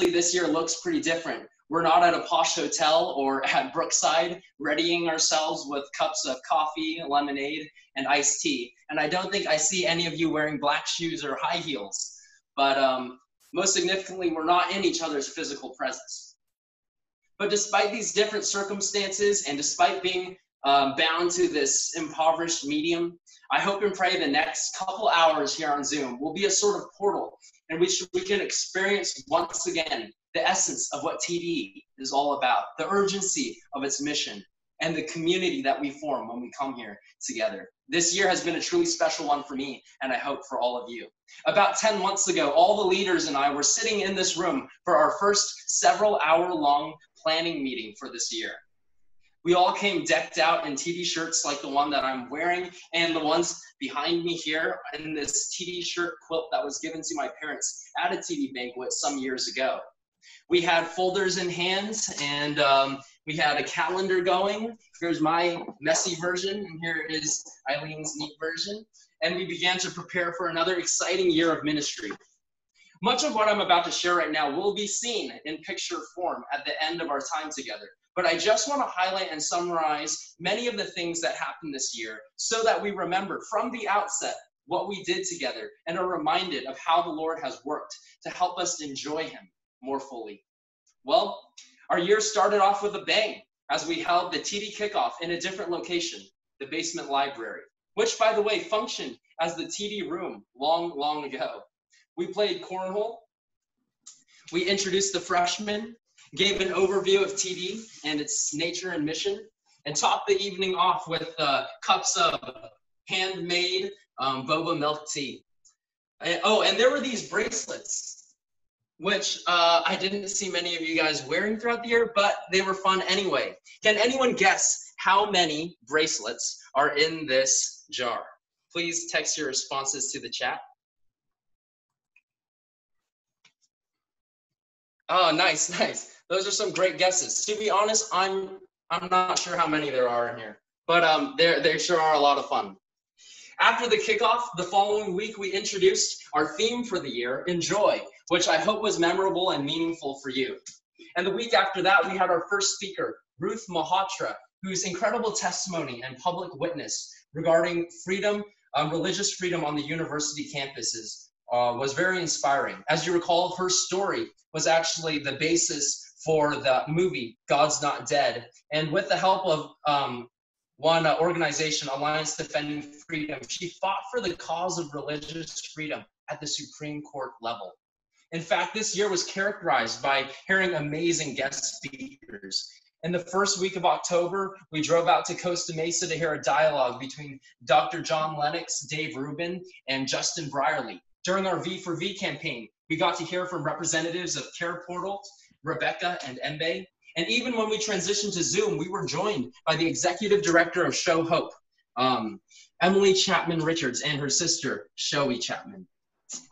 this year looks pretty different. We're not at a posh hotel or at Brookside readying ourselves with cups of coffee, lemonade, and iced tea. And I don't think I see any of you wearing black shoes or high heels. But most significantly, we're not in each other's physical presence. But despite these different circumstances and despite being bound to this impoverished medium, I hope and pray the next couple hours here on Zoom will be a sort of portal in which we can experience once again the essence of what TD is all about, the urgency of its mission, and the community that we form when we come here together. This year has been a truly special one for me, and I hope for all of you. About 10 months ago, all the leaders and I were sitting in this room for our first several hour-long planning meeting for this year. We all came decked out in TD shirts like the one that I'm wearing and the ones behind me here in this TD shirt quilt that was given to my parents at a TD banquet some years ago. We had folders in hands and we had a calendar going. Here's my messy version and here is Eileen's neat version. And we began to prepare for another exciting year of ministry. Much of what I'm about to share right now will be seen in picture form at the end of our time together. But I just want to highlight and summarize many of the things that happened this year so that we remember from the outset what we did together and are reminded of how the Lord has worked to help us enjoy him more fully. Well, our year started off with a bang as we held the TD kickoff in a different location, the basement library, which, by the way, functioned as the TD room long, long ago. We played cornhole. We introduced the freshmen, gave an overview of TD and its nature and mission, and topped the evening off with cups of handmade boba milk tea. And there were these bracelets, which I didn't see many of you guys wearing throughout the year, but they were fun anyway. Can anyone guess how many bracelets are in this jar? Please text your responses to the chat. Oh, nice, nice. Those are some great guesses. To be honest, I'm not sure how many there are in here, but they sure are a lot of fun. After the kickoff, the following week, we introduced our theme for the year, Enjoy, which I hope was memorable and meaningful for you. And the week after that, we had our first speaker, Ruth Malhotra, whose incredible testimony and public witness regarding freedom, religious freedom on the university campuses was very inspiring. As you recall, her story was actually the basis for the movie God's Not Dead. And with the help of one organization, Alliance Defending Freedom, she fought for the cause of religious freedom at the Supreme Court level. In fact, this year was characterized by hearing amazing guest speakers. In the first week of October, we drove out to Costa Mesa to hear a dialogue between Dr. John Lennox, Dave Rubin, and Justin Brierley. During our V for V campaign, we got to hear from representatives of Care Portal, Rebecca, and Emcee. And even when we transitioned to Zoom, we were joined by the executive director of Show Hope, Emily Chapman Richards, and her sister, Shoei Chapman.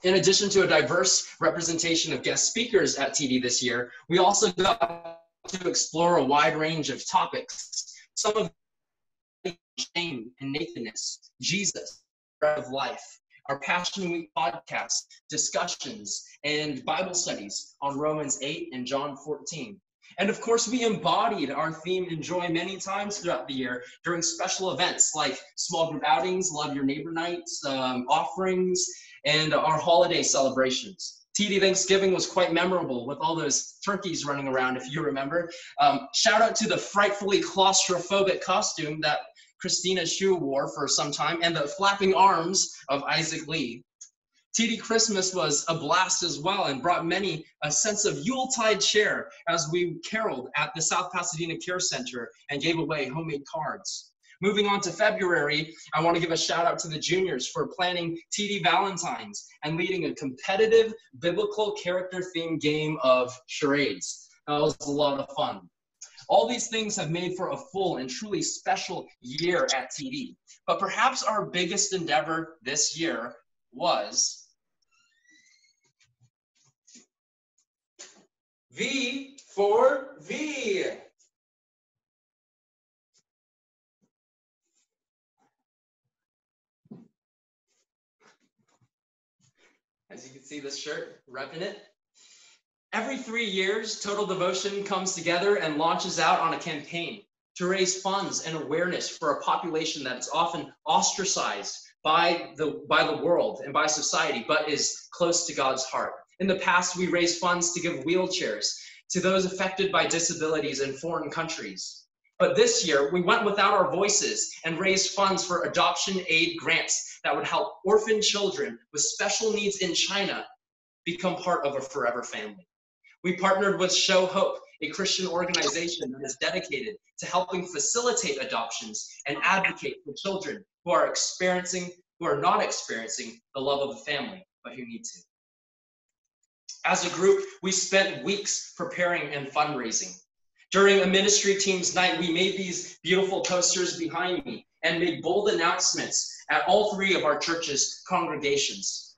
In addition to a diverse representation of guest speakers at TD this year, we also got to explore a wide range of topics. Some of shame and nakedness, Jesus, bread of life, our Passion Week podcast, discussions, and Bible studies on Romans 8 and John 14. And of course, we embodied our theme Enjoy many times throughout the year during special events like small group outings, Love Your Neighbor nights, offerings, and our holiday celebrations. TD Thanksgiving was quite memorable with all those turkeys running around, if you remember. Shout out to the frightfully claustrophobic costume that Christina Shu wore for some time, and the flapping arms of Isaac Lee. TD Christmas was a blast as well and brought many a sense of Yuletide cheer as we caroled at the South Pasadena Care Center and gave away homemade cards. Moving on to February, I want to give a shout out to the juniors for planning TD Valentines and leading a competitive biblical character themed game of charades. That was a lot of fun. All these things have made for a full and truly special year at TD. But perhaps our biggest endeavor this year was V for V. As you can see, this shirt, repping it. Every 3 years, Total Devotion comes together and launches out on a campaign to raise funds and awareness for a population that is often ostracized by the world and by society, but is close to God's heart. In the past, we raised funds to give wheelchairs to those affected by disabilities in foreign countries. But this year, we went without our voices and raised funds for adoption aid grants that would help orphan children with special needs in China become part of a forever family. We partnered with Show Hope, a Christian organization that is dedicated to helping facilitate adoptions and advocate for children who are not experiencing the love of a family, but who need to. As a group, we spent weeks preparing and fundraising. During a ministry team's night, we made these beautiful posters behind me and made bold announcements at all 3 of our church's congregations.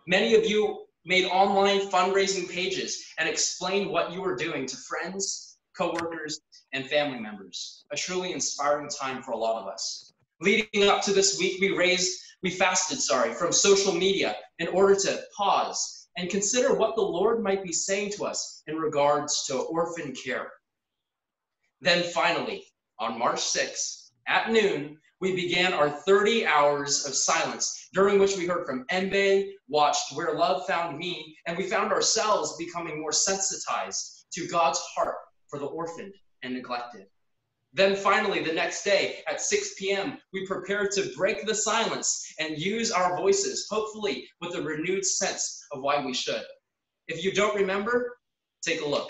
Many of you made online fundraising pages and explained what you were doing to friends, coworkers, and family members. A truly inspiring time for a lot of us. Leading up to this week, we fasted from social media in order to pause and consider what the Lord might be saying to us in regards to orphan care. Then finally, on March 6th, at noon, we began our 30 hours of silence, during which we heard from Emcee, watched Where Love Found Me, and we found ourselves becoming more sensitized to God's heart for the orphaned and neglected. Then finally, the next day at 6 p.m., we prepared to break the silence and use our voices, hopefully with a renewed sense of why we should. If you don't remember, take a look.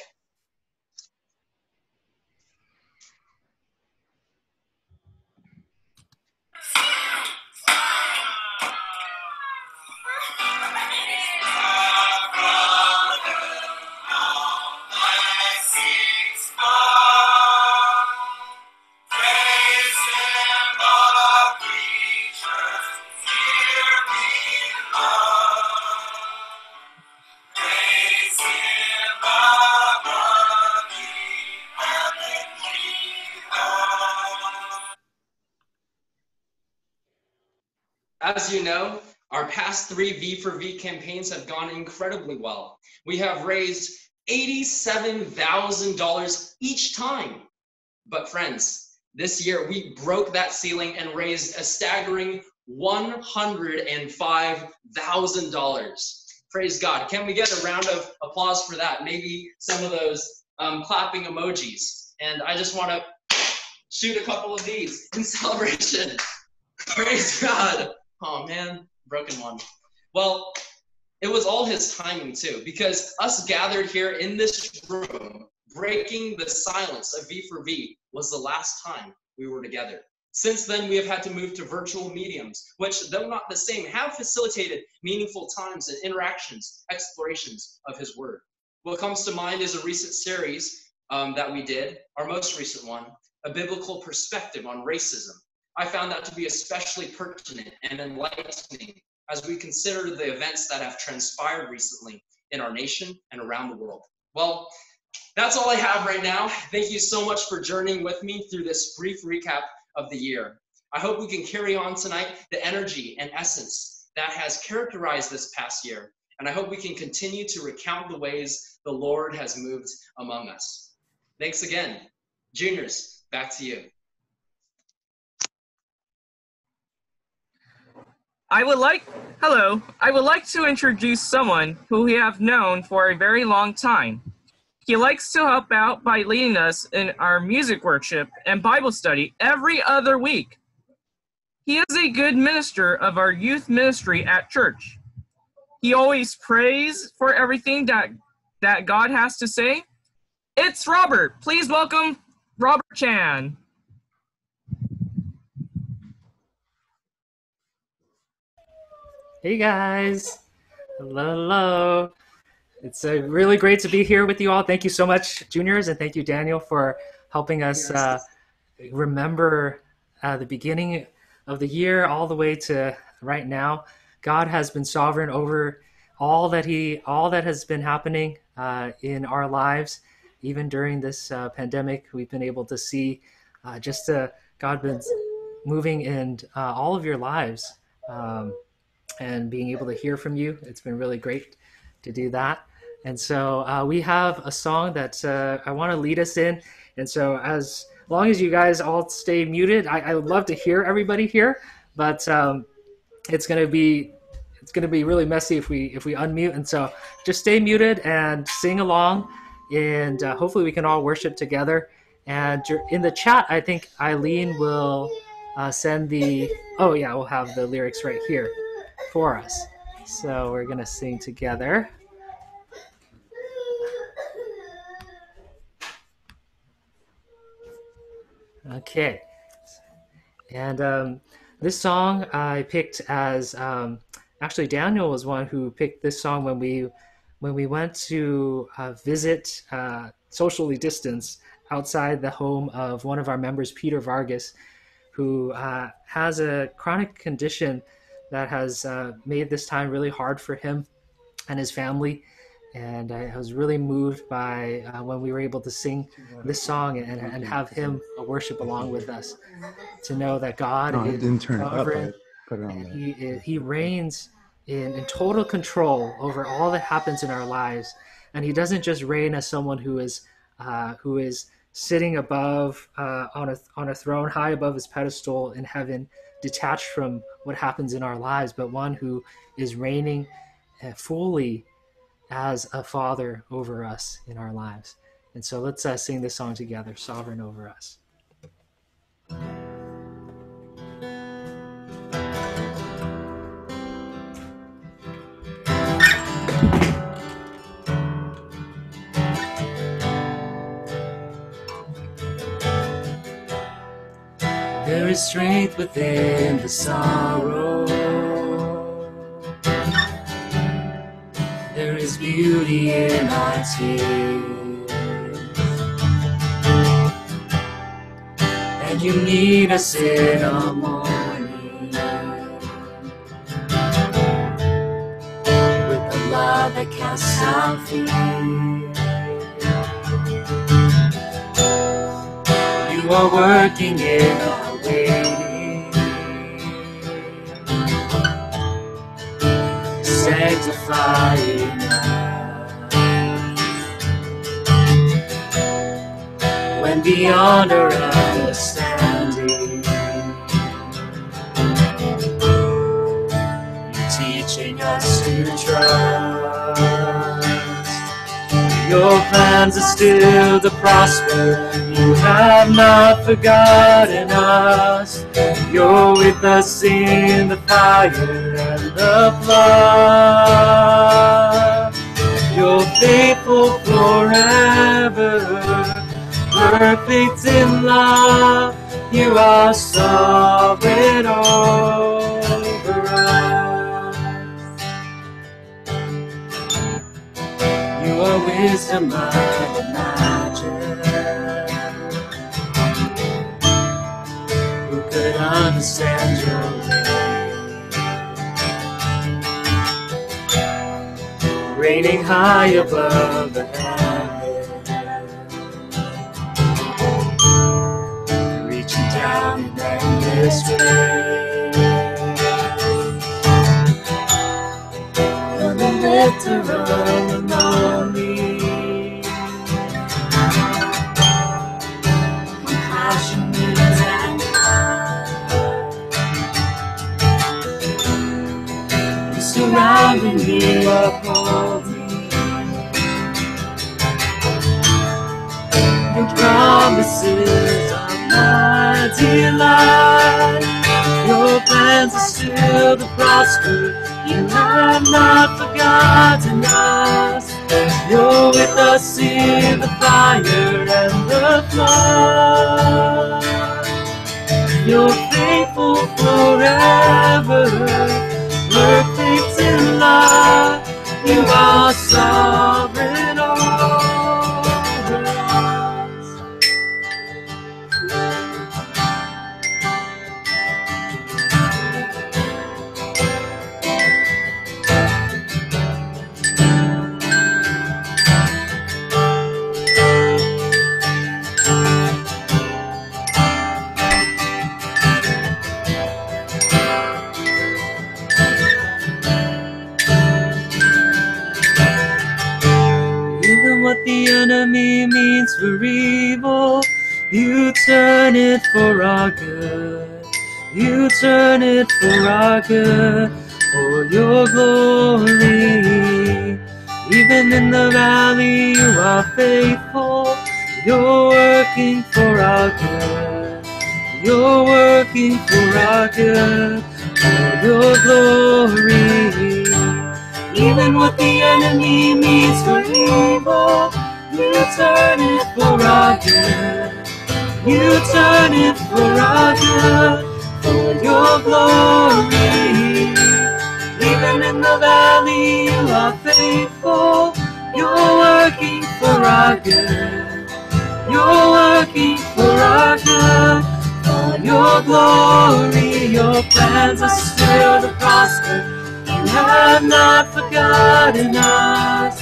As you know, our past 3 V for V campaigns have gone incredibly well. We have raised $87,000 each time. But friends, this year we broke that ceiling and raised a staggering $105,000. Praise God. Can we get a round of applause for that? Maybe some of those clapping emojis. And I just want to shoot a couple of these in celebration. Praise God. Oh man, broken one. Well, it was all his timing too, because us gathered here in this room, breaking the silence of V for V was the last time we were together. Since then, we have had to move to virtual mediums, which, though not the same, have facilitated meaningful times and interactions, explorations of his word. What comes to mind is a recent series that we did, our most recent one, A Biblical Perspective on Racism. I found that to be especially pertinent and enlightening as we consider the events that have transpired recently in our nation and around the world. Well, that's all I have right now. Thank you so much for journeying with me through this brief recap of the year. I hope we can carry on tonight the energy and essence that has characterized this past year. And I hope we can continue to recount the ways the Lord has moved among us. Thanks again. Juniors, back to you. I would like to introduce someone who we have known for a very long time. He likes to help out by leading us in our music worship and Bible study every other week. He is a good minister of our youth ministry at church. He always prays for everything that God has to say. It's Robert. Please welcome Robert Chan. Hey guys, hello. It's really great to be here with you all. Thank you so much, juniors, and thank you, Daniel, for helping us remember the beginning of the year all the way to right now. God has been sovereign over all that has been happening in our lives. Even during this pandemic, we've been able to see God been moving in all of your lives. And being able to hear from you. It's been really great to do that. And so we have a song that I want to lead us in. And so as long as you guys all stay muted, I would love to hear everybody here, but it's gonna be really messy if we unmute. And so just stay muted and sing along, and hopefully we can all worship together. And in the chat, I think Eileen will send the, oh yeah, we'll have the lyrics right here for us. So we're gonna sing together. Okay, and this song I picked as actually Daniel was one who picked this song when we went to visit socially distanced outside the home of one of our members, Peter Vargas, who has a chronic condition that has made this time really hard for him and his family. And I was really moved by when we were able to sing this song and have him worship along with us, to know that God is didn't turn sovereign, it up. I put it on there. He reigns in total control over all that happens in our lives. And he doesn't just reign as someone who is sitting above on a throne high above his pedestal in heaven, detached from what happens in our lives, but one who is reigning fully as a father over us in our lives. And so let's sing this song together, Sovereign Over Us. There is strength within the sorrow. There is beauty in our tears. And you meet us in the morning with the love that casts out fear. You are working in our waiting, sanctifying us. When beyond our understanding, you're teaching us to trust. Your plans are still to prosper. You have not forgotten us. You're with us in the fire and the flood. You're faithful forever, perfect in love. You are sovereign over us. You are wisdom and magic. Who could understand your way? Reigning high above the heavens, reaching down in endless grace. You're the lifter of the lonely, compassionate and kind. You surround me, uphold me. Your promises are my delight. Your plans are still to prosper. You have not forgotten us. You're with us in the fire and the flood. You're faithful forever, perfect in love. You are sovereign over us. enemy means for evil, you turn it for our good. You turn it for our good, for your glory. Even in the valley you are faithful, you're working for our good. You're working for our good, for your glory. Even what the enemy means for evil, you turn it for our good. You turn it for our good, for your glory. Even in the valley you are faithful, you're working for our good. You're working for our good, for your glory. Your plans are still to prosper, you have not forgotten us.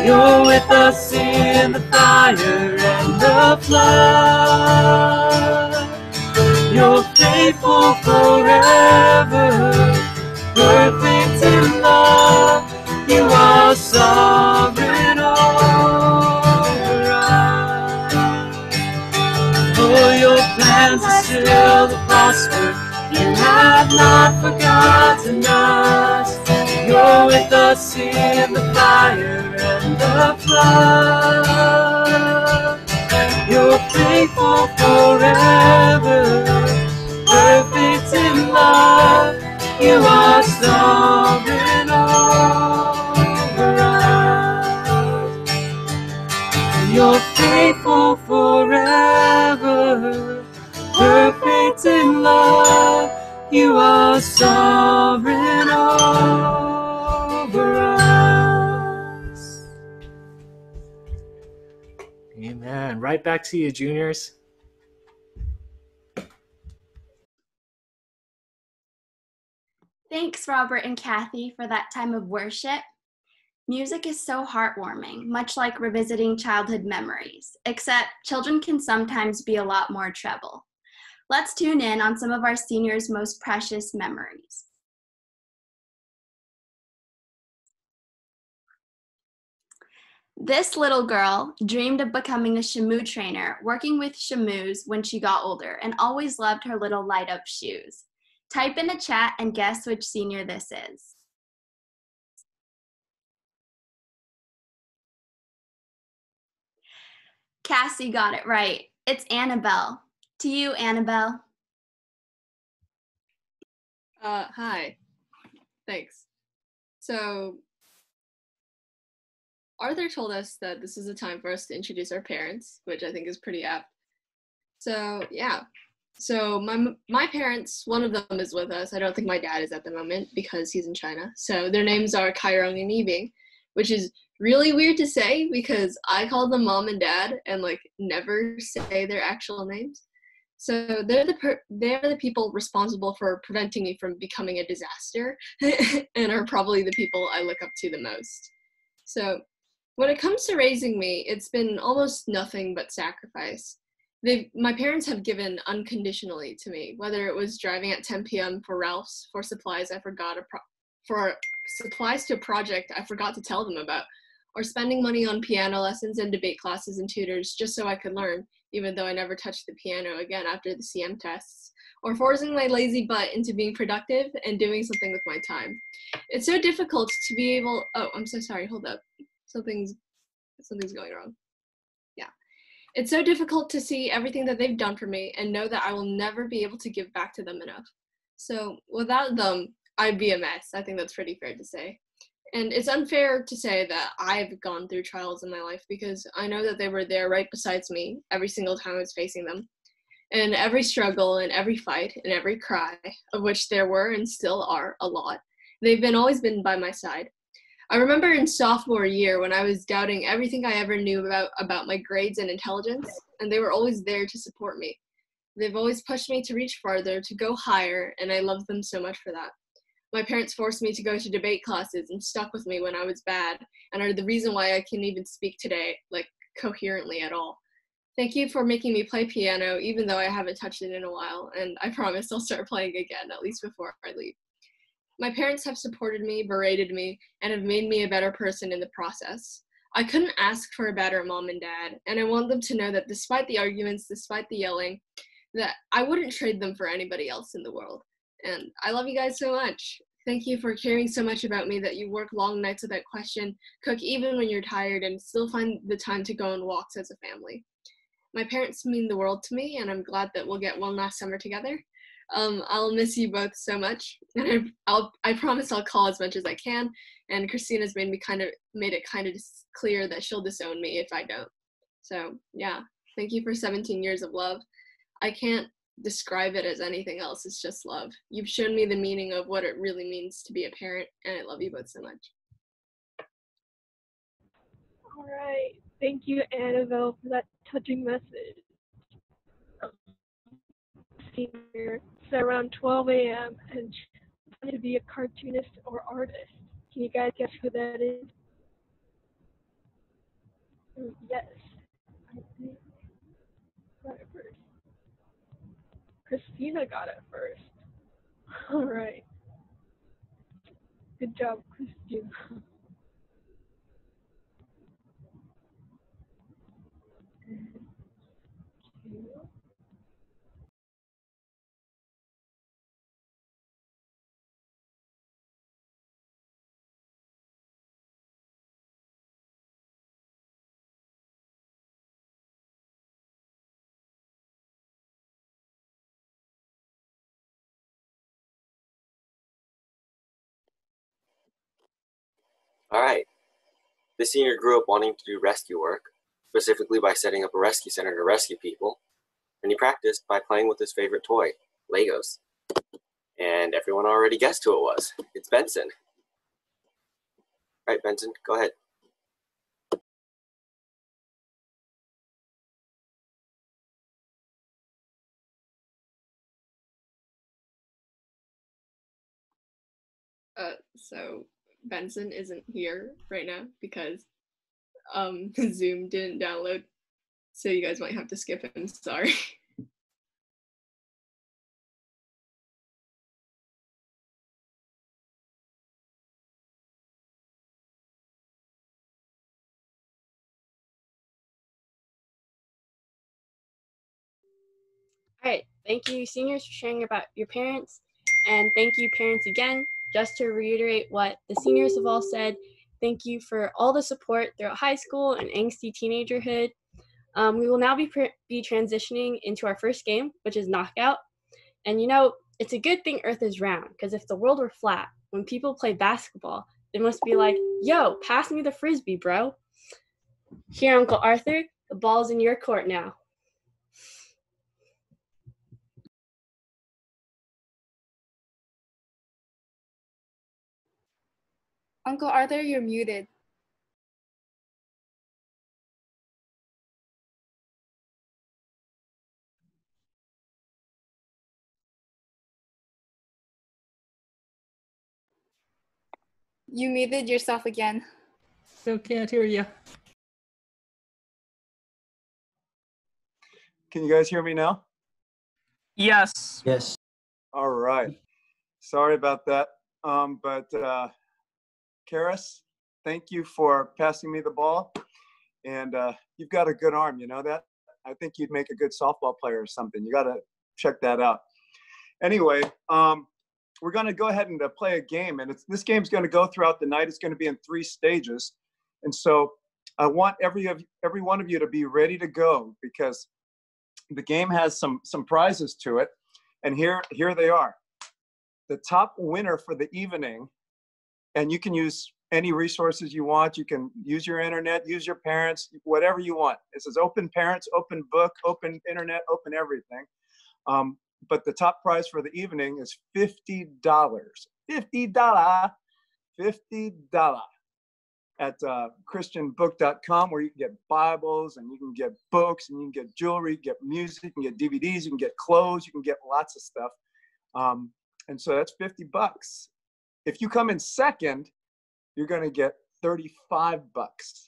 You're with us in the fire and the flood. You're faithful forever, perfect in love. You are sovereign over us. Oh, your plans are still to prosper, you have not forgotten us. You're with us in the fire and the flood. You're faithful forever, perfect in love. You are sovereign over us. You're faithful forever, perfect in love. You are sovereign over us. Amen. Right back to you, juniors. Thanks, Robert and Kathy, for that time of worship. Music is so heartwarming, much like revisiting childhood memories, except children can sometimes be a lot more treble. Let's tune in on some of our seniors' most precious memories. This little girl dreamed of becoming a shamoo trainer, working with shamoos when she got older, and always loved her little light-up shoes. Type in the chat and guess which senior this is. Cassie got it right. It's Anabell. To you, Anabell. Hi. Thanks. So, Arthur told us that this is a time for us to introduce our parents, which I think is pretty apt. So, yeah. So, my parents, one of them is with us. I don't think my dad is at the moment because he's in China. So, their names are Kairong and Yibing, which is really weird to say because I call them mom and dad and like never say their actual names. So they're the people responsible for preventing me from becoming a disaster and are probably the people I look up to the most. So when it comes to raising me, it's been almost nothing but sacrifice. My parents have given unconditionally to me, whether it was driving at 10 p.m. for Ralph's for supplies for supplies to a project I forgot to tell them about, or spending money on piano lessons and debate classes and tutors just so I could learn, even though I never touched the piano again after the CM tests, or forcing my lazy butt into being productive and doing something with my time. It's so difficult to be able, oh, I'm so sorry, hold up. Something's going wrong. Yeah. It's so difficult to see everything that they've done for me and know that I will never be able to give back to them enough. So without them, I'd be a mess. I think that's pretty fair to say. And it's unfair to say that I've gone through trials in my life because I know that they were there right beside me every single time I was facing them. And every struggle and every fight and every cry, of which there were and still are a lot, they've always been by my side. I remember in sophomore year when I was doubting everything I ever knew about my grades and intelligence, and they were always there to support me. They've always pushed me to reach farther, to go higher, and I love them so much for that. My parents forced me to go to debate classes and stuck with me when I was bad, and are the reason why I can even speak today, like, coherently at all. Thank you for making me play piano, even though I haven't touched it in a while, and I promise I'll start playing again, at least before I leave. My parents have supported me, berated me, and have made me a better person in the process. I couldn't ask for a better mom and dad, and I want them to know that despite the arguments, despite the yelling, that I wouldn't trade them for anybody else in the world. And I love you guys so much. Thank you for caring so much about me that you work long nights without question, cook even when you're tired, and still find the time to go on walks as a family. My parents mean the world to me, and I'm glad that we'll get one last summer together. I'll miss you both so much, and I promise I'll call as much as I can. And Christina's made it kind of clear that she'll disown me if I don't. So yeah, thank you for 17 years of love. I can't describe it as anything else. It's just love. You've shown me the meaning of what it really means to be a parent, and I love you both so much. All right. Thank you, Anabell, for that touching message. Senior, it's around 12 a.m. and she wanted to be a cartoonist or artist. Can you guys guess who that is? Yes. I think got it first. Christina got it first. All right. Good job, Christina. All right. The senior grew up wanting to do rescue work, specifically by setting up a rescue center to rescue people, and he practiced by playing with his favorite toy, Legos. And everyone already guessed who it was. It's Benson. All right, Benson, go ahead. So Benson isn't here right now because Zoom didn't download, so you guys might have to skip him. Sorry. All right, thank you seniors for sharing about your parents, and thank you parents again. Just to reiterate what the seniors have all said, thank you for all the support throughout high school and angsty teenagerhood. We will now be transitioning into our first game, which is Knockout. And you know, it's a good thing Earth is round, because if the world were flat, when people play basketball, they must be like, yo, pass me the frisbee, bro. Here, Uncle Arthur, the ball's in your court now. Uncle Arthur, you're muted. You muted yourself again. Still can't hear you. Can you guys hear me now? Yes. Yes. All right. Sorry about that. Charis, thank you for passing me the ball. And you've got a good arm, you know that? I think you'd make a good softball player or something. You got to check that out. Anyway, we're going to go ahead and play a game. And this game's going to go throughout the night. It's going to be in 3 stages. And so I want every one of you to be ready to go, because the game has some prizes to it. And here they are. The top winner for the evening, and you can use any resources you want. You can use your internet, use your parents, whatever you want. It says open parents, open book, open internet, open everything. But the top prize for the evening is $50. $50 at christianbook.com, where you can get Bibles and you can get books and you can get jewelry, you can get music, you can get DVDs, you can get clothes, you can get lots of stuff. And so that's $50. If you come in second, you're going to get $35.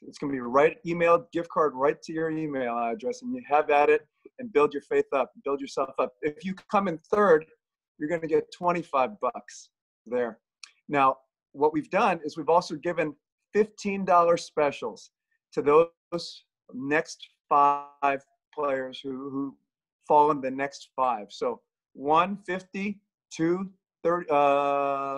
It's going to be emailed gift card right to your email address, and you have at it and build your faith up, build yourself up. If you come in third, you're going to get $25 there. Now, what we've done is we've also given $15 specials. to those next 5 players who fall in the next 5. So 1, 50, 2, 30,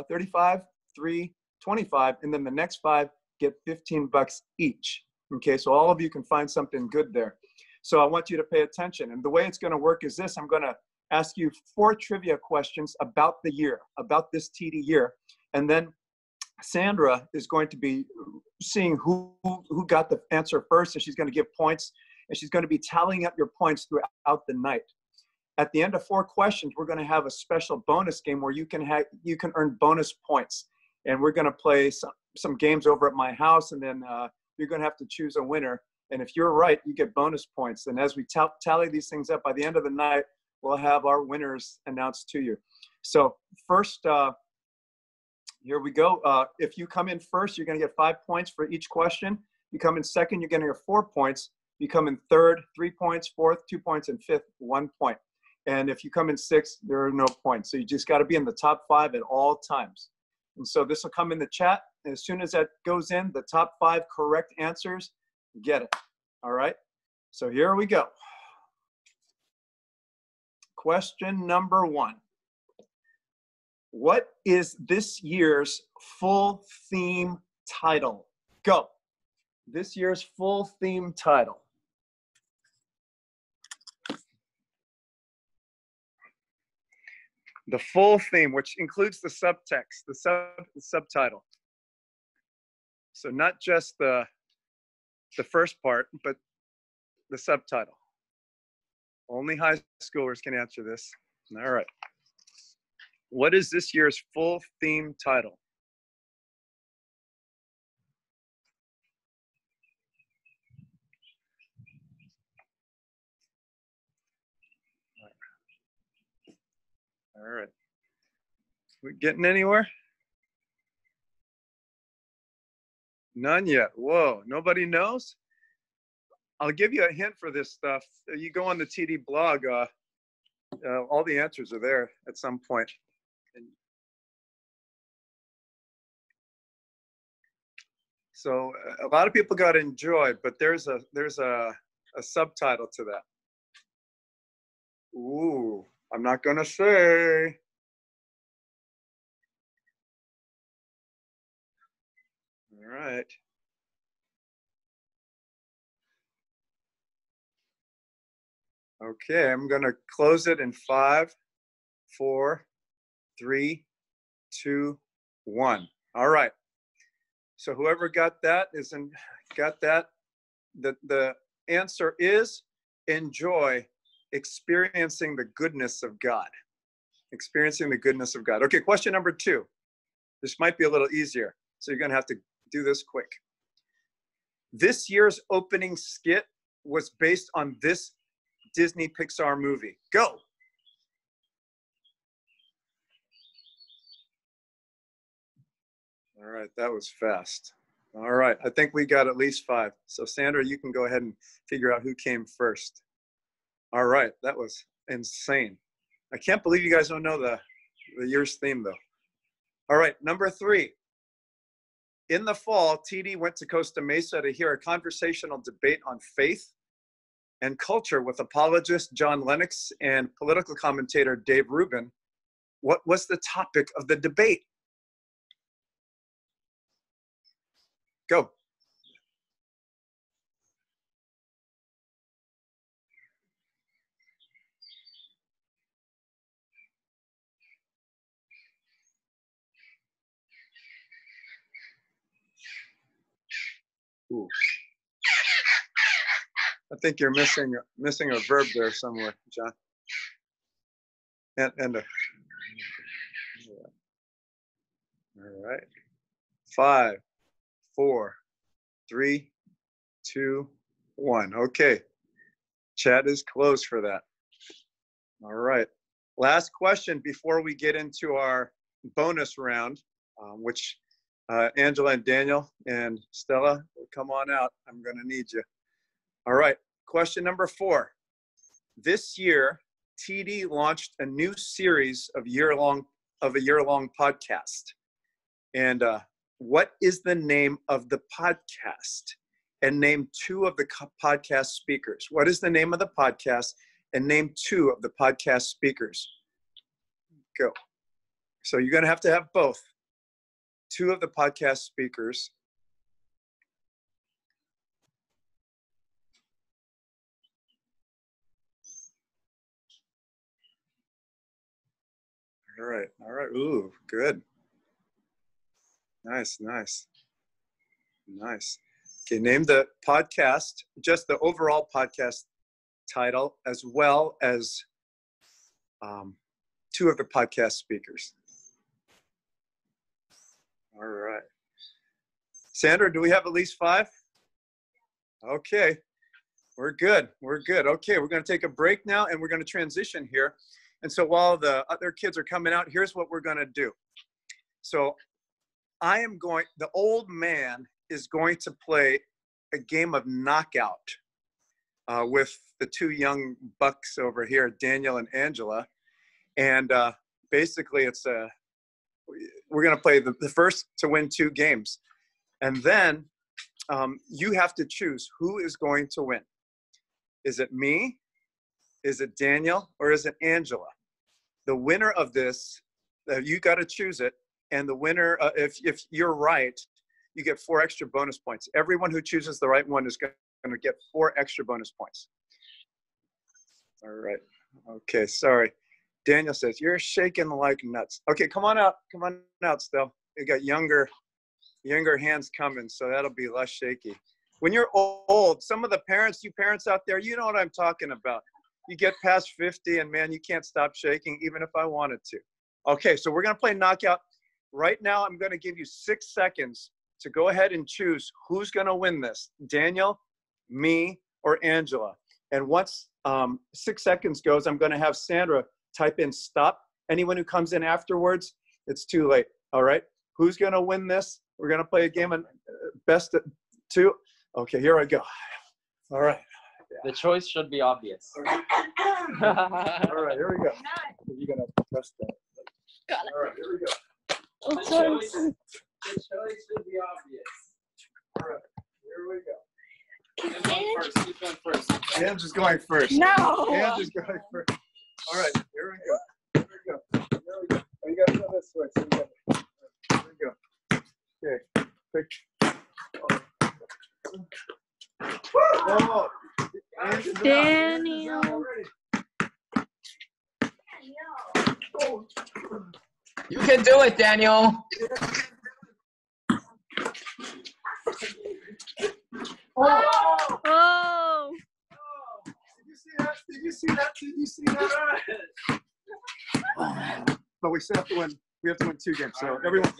35, 3, 25, and then the next 5 get $15 each. Okay, so all of you can find something good there. So I want you to pay attention. And the way it's going to work is this. I'm going to ask you 4 trivia questions about the year, about this TD year. And then Sandra is going to be seeing who got the answer first, and she's going to give points, and she's going to be tallying up your points throughout the night. At the end of 4 questions, we're going to have a special bonus game where you can earn bonus points. And we're going to play some games over at my house, and then you're going to have to choose a winner. And if you're right, you get bonus points. And as we tally these things up, by the end of the night, we'll have our winners announced to you. So first, here we go. If you come in first, you're going to get 5 points for each question. You come in second, you're going to get 4 points. You come in third, 3 points. Fourth, 2 points. And fifth, 1 point. And if you come in sixth, there are no points. So you just got to be in the top 5 at all times. And so this will come in the chat. And as soon as that goes in, the top 5 correct answers, get it. All right. So here we go. Question number 1. What is this year's full theme title? Go. This year's full theme title. The full theme, which includes the subtext, the subtitle. So not just the first part, but the subtitle. Only high schoolers can answer this. All right. What is this year's full theme title? All right. We getting anywhere? None yet. Whoa, nobody knows? I'll give you a hint for this stuff. You go on the TD blog, all the answers are there at some point. So a lot of people got enjoy, but there's a subtitle to that. Ooh, I'm not gonna say. All right. Okay, I'm gonna close it in 5, 4, 3, 2, 1. All right. So whoever got that got that. The answer is enjoy experiencing the goodness of God. Experiencing the goodness of God. Okay, question number 2. This might be a little easier, so you're gonna have to do this quick. This year's opening skit was based on this Disney Pixar movie. Go. All right, that was fast. All right, I think we got at least 5. So Sandra, you can go ahead and figure out who came first. All right, that was insane. I can't believe you guys don't know the year's theme though. All right, number 3. In the fall, TD went to Costa Mesa to hear a conversational debate on faith and culture with apologist John Lennox and political commentator Dave Rubin. What was the topic of the debate? Go. Ooh. I think you're missing a verb there somewhere, John. And a, yeah. All right. 5, 4, 3, 2, 1. Okay. Chat is closed for that. All right. Last question before we get into our bonus round, which Angela and Daniel and Stella, come on out. I'm going to need you. All right. Question number 4. This year, TD launched a new series of a year-long podcast. And what is the name of the podcast? and name two of the podcast speakers. What is the name of the podcast? And name two of the podcast speakers. Go. So you're going to have both. Two of the podcast speakers. All right. Ooh, good. Nice. Okay, name the podcast, just the overall podcast title, as well as two of the podcast speakers. All right. Sandra, do we have at least 5? Okay, we're good. Okay, we're going to take a break now, and we're going to transition here. And so while the other kids are coming out, here's what we're going to do. So the old man is going to play a game of knockout with the two young bucks over here, Daniel and Angela. And basically we're going to play the first to win 2 games. And then you have to choose who is going to win. Is it me? Is it Daniel? Or is it Angela? The winner of this, you got to choose it. And the winner, if you're right, you get 4 extra bonus points. Everyone who chooses the right one is going to get 4 extra bonus points. All right. Okay, sorry. Daniel says, you're shaking like nuts. Okay, come on out, Stella. You got younger hands coming, so that'll be less shaky. When you're old, some of the parents, you parents out there, you know what I'm talking about. You get past 50 and man, you can't stop shaking even if I wanted to. Okay, so we're gonna play knockout. Right now, I'm gonna give you 6 seconds to go ahead and choose who's gonna win this, Daniel, me, or Angela. And once 6 seconds goes, I'm gonna have Sandra type in stop. Anyone who comes in afterwards, it's too late, all right? Who's gonna win this? We're gonna play a game of best of 2. Okay, here I go. All right. The choice should be obvious. All right, here we go. You're gonna press that. Got it. All right, here we go. The choice should be obvious. All right, here we go. Keep going first. Ange is going first. No. Ange is going first. All right, here we go. Here we go. Oh, you gotta go this way. So here we go. Okay. Pick. Oh. Ange is out. Daniel. You can do it, Daniel. Oh. Did you see that? Did you see that? But we still have to win. We have to win 2 games. So everyone.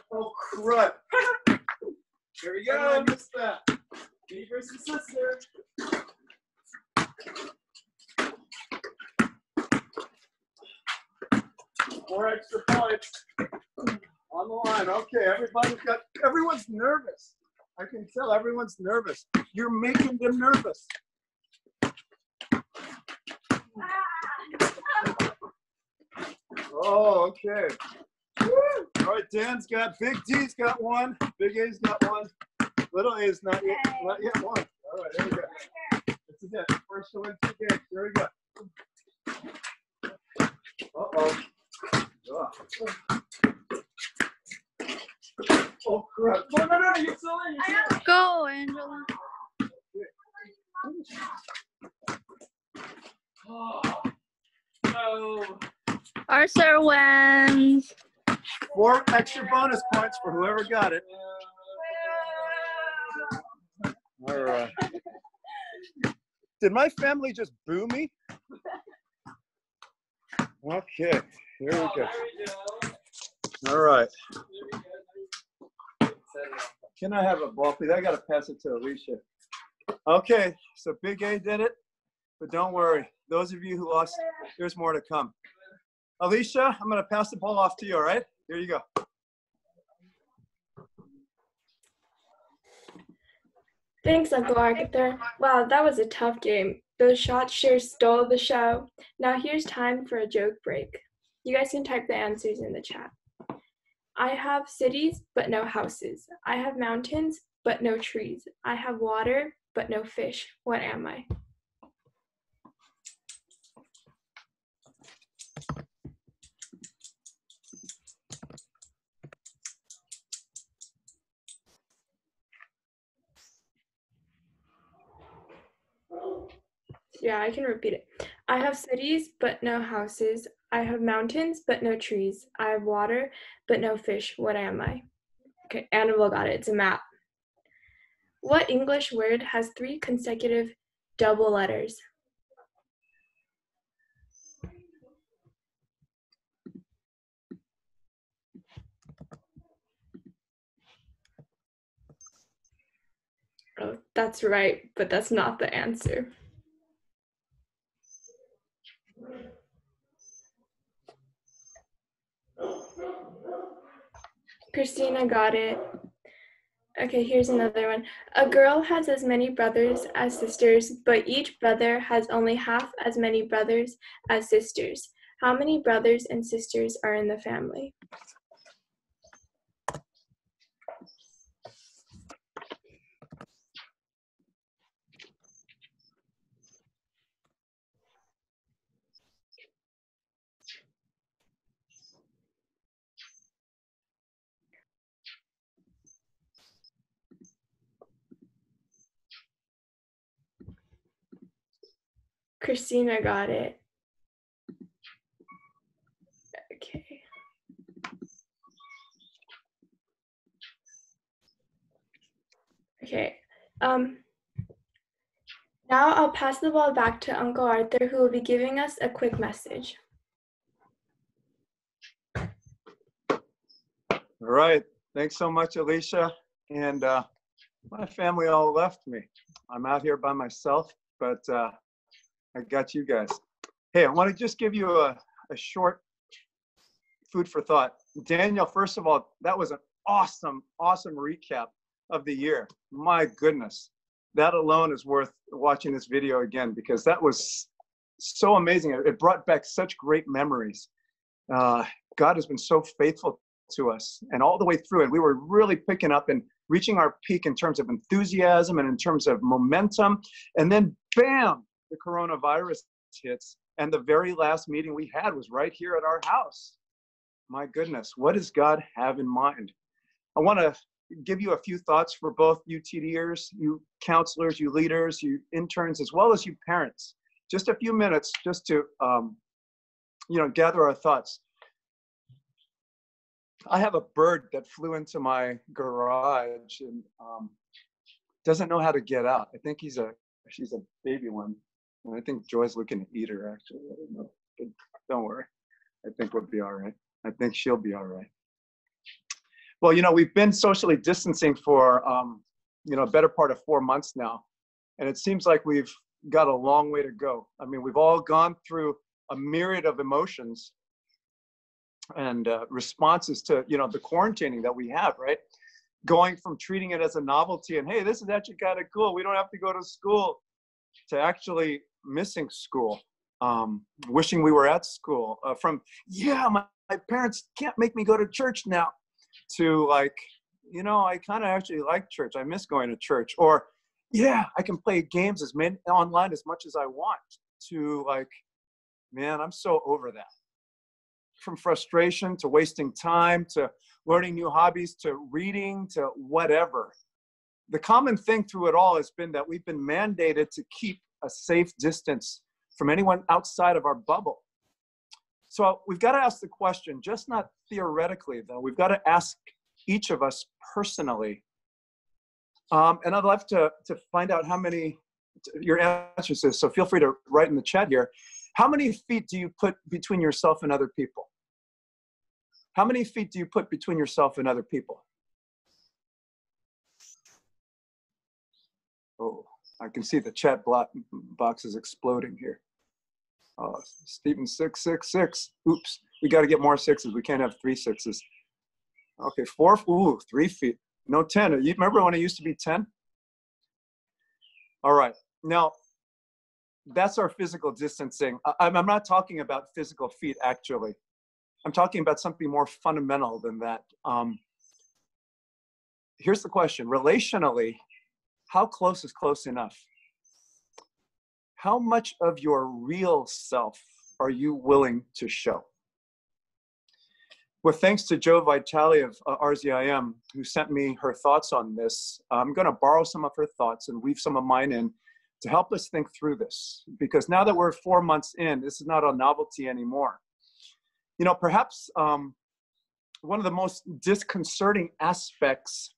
Oh crud! Here we go. I missed that. Me versus sister. 4 extra points on the line. Okay, everyone's nervous. I can tell everyone's nervous. You're making them nervous. Oh, okay. All right, Big D's got 1. Big A's got 1. Little A's not yet 1. All right, here we go. This is it. First to win 2 games. Here we go. Uh-oh. Oh, crap. No, you're still in. Go, Angela. Oh, no. Arthur wins. 4 extra bonus points for whoever got it. All right. Did my family just boo me? Okay, here we go. All right. Can I have a ball, please? I got to pass it to Alycia. Okay, so Big A did it, but don't worry. Those of you who lost, there's more to come. Alycia, I'm going to pass the ball off to you, all right? Here you go. Thanks, Uncle Arthur. Wow, that was a tough game. Those shots sure stole the show. Now here's time for a joke break. You guys can type the answers in the chat. I have cities, but no houses. I have mountains, but no trees. I have water, but no fish. What am I? Yeah, I can repeat it. I have cities, but no houses. I have mountains, but no trees. I have water, but no fish. What am I? Okay, Annabelle got it. It's a map. What English word has 3 consecutive double letters? Oh, that's right, but that's not the answer. Christina got it. Okay, here's another one. A girl has as many brothers as sisters, but each brother has only half as many brothers as sisters. How many brothers and sisters are in the family? Christina got it. Okay. Okay. Now I'll pass the ball back to Uncle Arthur, who will be giving us a quick message. All right. Thanks so much, Alycia. And my family all left me. I'm out here by myself, but I got you guys. Hey, I want to just give you a short food for thought. Daniel, first of all, that was an awesome recap of the year. My goodness. That alone is worth watching this video again, because that was so amazing. It brought back such great memories. God has been so faithful to us, and all the way through it, we were really picking up and reaching our peak in terms of enthusiasm and in terms of momentum. And then bam, the coronavirus hits. And the very last meeting we had was right here at our house. My goodness, what does God have in mind? I want to give you a few thoughts for both you TDers, you counselors, you leaders, you interns, as well as you parents. Just a few minutes just to gather our thoughts. I have a bird that flew into my garage and doesn't know how to get out. I think she's a baby one. And I think Joy's looking to eat her, actually. I don't know. But don't worry. I think we'll be all right. I think she'll be all right. Well, we've been socially distancing for, a better part of 4 months now. And it seems like we've got a long way to go. I mean, we've all gone through a myriad of emotions and responses to, the quarantining that we have, right? Going from treating it as a novelty and, hey, this is actually kind of cool. We don't have to go to school, to actually missing school, wishing we were at school, from, my parents can't make me go to church now, to like, I kind of actually like church. I miss going to church. Or, I can play games online as much as I want, to like, man, I'm so over that. From frustration to wasting time to learning new hobbies to reading to whatever. The common thing through it all has been that we've been mandated to keep a safe distance from anyone outside of our bubble. So we've got to ask the question, just not theoretically though, we've got to ask each of us personally. And I'd love to find out how many your answers is, so feel free to write in the chat here. How many feet do you put between yourself and other people? How many feet do you put between yourself and other people? Oh, I can see the chat box is exploding here. Oh, Stephen 666. Oops, we got to get more sixes. We can't have 3 6s. Okay, 4. Ooh, 3 feet. No 10. You remember when it used to be 10? All right. Now, that's our physical distancing. I'm not talking about physical feet, actually. I'm talking about something more fundamental than that. Here's the question. Relationally, how close is close enough? How much of your real self are you willing to show? Well, thanks to Jo Vitale of RZIM, who sent me her thoughts on this, I'm going to borrow some of her thoughts and weave some of mine in to help us think through this. Because now that we're 4 months in, this is not a novelty anymore. You know, perhaps one of the most disconcerting aspects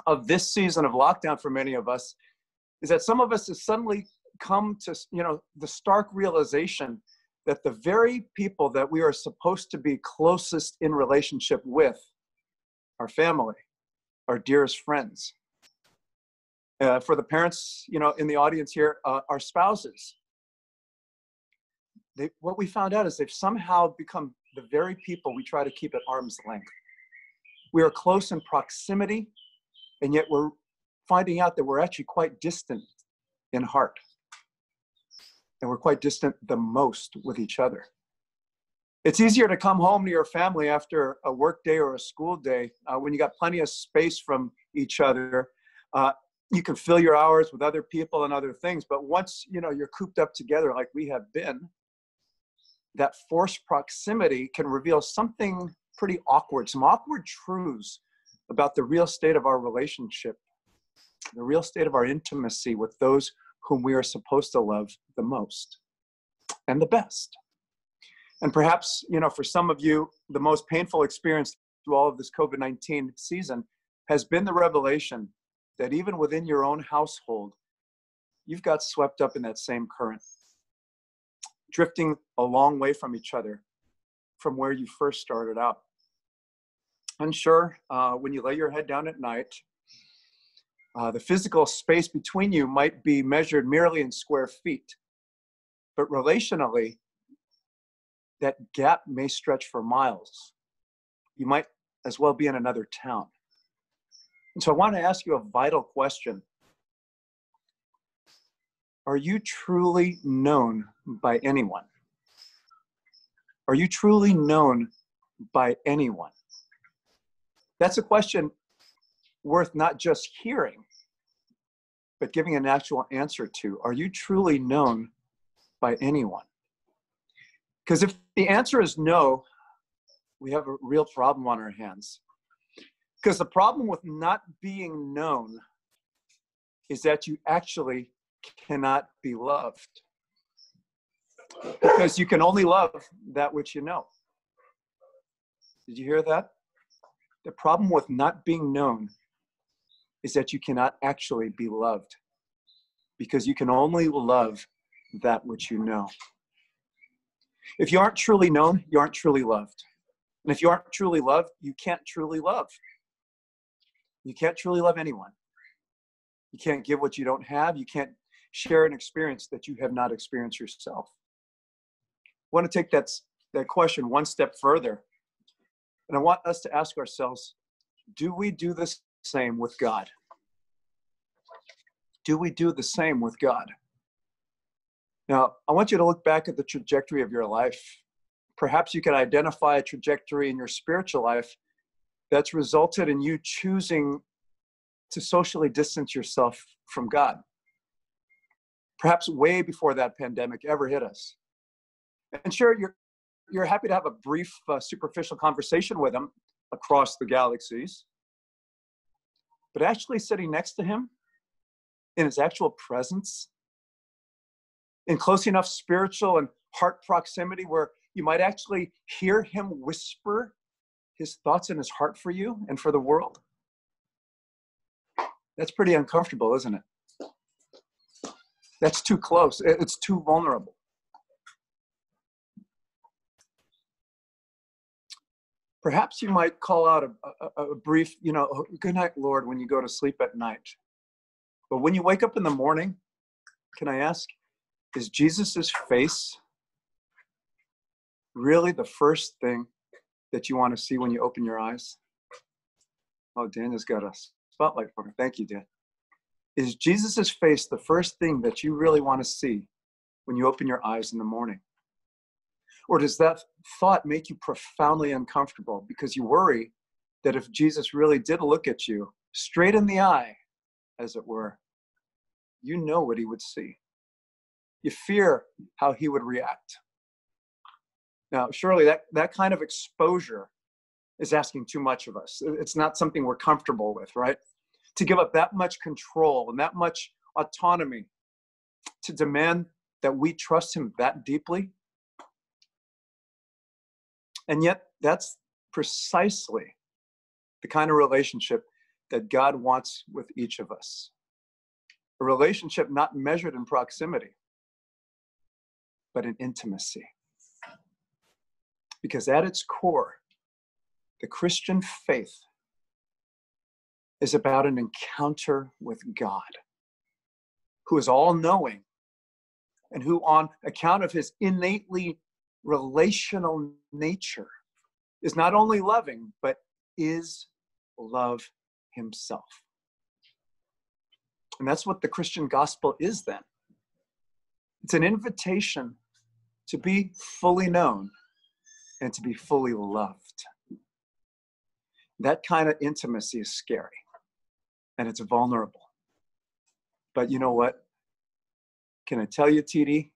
of this season of lockdown for many of us is that some of us have suddenly come to, you know, the stark realization that the very people that we are supposed to be closest in relationship with, our family, our dearest friends, for the parents, you know, in the audience here, our spouses, what we found out is they've somehow become the very people we try to keep at arm's length. We are close in proximity, and yet we're finding out that we're actually quite distant in heart. And we're quite distant the most with each other. It's easier to come home to your family after a work day or a school day when you got plenty of space from each other. You can fill your hours with other people and other things, but once, you know, you're cooped up together like we have been, that forced proximity can reveal something pretty awkward, some awkward truths about the real state of our relationship, the real state of our intimacy with those whom we are supposed to love the most and the best. And perhaps, you know, for some of you, the most painful experience through all of this COVID-19 season has been the revelation that even within your own household, you've got swept up in that same current, drifting a long way from each other, from where you first started out. Unsure, when you lay your head down at night, the physical space between you might be measured merely in square feet, but relationally, that gap may stretch for miles. You might as well be in another town. And so I want to ask you a vital question. Are you truly known by anyone? Are you truly known by anyone? That's a question worth not just hearing, but giving an actual answer to. Are you truly known by anyone? Because if the answer is no, we have a real problem on our hands. Because the problem with not being known is that you actually cannot be loved. Because you can only love that which you know. Did you hear that? The problem with not being known is that you cannot actually be loved. Because you can only love that which you know. If you aren't truly known, you aren't truly loved. And if you aren't truly loved, you can't truly love. You can't truly love anyone. You can't give what you don't have. You can't share an experience that you have not experienced yourself. I want to take that question one step further. And I want us to ask ourselves, do we do the same with God? Do we do the same with God? Now, I want you to look back at the trajectory of your life. Perhaps you can identify a trajectory in your spiritual life that's resulted in you choosing to socially distance yourself from God. Perhaps way before that pandemic ever hit us. And sure, you're happy to have a brief, superficial conversation with him across the galaxies. But actually sitting next to him, in his actual presence, in close enough spiritual and heart proximity where you might actually hear him whisper his thoughts in his heart for you and for the world. That's pretty uncomfortable, isn't it? That's too close. It's too vulnerable. Perhaps you might call out a brief, good night, Lord, when you go to sleep at night. But when you wake up in the morning, can I ask, is Jesus's face really the first thing that you want to see when you open your eyes? Oh, Daniel's got a spotlight for me. Thank you, Dan. Is Jesus's face the first thing that you really want to see when you open your eyes in the morning? Or does that thought make you profoundly uncomfortable because you worry that if Jesus really did look at you straight in the eye, as it were, you know what he would see. You fear how he would react. Now, surely that kind of exposure is asking too much of us. It's not something we're comfortable with, right? To give up that much control and that much autonomy, to demand that we trust him that deeply. And yet, that's precisely the kind of relationship that God wants with each of us. A relationship not measured in proximity, but in intimacy. Because at its core, the Christian faith is about an encounter with God, who is all-knowing and who, on account of his innately relational nature, is not only loving, but is love himself. And that's what the Christian gospel is then. It's an invitation to be fully known and to be fully loved. That kind of intimacy is scary and it's vulnerable. But you know what? Can I tell you, TD?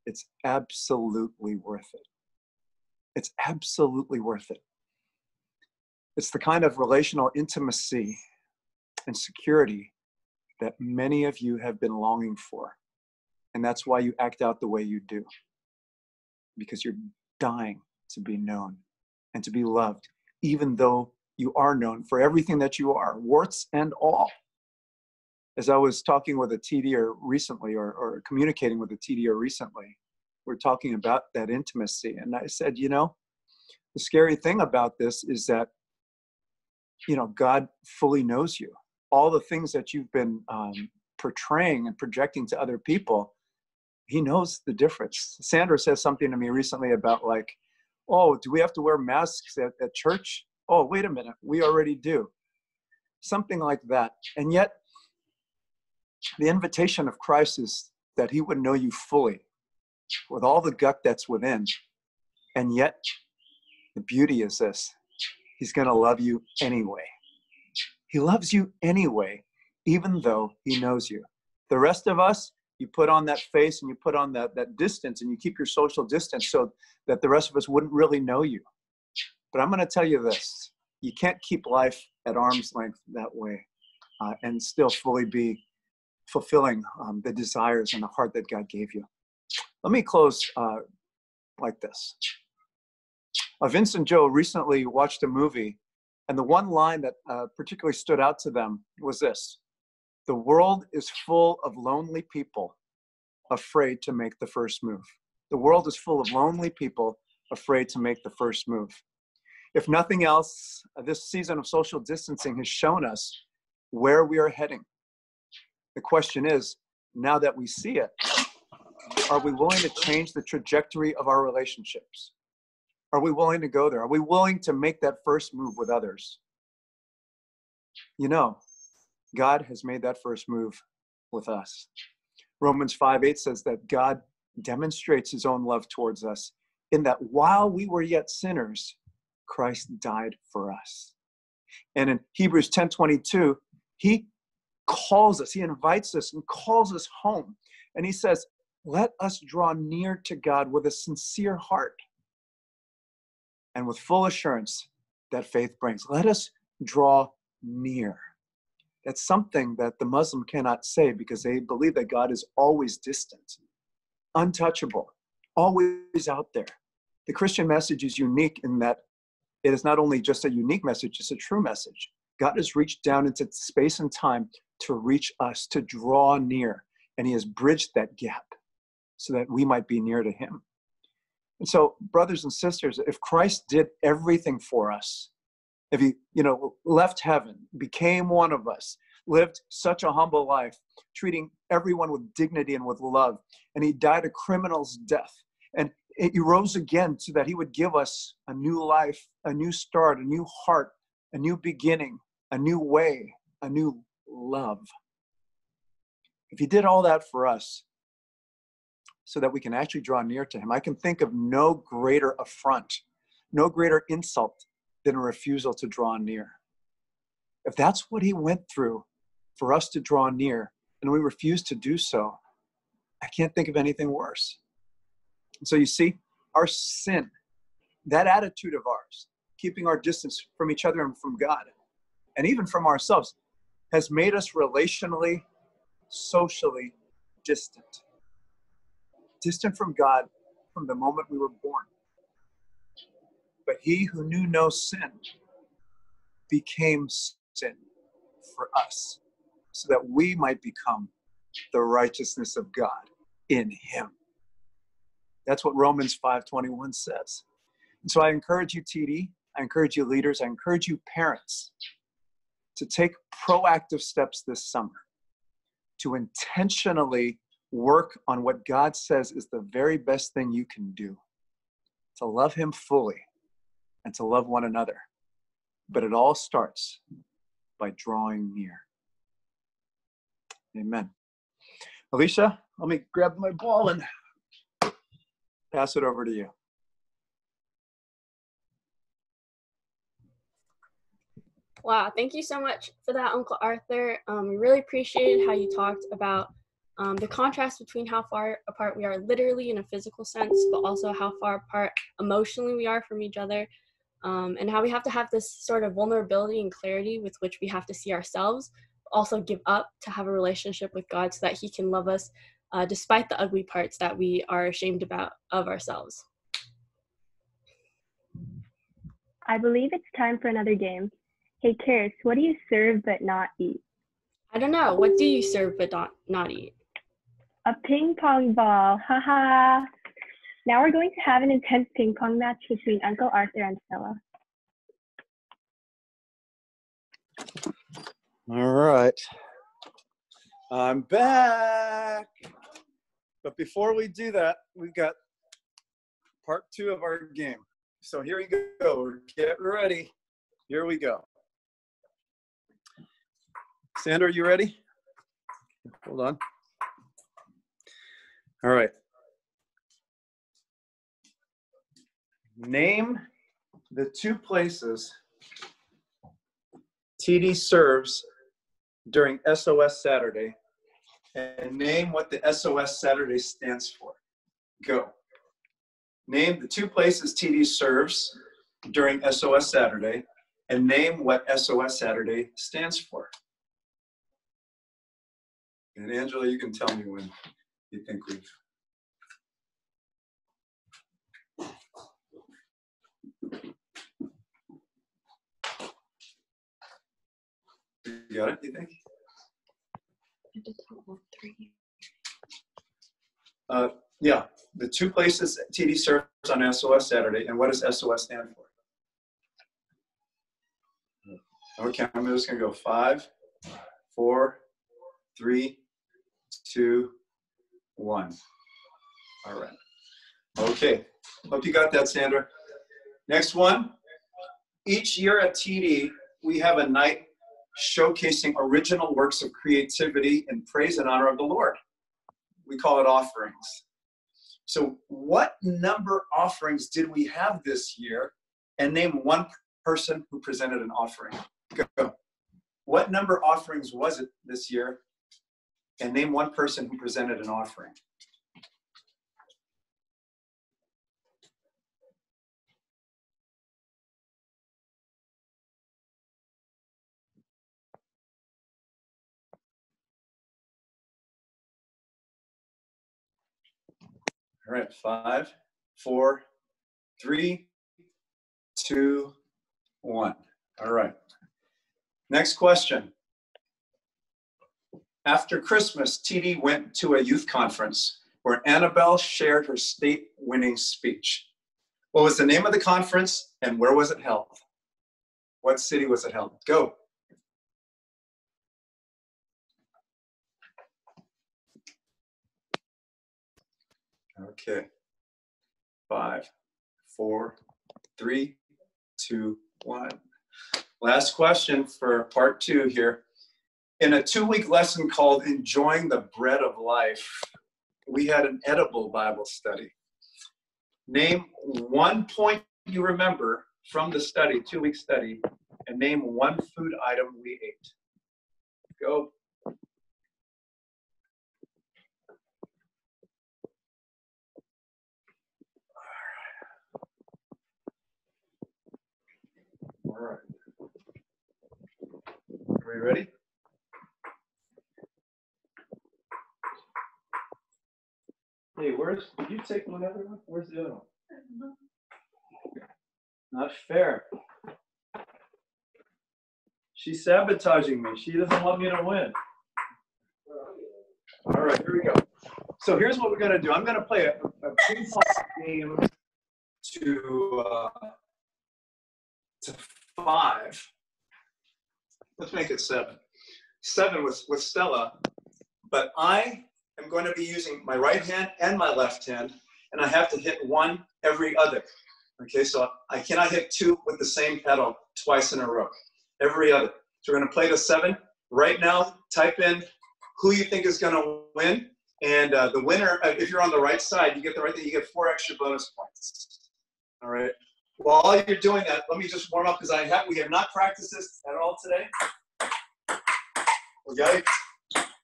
It's absolutely worth it. It's absolutely worth it. It's the kind of relational intimacy and security that many of you have been longing for. And that's why you act out the way you do. Because you're dying to be known and to be loved, even though you are known for everything that you are, warts and all. As I was talking with a TDer recently, or communicating with a TDer recently, we're talking about that intimacy. And I said, you know, the scary thing about this is that, you know, God fully knows you. All the things that you've been portraying and projecting to other people, he knows the difference. Sandra says something to me recently about like, oh, do we have to wear masks at church? Oh, wait a minute, we already do. Something like that. And yet, the invitation of Christ is that he would know you fully, with all the gut that's within. And yet, the beauty is this: he's going to love you anyway. He loves you anyway, even though he knows you. The rest of us, you put on that face and you put on that distance and you keep your social distance so that the rest of us wouldn't really know you. But I'm going to tell you this: you can't keep life at arm's length that way and still fully be fulfilling the desires and the heart that God gave you. Let me close like this. Vince and Joe recently watched a movie, and the one line that particularly stood out to them was this: the world is full of lonely people afraid to make the first move. The world is full of lonely people afraid to make the first move. If nothing else, this season of social distancing has shown us where we are heading. The question is, now that we see it, are we willing to change the trajectory of our relationships? Are we willing to go there? Are we willing to make that first move with others? You know, God has made that first move with us. Romans 5:8 says that God demonstrates his own love towards us in that while we were yet sinners, Christ died for us. And in Hebrews 10:22, he calls us, he invites us and calls us home. And he says, let us draw near to God with a sincere heart and with full assurance that faith brings. Let us draw near. That's something that the Muslim cannot say because they believe that God is always distant, untouchable, always out there. The Christian message is unique in that it is not only just a unique message, it's a true message. God has reached down into space and time to reach us, to draw near, and he has bridged that gap so that we might be near to him. And so, brothers and sisters, if Christ did everything for us, if he, left heaven, became one of us, lived such a humble life, treating everyone with dignity and with love, and he died a criminal's death, and he rose again so that he would give us a new life, a new start, a new heart, a new beginning, a new way, a new love. If he did all that for us, so that we can actually draw near to him. I can think of no greater affront, no greater insult than a refusal to draw near. If that's what he went through for us to draw near, and we refuse to do so, I can't think of anything worse. And so you see, our sin, that attitude of ours, keeping our distance from each other and from God, and even from ourselves, has made us relationally, socially distant. Distant from God from the moment we were born. But he who knew no sin became sin for us, so that we might become the righteousness of God in him. That's what Romans 5:21 says. And so I encourage you, TD, I encourage you leaders, I encourage you parents to take proactive steps this summer to intentionally work on what God says is the very best thing you can do, to love him fully and to love one another. But it all starts by drawing near. Amen. Alycia, let me grab my ball and pass it over to you. Wow, thank you so much for that, Uncle Arthur. We really appreciated how you talked about the contrast between how far apart we are literally in a physical sense, but also how far apart emotionally we are from each other, and how we have to have this sort of vulnerability and clarity with which we have to see ourselves, also give up to have a relationship with God so that he can love us despite the ugly parts that we are ashamed about of ourselves. I believe it's time for another game. Hey, Charis, what do you serve but not eat? I don't know. What do you serve but not eat? A ping pong ball. Haha. Now we're going to have an intense ping pong match between Uncle Arthur and Stella. All right. I'm back. But before we do that, we've got part 2 of our game. So here we go. Get ready. Here we go. Sandra, are you ready? Hold on. All right. Name the 2 places TD serves during SOS Saturday, and name what the SOS Saturday stands for. Go. Name the 2 places TD serves during SOS Saturday, and name what SOS Saturday stands for. And Angela, you can tell me when you think we've... You got it, you think? I did all 3. Yeah, the 2 places TD serves on SOS Saturday, and what does SOS stand for? Okay, I'm just gonna go 5, 4, 3, 2, 1. All right. Okay, hope you got that, Sandra. Next one. Each year at TD, we have a night showcasing original works of creativity in praise and honor of the Lord. We call it offerings. So what number offerings did we have this year? And name one person who presented an offering. Go. What number offerings was it this year? And name one person who presented an offering. All right, 5, 4, 3, 2, 1. All right. Next question. After Christmas, TD went to a youth conference where Anabell shared her state-winning speech. What was the name of the conference and where was it held? What city was it held? Go. Okay. 5, 4, 3, 2, 1. Last question for part 2 here. In a 2-week lesson called Enjoying the Bread of Life, we had an edible Bible study. Name one point you remember from the study, 2-week study, and name one food item we ate. Go. All right. Are we ready? Hey, did you take one other one? Where's the other one? Not fair. She's sabotaging me. She doesn't want me to win. All right, here we go. So here's what we're going to do. I'm going to play a ping pong game to 5. Let's make it 7. 7 with Stella, but I am going to be using my right hand and my left hand, and I have to hit one every other. Okay, so I cannot hit 2 with the same pedal twice in a row. Every other. So we're going to play the 7. Right now, type in who you think is going to win, and the winner, if you're on the right side, you get the right thing, you get 4 extra bonus points. All right. While you're doing that, let me just warm up because we have not practiced this at all today. Okay.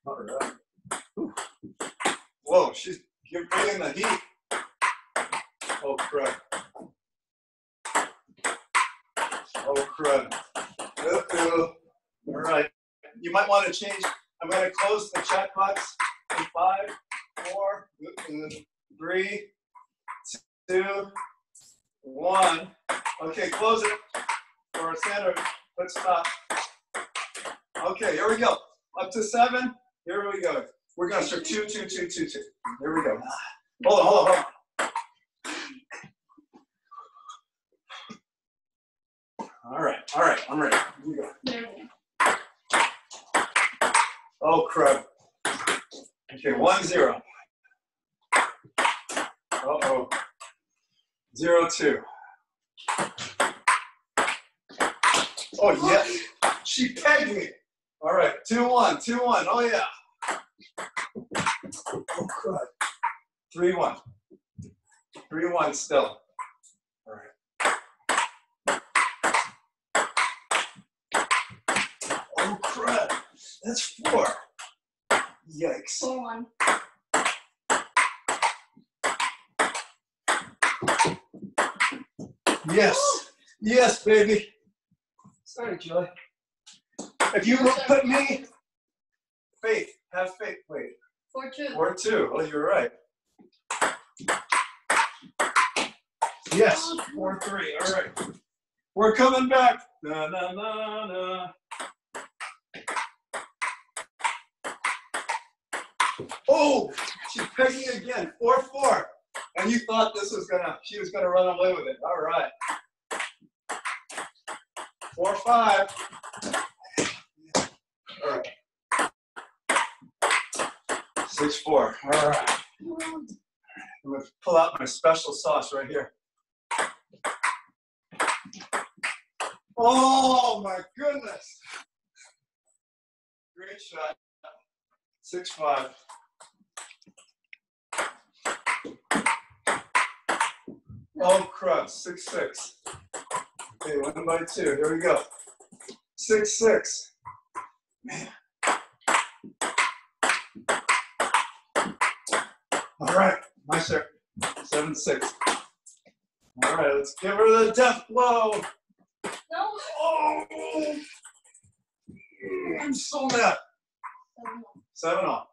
All right. Ooh. Whoa, she's bringing the heat. Oh crud. Oh crud. All right. You might want to change. I'm going to close the chat box in 5, 4, 3, 2, 1. Okay, close it. For Sandra, let's stop. Okay, here we go. Up to 7. Here we go. We're going to start 2, 2, 2, 2, 2. Here we go. Hold on. All right, I'm ready. Here we go. Oh, crud. Okay, 1, 0. Uh-oh. 0, 2. Oh, yes. She pegged me. All right, 2, 1, 2, 1. Oh, yeah. Oh, crud. 3, 1. 3, 1 still. All right. Oh, crud. That's 4. Yikes. 4, 1. Yes. Yes, baby. Sorry, Joy. If you put me, faith, have faith. Wait. 4, 2. 4, 2. Oh, you're right. Yes. 4, 3. All right. We're coming back. Na na na na. Oh, she pegged me again. 4, 4. And you thought she was gonna run away with it. All right. 4, 5. All right. 6, 4. All right. I'm gonna pull out my special sauce right here. Oh my goodness. Great shot. 6, 5. Oh crud. 6, 6. Okay, 1 by 2. Here we go. 6, 6. Man. All right, my share. 7, 6. All right, let's give her the death blow. No. Oh, I'm so mad. 7 all.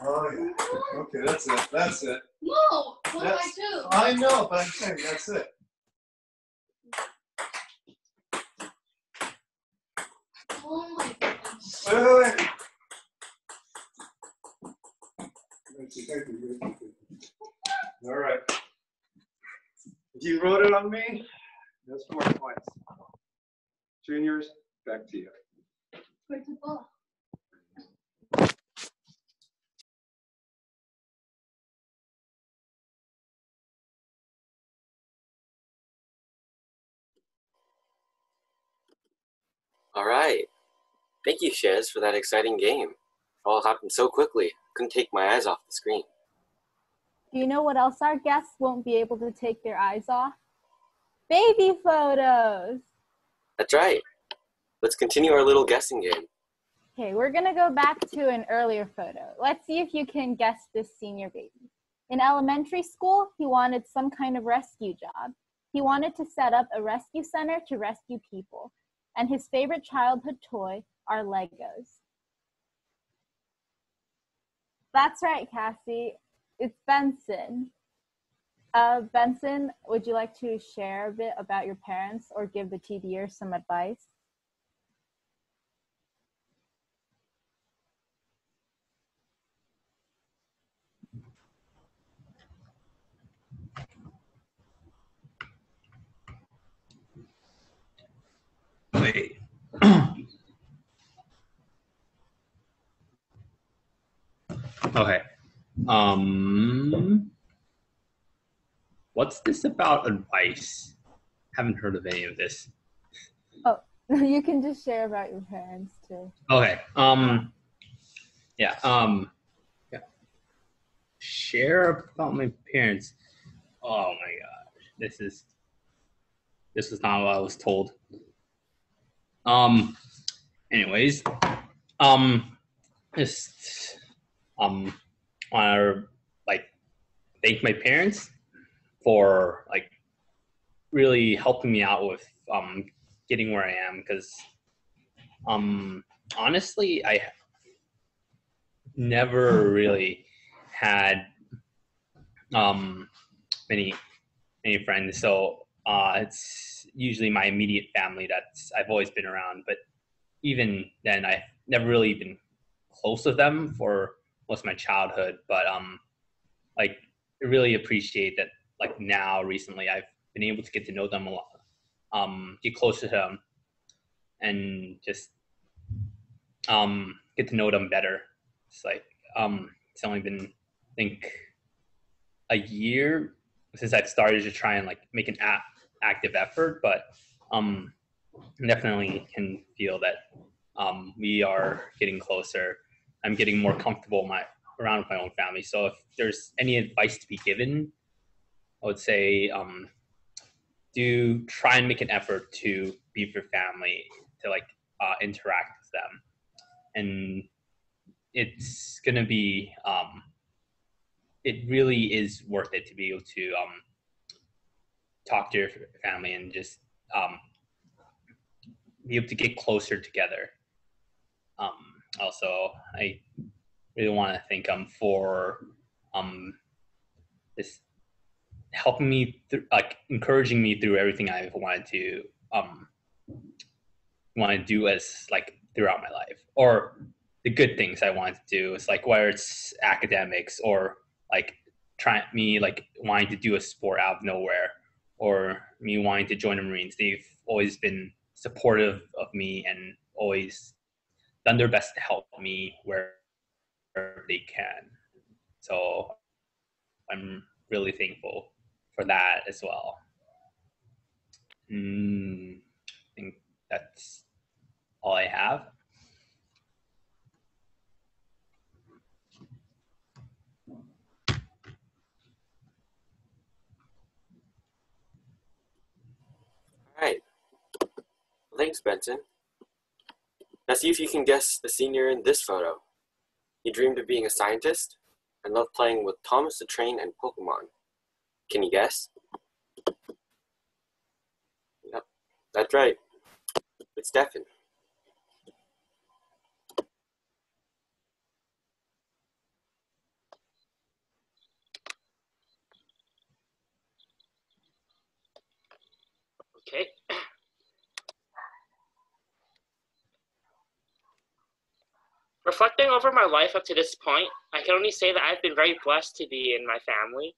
Oh yeah. Okay, that's it. That's it. No. 1 by 2. I know, but I'm saying that's it. Oh my goodness. Wait. All right. If you wrote it on me, that's 4 points. Juniors, back to you. Where's the ball? All right. Thank you, Shez, for that exciting game. It all happened so quickly. couldn't take my eyes off the screen. Do you know what else our guests won't be able to take their eyes off? Baby photos! That's right. Let's continue our little guessing game. Okay, we're gonna go back to an earlier photo. Let's see if you can guess this senior baby. In elementary school, he wanted some kind of rescue job. He wanted to set up a rescue center to rescue people. And his favorite childhood toy are Legos. That's right, Cassie. It's Benson. Benson, would you like to share a bit about your parents or give the TDers some advice? Wait. Okay. What's this about advice? Haven't heard of any of this. Oh, you can just share about your parents too. Okay. Yeah. Share about my parents. Oh my gosh. This is not what I was told. Anyways, just want to thank my parents for really helping me out with getting where I am, because honestly I never really had many friends, so it's usually my immediate family that's I've always been around, but even then I've never really been close with them for most of my childhood. But I really appreciate that now recently I've been able to get to know them a lot, get closer to them, and just get to know them better. It's it's only been I think a year since I've started to try and make an active effort, but definitely can feel that we are getting closer. I'm getting more comfortable around with my own family. So if there's any advice to be given, I would say do try and make an effort to be with your family, to interact with them, and it's gonna be it really is worth it to be able to talk to your family and just be able to get closer together. Also, I really want to thank them for just helping me through, encouraging me through everything I've wanted to do as throughout my life, or the good things I wanted to do. It's whether it's academics or wanting to do a sport out of nowhere, or me wanting to join the Marines. They've always been supportive of me and always done their best to help me where they can. So I'm really thankful for that as well. I think that's all I have. All right. Thanks, Benson. Now see if you can guess the senior in this photo. He dreamed of being a scientist and loved playing with Thomas the Train and Pokemon. Can you guess? Yep, that's right. It's Stefan. Okay. Reflecting over my life up to this point, I can only say that I've been very blessed to be in my family.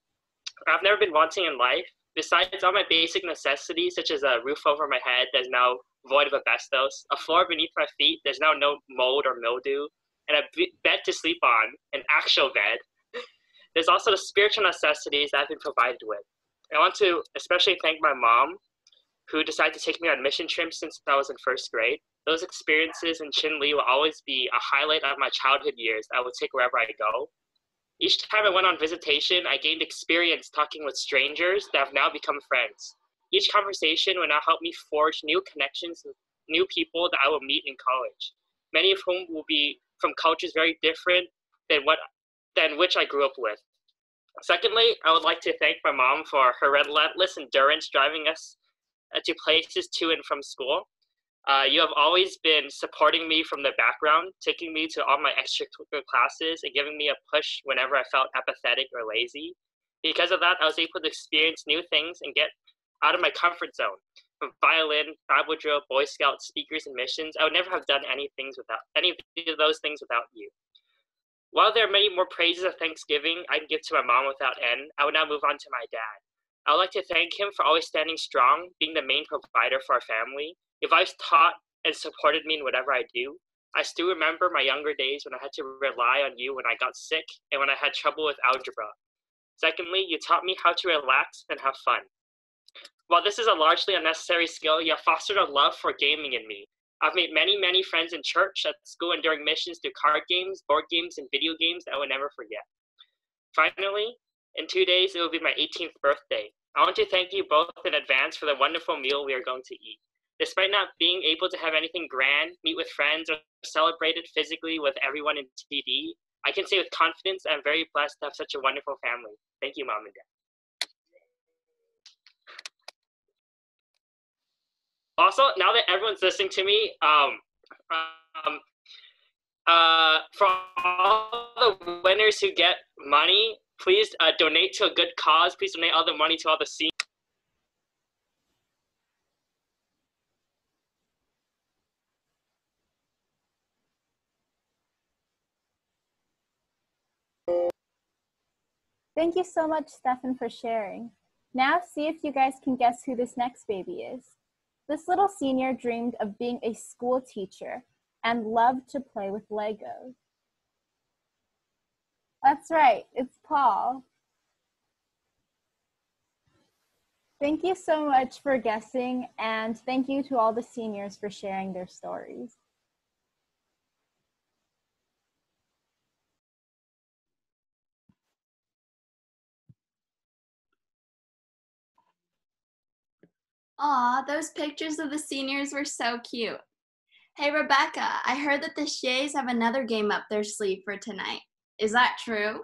I've never been wanting in life. Besides all my basic necessities, such as a roof over my head that's now void of asbestos, a floor beneath my feet, there's now no mold or mildew, and a bed to sleep on, an actual bed. There's also the spiritual necessities that I've been provided with. I want to especially thank my mom, who decided to take me on mission trips since I was in first grade. Those experiences in Chinle will always be a highlight of my childhood years I will take wherever I go. Each time I went on visitation, I gained experience talking with strangers that have now become friends. Each conversation will now help me forge new connections with new people that I will meet in college, many of whom will be from cultures very different than which I grew up with. Secondly, I would like to thank my mom for her relentless endurance driving us to places to and from school. You have always been supporting me from the background, taking me to all my extracurricular classes and giving me a push whenever I felt apathetic or lazy. Because of that, I was able to experience new things and get out of my comfort zone. From violin, Bible drill, Boy Scouts, speakers, and missions, I would never have done any of those things without you. While there are many more praises of Thanksgiving I can give to my mom without end, I will now move on to my dad. I would like to thank him for always standing strong, being the main provider for our family. You've always taught and supported me in whatever I do. I still remember my younger days when I had to rely on you when I got sick and when I had trouble with algebra. Secondly, you taught me how to relax and have fun. While this is a largely unnecessary skill, you have fostered a love for gaming in me. I've made many, many friends in church, at school, and during missions through card games, board games, and video games that I will never forget. Finally, in 2 days, it will be my 18th birthday. I want to thank you both in advance for the wonderful meal we are going to eat. Despite not being able to have anything grand, meet with friends, or celebrate it physically with everyone in TD, I can say with confidence I'm very blessed to have such a wonderful family. Thank you, Mom and Dad. Also, now that everyone's listening to me, for all the winners who get money, please donate to a good cause. Please donate all the money to all the seniors. Thank you so much, Stefan, for sharing. Now see if you guys can guess who this next baby is. This little senior dreamed of being a school teacher and loved to play with Legos. That's right, it's Paul. Thank you so much for guessing, and thank you to all the seniors for sharing their stories. Aw, those pictures of the seniors were so cute. Hey, Rebecca, I heard that the Shays have another game up their sleeve for tonight. Is that true?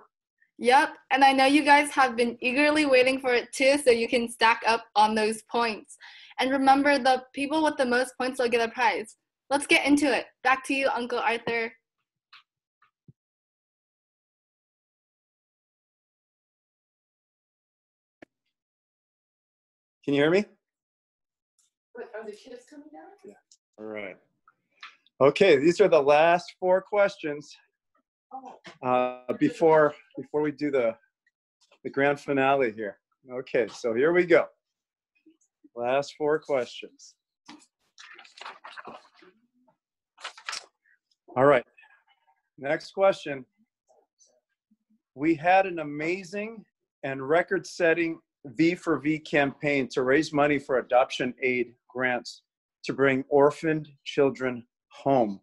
Yep, and I know you guys have been eagerly waiting for it too, so you can stack up on those points. And remember, the people with the most points will get a prize. Let's get into it. Back to you, Uncle Arthur. Can you hear me? Are the kids coming down? Yeah. All right. Okay, these are the last 4 questions before we do the grand finale here. Okay, so here we go. Last 4 questions. All right. Next question. We had an amazing and record-setting V for V campaign to raise money for adoption aid grants to bring orphaned children home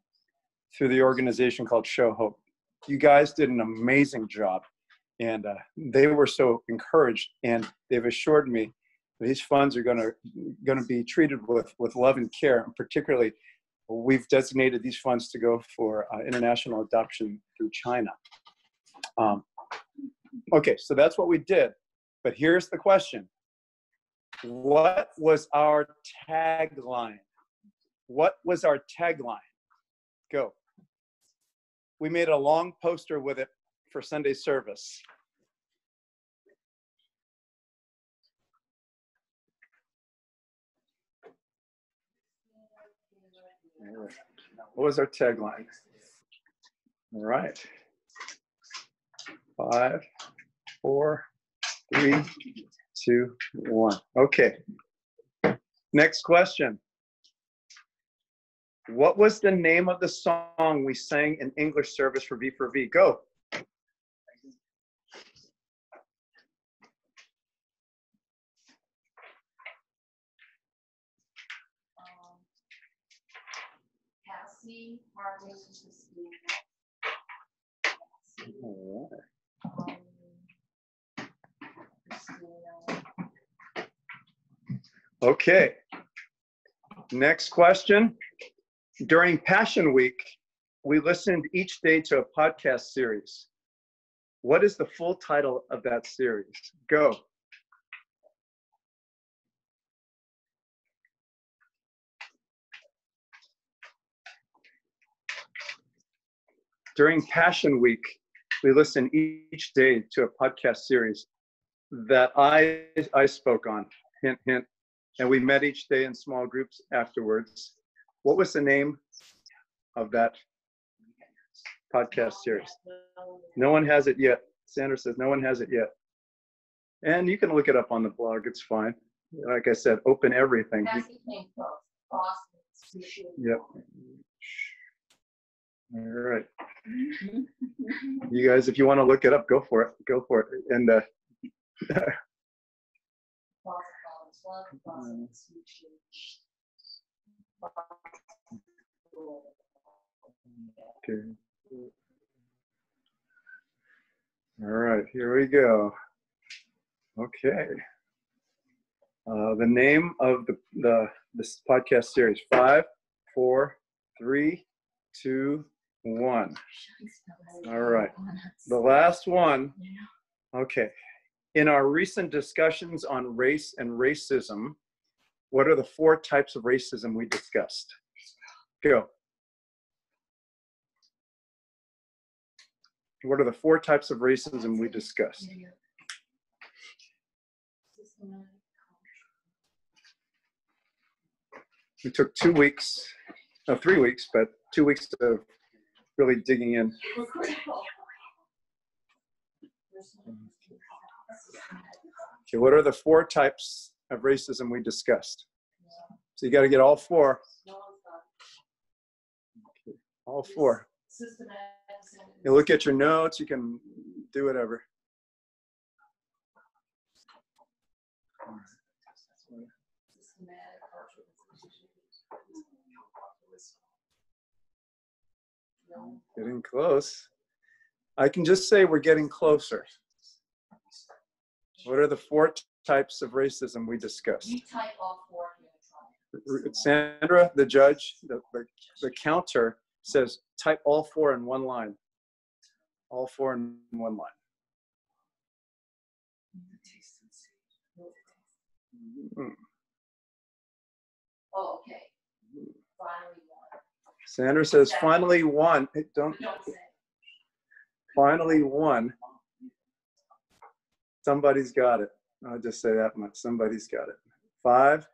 through the organization called Show Hope. You guys did an amazing job, and they were so encouraged, and they've assured me these funds are going to be treated with love and care, and particularly we've designated these funds to go for international adoption through China. Okay, so that's what we did. But here's the question. What was our tagline? What was our tagline? Go. We made a long poster with it for Sunday service. What was our tagline? All right. 5, 4, 3, 2, 1. Okay. Next question. What was the name of the song we sang in English service for V for V? Go. Okay. Next question. During Passion Week, we listened each day to a podcast series. What is the full title of that series? Go. During Passion Week, we listened each day to a podcast series that I spoke on, hint, hint, and we met each day in small groups afterwards. What was the name of that podcast series? No one has it yet. Sandra says no one has it yet. And you can look it up on the blog, it's fine. Like I said, open everything. Yep. All right. You guys, if you want to look it up, go for it. Go for it. And okay. All right, here we go. Okay. The name of this podcast series: 5, 4, 3, 2, 1. All right. The last one. Okay. In our recent discussions on race and racism, what are the 4 types of racism we discussed? Go. What are the 4 types of racism we discussed? We took 2 weeks, no, 3 weeks, but 2 weeks of really digging in. Okay, what are the 4 types of racism we discussed? So you got to get all 4. Okay, all 4. You look at your notes, you can do whatever. Getting close. I can just say we're getting closer. What are the 4 types of racism we discussed? You type all 4. Sandra, the judge, the counter says type all 4 in one line. All 4 in one line. Mm. Oh, okay. Finally one. Sandra says finally one. Hey, don't say. Finally one. Somebody's got it. I'll just say that much. Somebody's got it. 5,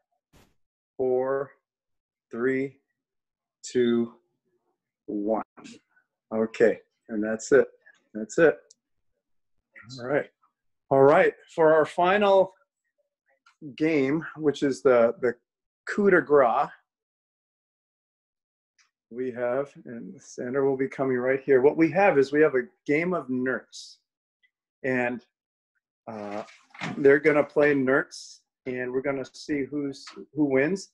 4, 3, 2, 1. Okay, and that's it. That's it. All right. All right. For our final game, which is the coup de grace, we have, and Sandra will be coming right here. What we have is we have a game of Nerts, and they're going to play Nerts, and we're going to see who wins.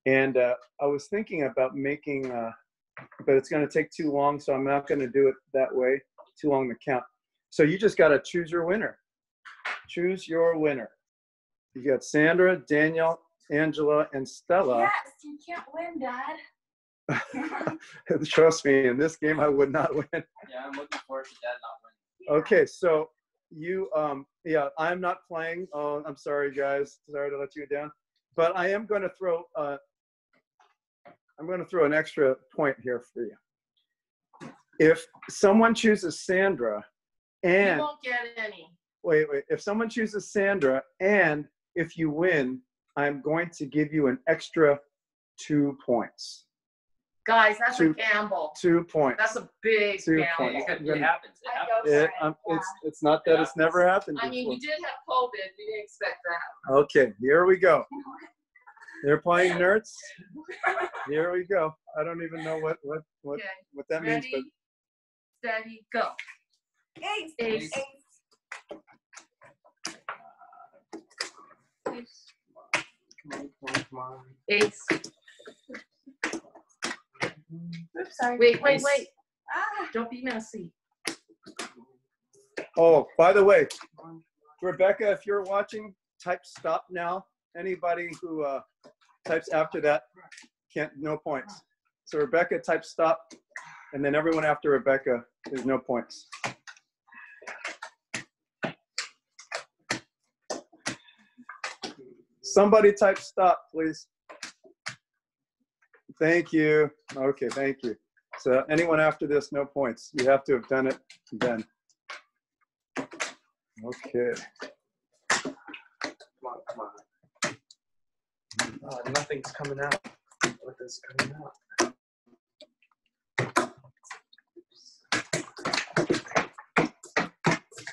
And I was thinking about making, but it's going to take too long, so I'm not going to do it that way. Too long to count. So you just got to choose your winner. Choose your winner. You got Sandra, Daniel, Angela, and Stella. Yes, you can't win, Dad. Trust me, in this game I would not win. Yeah, I'm looking forward to Dad not winning. Okay, so you, yeah, I'm not playing. Oh, I'm sorry, guys. Sorry to let you down. But I am going to throw, an extra point here for you. If someone chooses Sandra, and You won't get any. wait, if someone chooses Sandra, and if you win, I'm going to give you an extra 2 points. Guys, that's a 2 gamble. 2 points. That's a big 2 gamble. points. It happens. It happens. It's not that it's never happened I mean, before. you did have COVID. We didn't expect that. Okay, here we go. They're playing Nerts. Here we go. I don't even know what that means, but Steady, go. Ace. Ace. come on. Ace. Oops, sorry. Wait. Ah. Don't be messy. Oh, by the way, Rebecca, if you're watching, type stop now. Anybody who types after that no points. So Rebecca, type stop, and then everyone after Rebecca is no points. Somebody type stop, please. Thank you. Okay, thank you. So anyone after this, no points. You have to have done it then. Okay. Come on. Oh, nothing's coming out. What is coming out?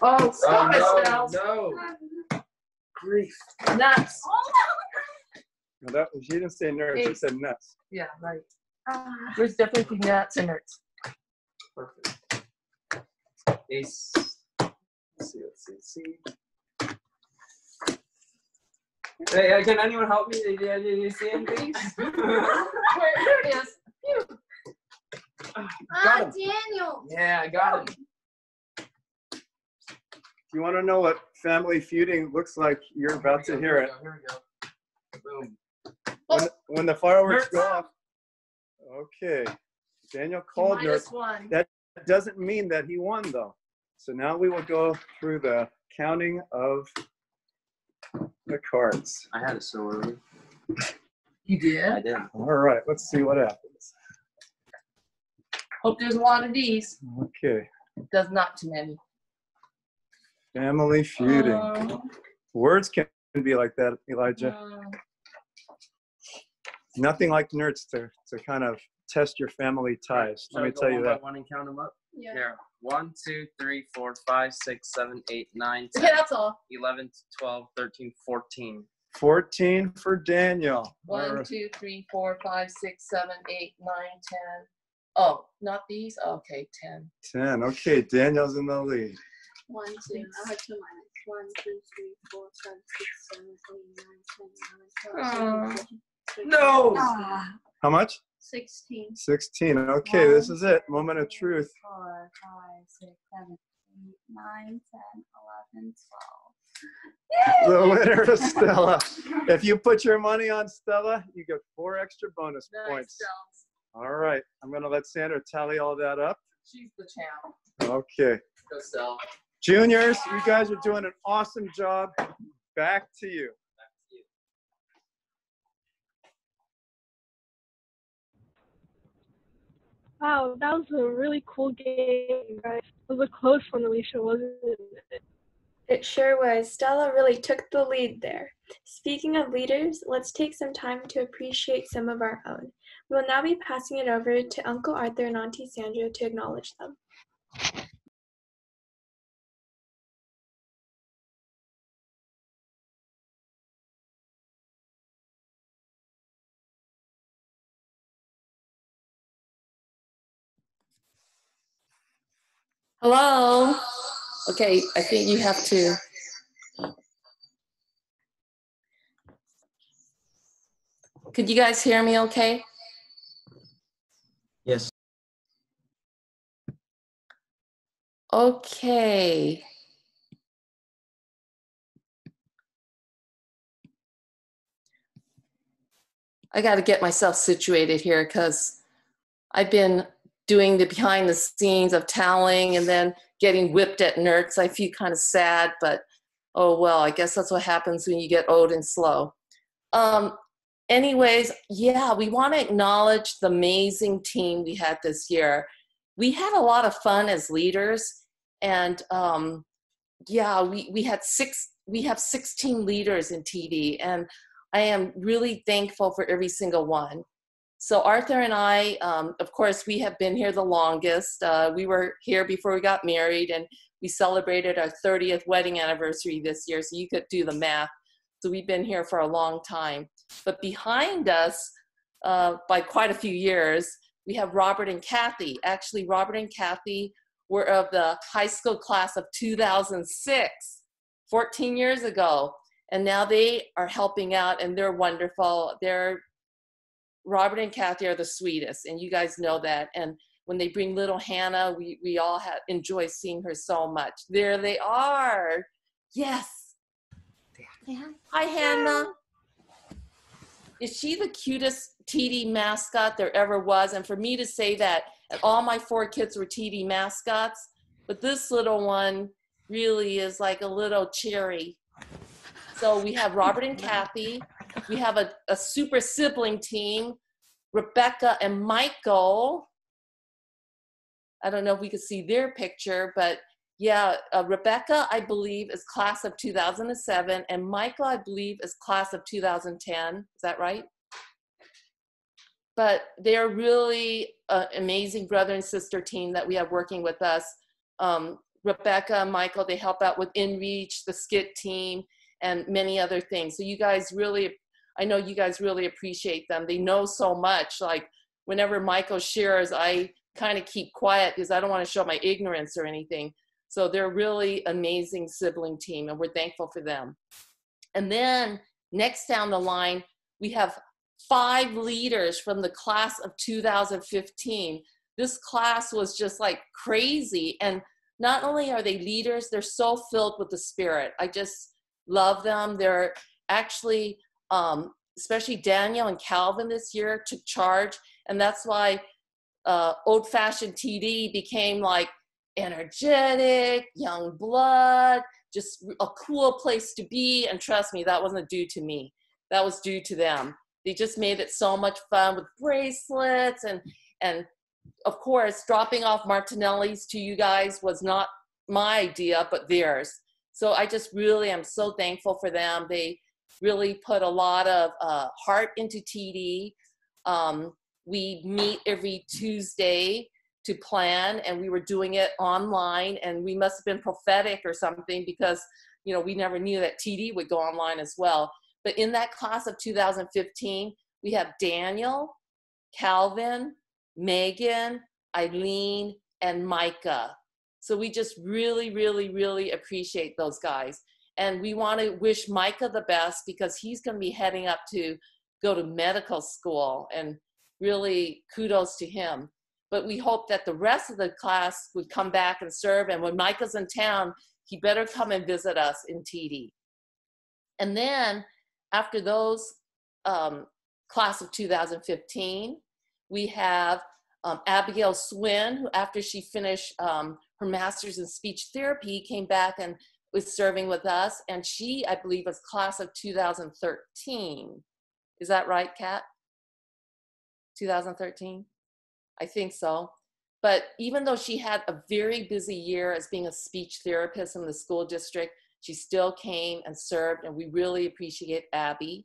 Oh, stop it, Stella. No. Grief. Nuts. No, that she didn't say nerds. She said nuts. Yeah, right. There's definitely nuts and nerds. Perfect. Ace. Let's see. Hey, can anyone help me? Did you see anything? There it is. Got him. Daniel. Yeah, I got him. If you want to know what family feuding looks like, you're about to hear it. Here we go. Boom. When the fireworks go off. Okay. Daniel called Nerts. That doesn't mean that he won, though. So now we will go through the counting of the cards. I had it so early. You did? I did. All right, let's see what happens. Hope there's a lot of these. Okay. Does not too many. Family feuding. Words can be like that, Elijah. Nothing like Nerts to kind of test your family ties. Let me tell you that. One and count them up. Yeah. Here. 1, 2, 3, 4, 5, 6, 7, 8, 9, 10, Okay, that's all. 11, 12, 13, 14. 14 for Daniel. 1, 2, 3, 4, 5, 6, 7, 8, 9, 10. Oh, not these? Okay, 10. 10. Okay, Daniel's in the lead. 1, 2, I have 2 minus. 1, 2, 3, 4, 5, 6, 7, 8, 9, 10, 11, 12, 13, 14. No! How much? 16. 16. Okay, this is it. Moment of truth. 4, 5, 6, 7, 8, 9, 10, 11, 12. The winner is Stella. If you put your money on Stella, you get 4 extra bonus points. All right. I'm going to let Sandra tally all that up. She's the champ. Okay. Go, Stella. Juniors, you guys are doing an awesome job. Back to you. Wow, that was a really cool game, guys. It was a close one, Alycia, wasn't it? It sure was. Stella really took the lead there. Speaking of leaders, let's take some time to appreciate some of our own. We will now be passing it over to Uncle Arthur and Auntie Sandra to acknowledge them. Hello? Okay, I think you have to. Could you guys hear me okay? Yes. Okay. I got to get myself situated here because I've been doing the behind the scenes of toweling and then getting whipped at Nerts. I feel kind of sad, but oh well, I guess that's what happens when you get old and slow. Anyways, yeah, we want to acknowledge the amazing team we had this year. We had a lot of fun as leaders, and yeah, we have 16 leaders in TD, and I am really thankful for every single one. So Arthur and I, of course, we have been here the longest. We were here before we got married, and we celebrated our 30th wedding anniversary this year, so you could do the math. So we've been here for a long time. But behind us, by quite a few years, we have Robert and Kathy. Actually, Robert and Kathy were of the high school class of 2006, 14 years ago. And now they are helping out, and they're wonderful. They're Robert and Kathy are the sweetest, and you guys know that. And when they bring little Hannah, we all enjoy seeing her so much. There they are. Yes. Hi, Hannah. Is she the cutest TD mascot there ever was? And for me to say that, and all my 4 kids were TD mascots, but this little one really is like a little cherry. So we have Robert and Kathy. We have a super sibling team, Rebecca and Michael. I don't know if we could see their picture, but yeah, Rebecca, I believe, is class of 2007, and Michael, I believe, is class of 2010. Is that right? But they're really an amazing brother and sister team that we have working with us. Rebecca and Michael, they help out with InReach, the skit team, and many other things. So you guys really, I know you guys really appreciate them. They know so much. Like whenever Michael shares, I kind of keep quiet because I don't want to show my ignorance or anything. So they're really amazing sibling team, and we're thankful for them. And then next down the line, we have 5 leaders from the class of 2015. This class was just like crazy. And not only are they leaders, they're so filled with the Spirit. I just love them. They're actually, especially Daniel and Calvin this year took charge. And that's why old-fashioned TD became like energetic, young blood, just a cool place to be. And trust me, that wasn't due to me. That was due to them. They just made it so much fun with bracelets and of course, dropping off Martinelli's to you guys was not my idea, but theirs. So I just really am so thankful for them. They really put a lot of heart into TD. We meet every Tuesday to plan, and we were doing it online, and we must have been prophetic or something because, you know, we never knew that TD would go online as well. But in that class of 2015, we have Daniel, Calvin, Megan, Eileen, and Micah. So we just really, really, really appreciate those guys. And we want to wish Micah the best because he's going to be heading up to go to medical school, and really kudos to him. But we hope that the rest of the class would come back and serve. And when Micah's in town, he better come and visit us in TD. And then after those class of 2015, we have Abigail Swin, who after she finished her master's in speech therapy, came back and was serving with us. And she, I believe, was class of 2013. Is that right, Kat? 2013? I think so. But even though she had a very busy year as being a speech therapist in the school district, she still came and served, and we really appreciate Abby.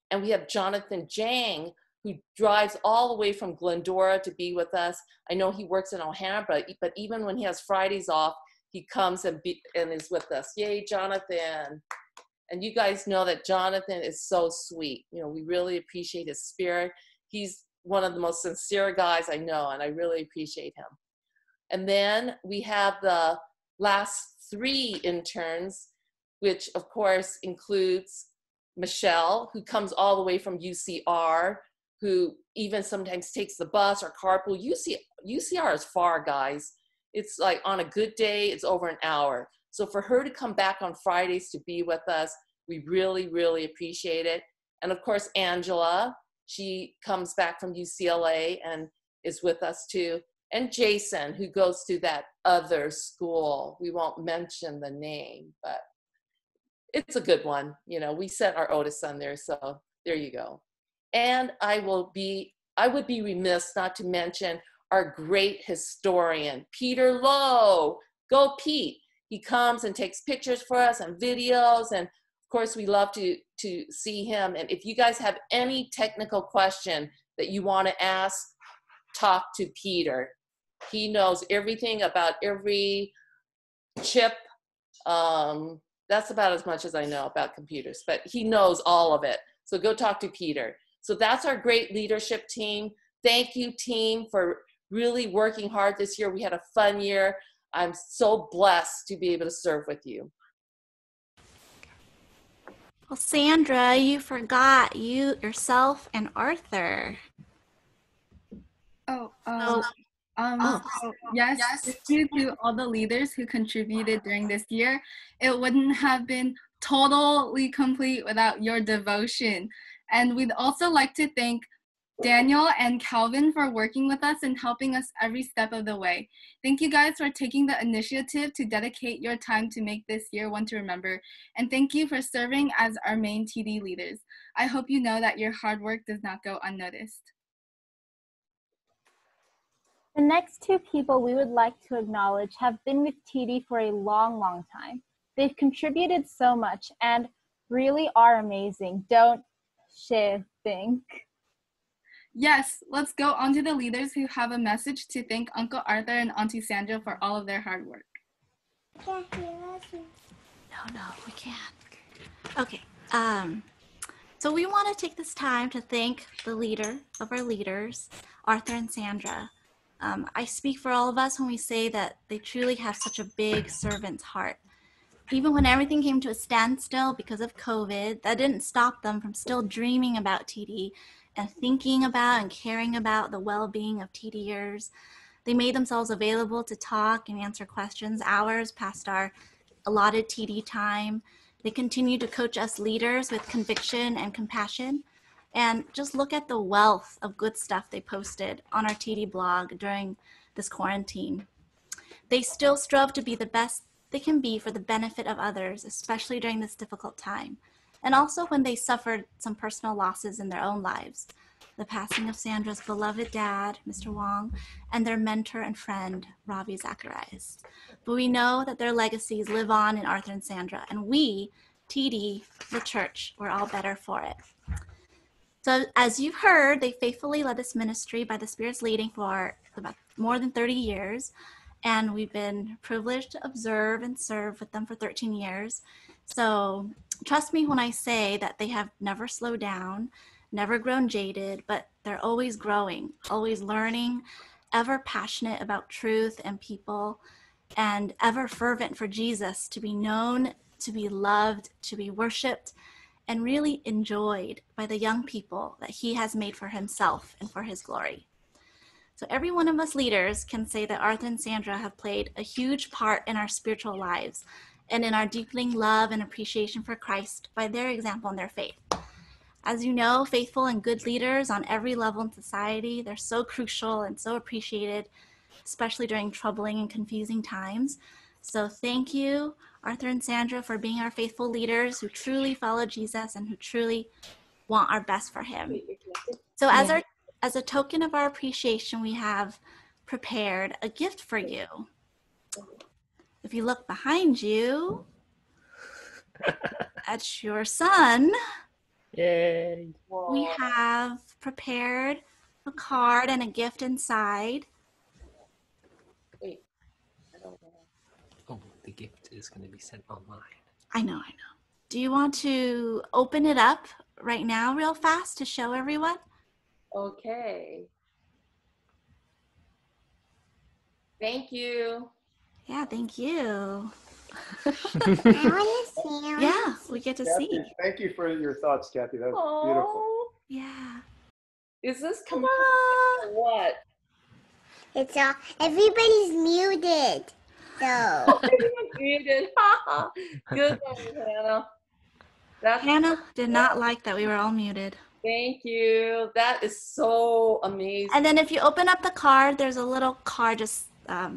And we have Jonathan Jang, who drives all the way from Glendora to be with us. I know he works in O'Hara, but even when he has Fridays off, he comes and is with us. Yay, Jonathan. And you guys know that Jonathan is so sweet. You know, we really appreciate his spirit. He's one of the most sincere guys I know, and I really appreciate him. And then we have the last 3 interns, which of course includes Michelle, who comes all the way from UCR, who even sometimes takes the bus or carpool. UCR is far, guys. It's like on a good day, it's over an hour. So for her to come back on Fridays to be with us, we really, really appreciate it. And of course, Angela, she comes back from UCLA and is with us too. And Jason, who goes to that other school. We won't mention the name, but it's a good one. You know, we sent our oldest son there, so there you go. And I would be remiss not to mention our great historian, Peter Lowe. Go Pete. He comes and takes pictures for us and videos, and of course we love to see him. And if you guys have any technical question that you want to ask, talk to Peter. He knows everything about every chip. That's about as much as I know about computers, but he knows all of it. So go talk to Peter. So that's our great leadership team. Thank you, team, for really working hard this year. We had a fun year. I'm so blessed to be able to serve with you. Well, Sandra, you forgot yourself and Arthur. So yes, thank you to all the leaders who contributed during this year. It wouldn't have been totally complete without your devotion. And we'd also like to thank Daniel and Calvin for working with us and helping us every step of the way. Thank you guys for taking the initiative to dedicate your time to make this year one to remember. And thank you for serving as our main TD leaders. I hope you know that your hard work does not go unnoticed. The next two people we would like to acknowledge have been with TD for a long, long time. They've contributed so much and really are amazing, don't you think? Yes, let's go on to the leaders who have a message to thank Uncle Arthur and Auntie Sandra for all of their hard work. No, we can't. Okay, so we want to take this time to thank the leader of our leaders, Arthur and Sandra. I speak for all of us when we say that they truly have such a big servant's heart. Even when everything came to a standstill because of COVID, that didn't stop them from still dreaming about TD and thinking about and caring about the well-being of TDers. They made themselves available to talk and answer questions hours past our allotted TD time. They continue to coach us leaders with conviction and compassion. And just look at the wealth of good stuff they posted on our TD blog during this quarantine. They still strove to be the best they can be for the benefit of others, especially during this difficult time. And also when they suffered some personal losses in their own lives. The passing of Sandra's beloved dad, Mr. Wong, and their mentor and friend, Ravi Zacharias. But we know that their legacies live on in Arthur and Sandra, and we, TD, the church, we're all better for it. So as you've heard, they faithfully led this ministry by the Spirit's leading for about more than 30 years. And we've been privileged to observe and serve with them for 13 years. So trust me when I say that they have never slowed down, never grown jaded, but they're always growing, always learning, ever passionate about truth and people, and ever fervent for Jesus to be known, to be loved, to be worshiped, and really enjoyed by the young people that he has made for himself and for his glory. So every one of us leaders can say that Arthur and Sandra have played a huge part in our spiritual lives and in our deepening love and appreciation for Christ by their example and their faith. As you know, faithful and good leaders on every level in society, they're so crucial and so appreciated, especially during troubling and confusing times. So thank you, Arthur and Sandra, for being our faithful leaders who truly follow Jesus and who truly want our best for him. So as a token of our appreciation, we have prepared a gift for you. If you look behind you, that's your son. Yay. We have prepared a card and a gift inside. Wait, I don't know. Oh, the gift is going to be sent online. I know. Do you want to open it up right now real fast to show everyone? Okay. Thank you. Yeah, thank you. I want to see. Yeah, we get to see. Kathy, thank you for your thoughts, Kathy. That was beautiful. Yeah. Is this coming or what? It's all, everybody's muted. So. Everyone's muted. Good one, Hannah. Hannah did not like that we were all muted. Thank you. That is so amazing. And then if you open up the card, there's a little card, just our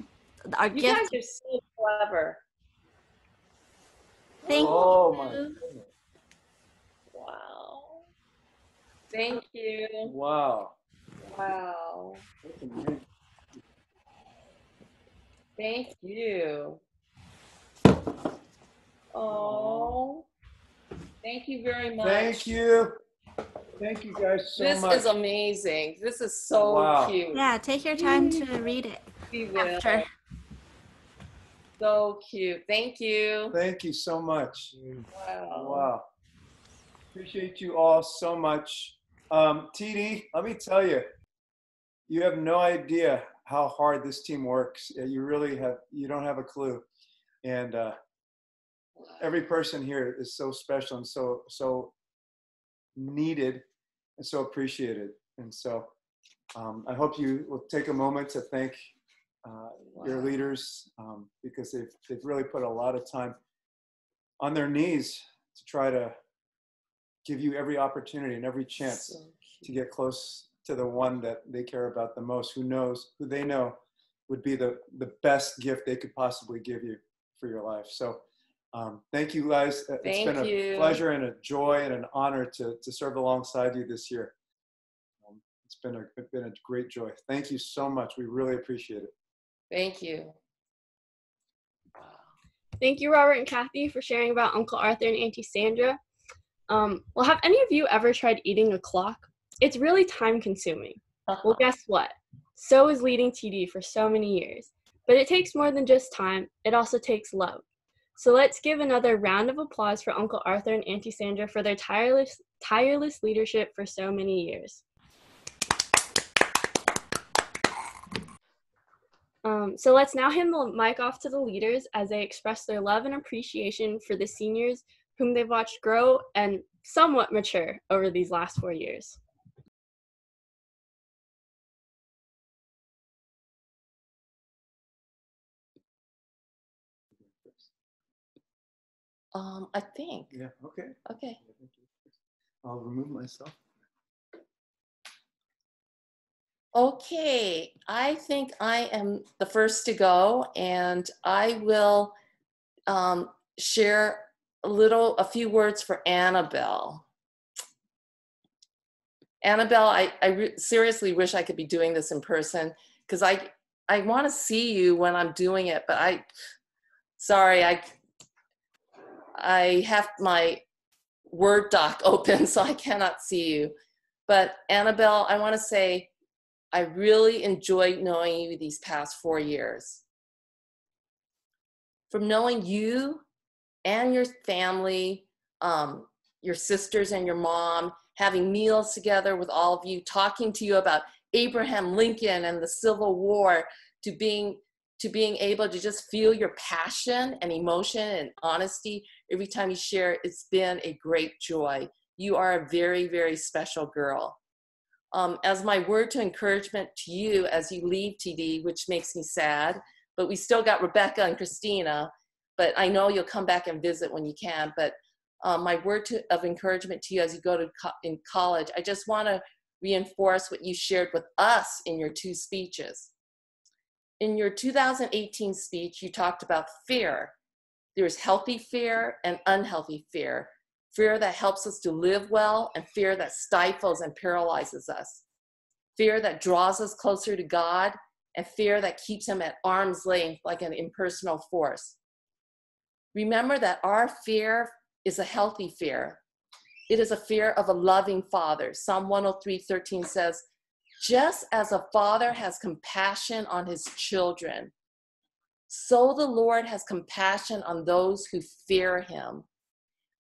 You gift. guys are so clever. Thank my you. goodness. Wow. Thank you. Wow. Wow. That's amazing. Thank you. Oh. Thank you very much. Thank you. Thank you guys so This much. is amazing. This is so Wow. cute. Yeah, take your time to read it. We will. After. So cute. Thank you. Thank you so much. Wow. Wow. Appreciate you all so much. TD, let me tell you, you have no idea how hard this team works. You really have, you don't have a clue. And every person here is so special and so needed and so appreciated. And so I hope you will take a moment to thank your leaders, because they've really put a lot of time on their knees to try to give you every opportunity and every chance to get close to the one that they care about the most, who they know would be the best gift they could possibly give you for your life. So thank you guys. It's been a pleasure and a joy and an honor to serve alongside you this year. It's been a great joy. Thank you so much. We really appreciate it. Thank you. Thank you, Robert and Kathy, for sharing about Uncle Arthur and Auntie Sandra. Well, have any of you ever tried eating a clock? It's really time consuming. Well, guess what? So is leading TD for so many years. But it takes more than just time. It also takes love. So let's give another round of applause for Uncle Arthur and Auntie Sandra for their tireless leadership for so many years. So let's now hand the mic off to the leaders as they express their love and appreciation for the seniors whom they've watched grow and somewhat mature over these last 4 years. I think. Yeah, okay. Okay. I'll remove myself. Okay, I think I am the first to go, and I will share a few words for Anabell. Anabell, I seriously wish I could be doing this in person, because I want to see you when I'm doing it, but I have my Word doc open, so I cannot see you. But Anabell, I want to say I really enjoyed knowing you these past 4 years. From knowing you and your family, your sisters and your mom, having meals together with all of you, talking to you about Abraham Lincoln and the Civil War, to being able to just feel your passion and emotion and honesty every time you share, it's been a great joy. You are a very, very special girl. As my word to encouragement to you as you leave TD, which makes me sad, but we still got Rebecca and Christina, but I know you'll come back and visit when you can. But my word of encouragement to you as you go to in college, I just want to reinforce what you shared with us in your 2 speeches. In your 2018 speech, you talked about fear. There's healthy fear and unhealthy fear. Fear that helps us to live well, and fear that stifles and paralyzes us. Fear that draws us closer to God, and fear that keeps him at arm's length like an impersonal force. Remember that our fear is a healthy fear. It is a fear of a loving Father. Psalm 103:13 says, just as a father has compassion on his children, so the Lord has compassion on those who fear him.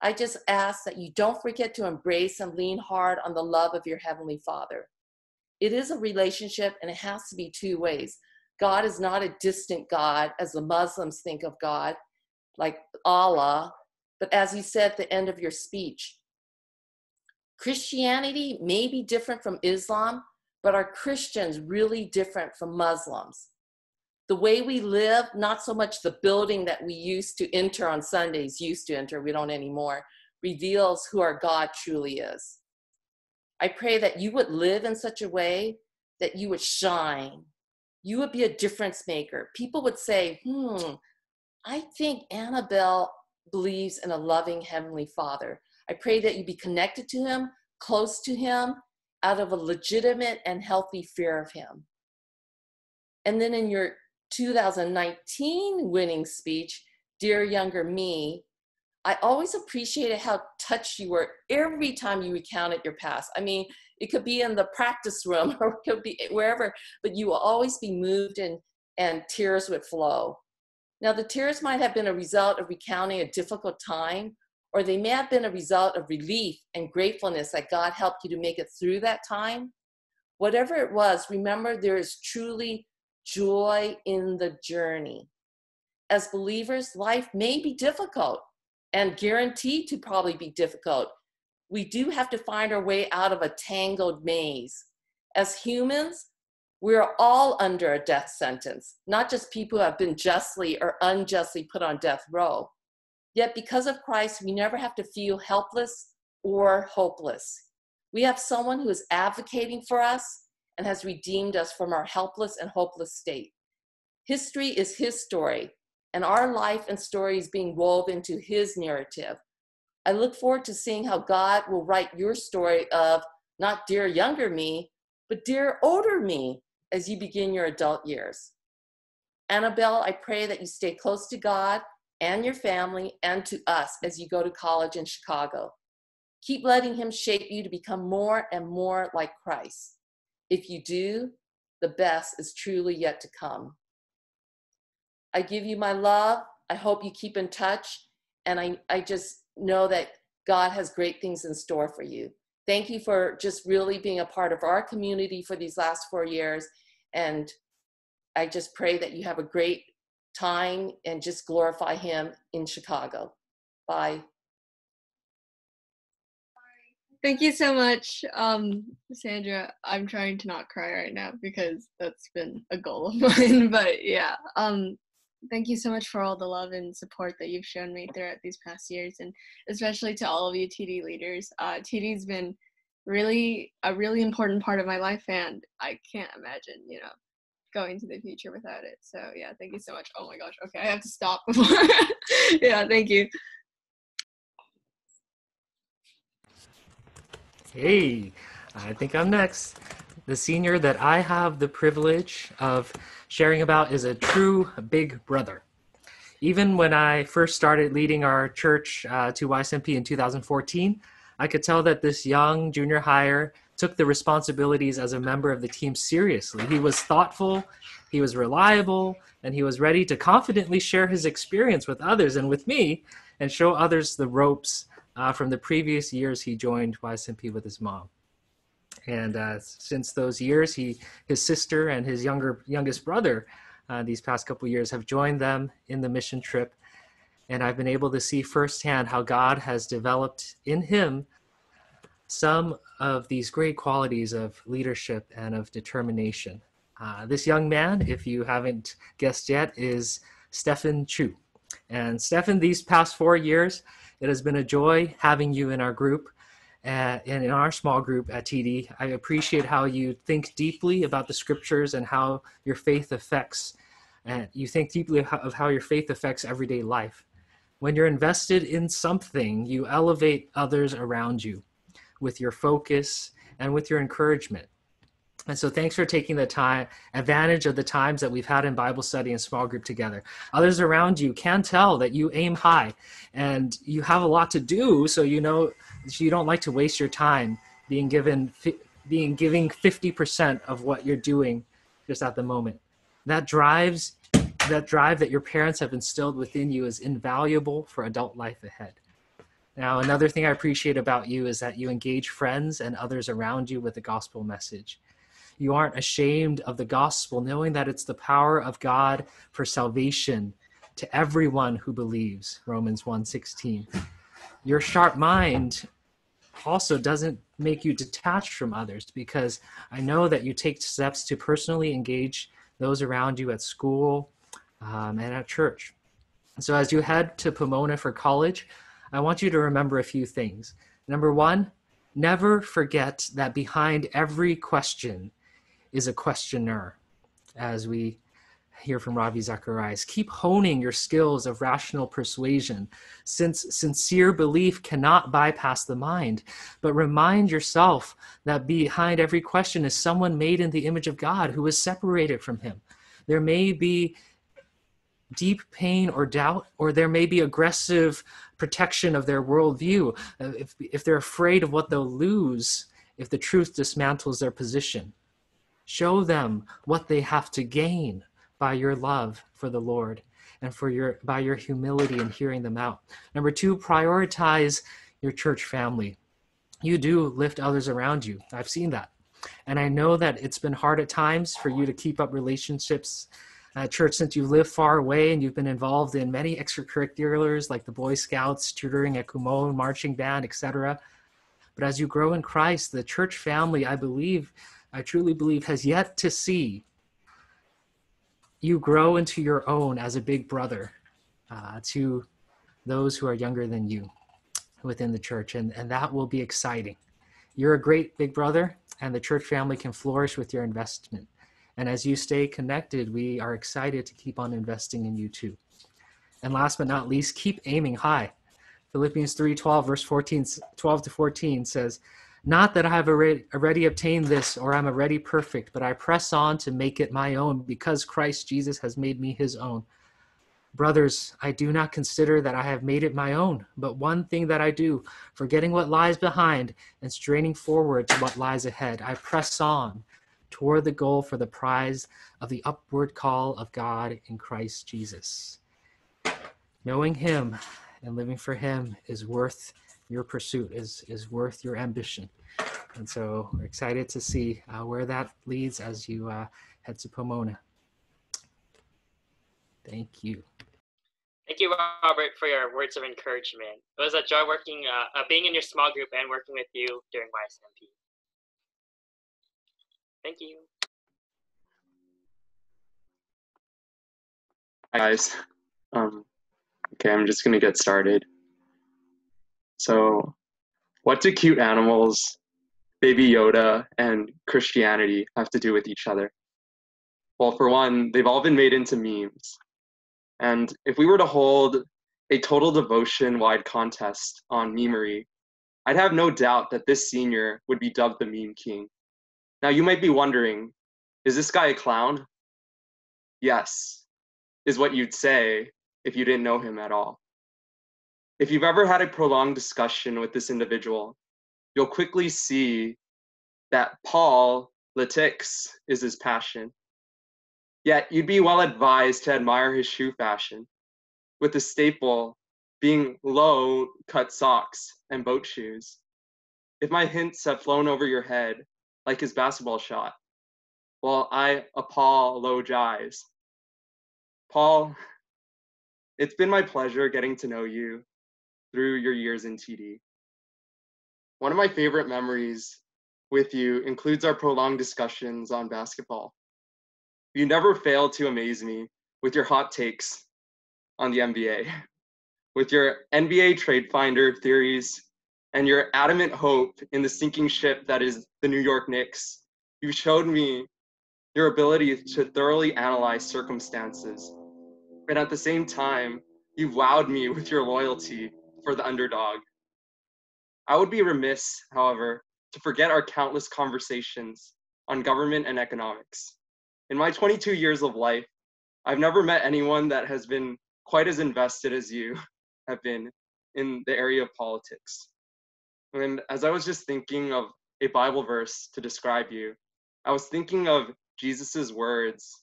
I just ask that you don't forget to embrace and lean hard on the love of your Heavenly Father. It is a relationship, and it has to be 2 ways. God is not a distant God, as the Muslims think of God, like Allah, but as you said at the end of your speech, Christianity may be different from Islam, but are Christians really different from Muslims? The way we live, not so much the building that we used to enter on Sundays, we don't anymore, reveals who our God truly is. I pray that you would live in such a way that you would shine. You would be a difference maker. People would say, I think Anabell believes in a loving Heavenly Father. I pray that you be connected to him, close to him, out of a legitimate and healthy fear of him. And then in your 2019 winning speech, Dear Younger Me, I always appreciated how touched you were every time you recounted your past. I mean, it could be in the practice room or it could be wherever, but you will always be moved and tears would flow. Now, the tears might have been a result of recounting a difficult time, or they may have been a result of relief and gratefulness that God helped you to make it through that time. Whatever it was, remember there is truly joy in the journey. As believers, life may be difficult, and guaranteed to probably be difficult. We do have to find our way out of a tangled maze. As humans, we're all under a death sentence, not just people who have been justly or unjustly put on death row. Yet because of Christ, we never have to feel helpless or hopeless. We have someone who is advocating for us and has redeemed us from our helpless and hopeless state. History is his story, and our life and story is being woven into his narrative. I look forward to seeing how God will write your story of not dear younger me, but dear older me as you begin your adult years. Anabell, I pray that you stay close to God and your family and to us as you go to college in Chicago. Keep letting him shape you to become more and more like Christ. If you do, the best is truly yet to come. I give you my love. I hope you keep in touch. And I just know that God has great things in store for you. Thank you for just really being a part of our community for these last 4 years. And I just pray that you have a great time and just glorify him in Chicago. Bye. Thank you so much, Sandra. I'm trying to not cry right now because that's been a goal of mine. But yeah, thank you so much for all the love and support that you've shown me throughout these past years, and especially to all of you TD leaders. TD's been a really important part of my life, and I can't imagine, going to the future without it. So yeah, thank you so much. Oh my gosh. Okay, I have to stop before. Yeah, thank you. Hey, I think I'm next. The senior that I have the privilege of sharing about is a true big brother. Even when I first started leading our church to YSMP in 2014, I could tell that this young junior hire took the responsibilities as a member of the team seriously. He was thoughtful, he was reliable, and he was ready to confidently share his experience with others and with me and show others the ropes from the previous years he joined YSMP with his mom. And since those years, his sister and his youngest brother these past couple years have joined them in the mission trip. And I've been able to see firsthand how God has developed in him some of these great qualities of leadership and of determination. This young man, if you haven't guessed yet, is Stefan Chu. And Stefan, these past 4 years, it has been a joy having you in our group and in our small group at TD. I appreciate how you think deeply about the scriptures and how your faith affects, and you think deeply of how your faith affects everyday life. When you're invested in something, you elevate others around you with your focus and with your encouragement. And so thanks for taking the time, advantage of the times that we've had in Bible study and small group together. Others around you can tell that you aim high and you have a lot to do, so you don't like to waste your time giving 50% of what you're doing just at the moment. That drive that your parents have instilled within you is invaluable for adult life ahead. Now, another thing I appreciate about you is that you engage friends and others around you with the gospel message. You aren't ashamed of the gospel, knowing that it's the power of God for salvation to everyone who believes, Romans 1:16. Your sharp mind also doesn't make you detached from others, because I know that you take steps to personally engage those around you at school and at church. So as you head to Pomona for college, I want you to remember a few things. Number one, never forget that behind every question is a questioner, as we hear from Ravi Zacharias. Keep honing your skills of rational persuasion, since sincere belief cannot bypass the mind. But remind yourself that behind every question is someone made in the image of God who is separated from him. There may be deep pain or doubt, or there may be aggressive protection of their worldview. If they're afraid of what they'll lose if the truth dismantles their position, show them what they have to gain by your love for the Lord and by your humility in hearing them out. Number two, prioritize your church family. You do lift others around you. I've seen that. And I know that it's been hard at times for you to keep up relationships at church since you live far away and you've been involved in many extracurriculars like the Boy Scouts, tutoring at Kumon, marching band, etc. But as you grow in Christ, the church family, I truly believe, has yet to see you grow into your own as a big brother to those who are younger than you within the church, and that will be exciting. You're a great big brother, and the church family can flourish with your investment. And as you stay connected, we are excited to keep on investing in you too. And last but not least, keep aiming high. Philippians 3:12, verse 12 to 14 says, "Not that I have already obtained this or I'm already perfect, but I press on to make it my own because Christ Jesus has made me his own. Brothers, I do not consider that I have made it my own, but one thing that I do, forgetting what lies behind and straining forward to what lies ahead, I press on toward the goal for the prize of the upward call of God in Christ Jesus." Knowing him and living for him is worth your pursuit, is worth your ambition. And so we're excited to see where that leads as you head to Pomona. Thank you. Thank you, Robert, for your words of encouragement. It was a joy being in your small group and working with you during YSMP. Thank you. Hi guys. Okay, I'm just gonna get started. So, what do cute animals, Baby Yoda, and Christianity have to do with each other? Well, for one, they've all been made into memes. And if we were to hold a total devotion-wide contest on memery, I'd have no doubt that this senior would be dubbed the meme king. Now, you might be wondering, is this guy a clown? Yes, is what you'd say if you didn't know him at all. If you've ever had a prolonged discussion with this individual, you'll quickly see that politics is his passion. Yet you'd be well advised to admire his shoe fashion, with the staple being low-cut socks and boat shoes. If my hints have flown over your head like his basketball shot, well, I apologize. Paul, it's been my pleasure getting to know you through your years in TD. One of my favorite memories with you includes our prolonged discussions on basketball. You never fail to amaze me with your hot takes on the NBA, with your NBA trade finder theories, and your adamant hope in the sinking ship that is the New York Knicks. You showed me your ability to thoroughly analyze circumstances. And at the same time, you've wowed me with your loyalty for the underdog. I would be remiss, however, to forget our countless conversations on government and economics. In my 22 years of life, I've never met anyone that has been quite as invested as you have been in the area of politics. And as I was just thinking of a Bible verse to describe you, I was thinking of Jesus's words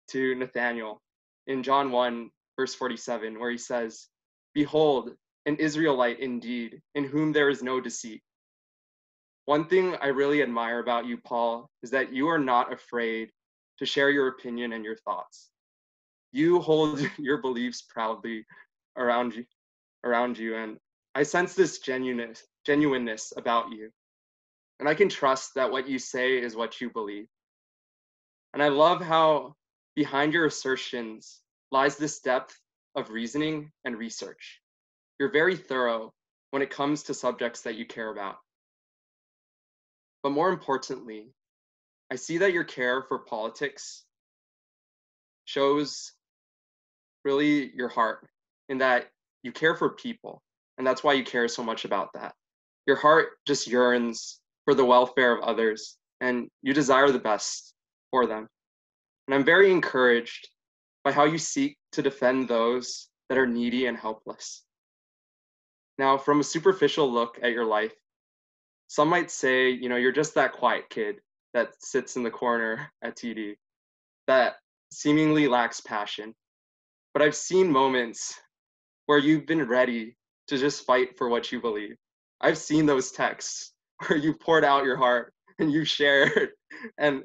to Nathanael in John 1, verse 47, where he says, "Behold, an Israelite indeed, in whom there is no deceit." One thing I really admire about you, Paul, is that you are not afraid to share your opinion and your thoughts. You hold your beliefs proudly around you, and I sense this genuineness about you. And I can trust that what you say is what you believe. And I love how behind your assertions lies this depth of reasoning and research. You're very thorough when it comes to subjects that you care about. But more importantly, I see that your care for politics shows really your heart in that you care for people, and that's why you care so much about that. Your heart just yearns for the welfare of others, and you desire the best for them. And I'm very encouraged by how you seek to defend those that are needy and helpless. Now, from a superficial look at your life, some might say, you're just that quiet kid that sits in the corner at TD that seemingly lacks passion. But I've seen moments where you've been ready to just fight for what you believe. I've seen those texts where you poured out your heart and you shared and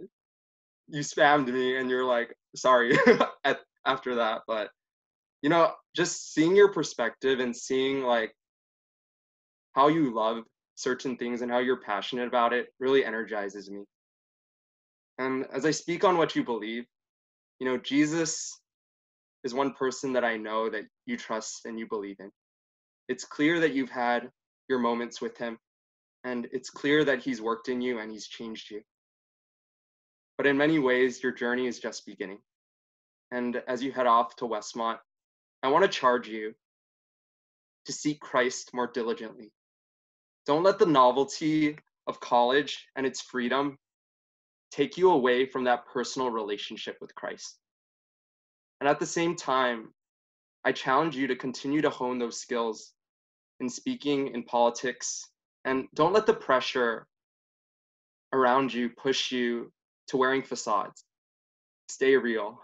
you spammed me and you're like, sorry after that, but you know, just seeing your perspective and seeing like how you love certain things and how you're passionate about it really energizes me. And as I speak on what you believe, you know, Jesus is one person that I know that you trust and you believe in. It's clear that you've had your moments with him, and it's clear that he's worked in you and he's changed you. But in many ways, your journey is just beginning. And as you head off to Westmont, I want to charge you to seek Christ more diligently. Don't let the novelty of college and its freedom take you away from that personal relationship with Christ. And at the same time, I challenge you to continue to hone those skills in speaking, in politics, and don't let the pressure around you push you to wearing facades. Stay real.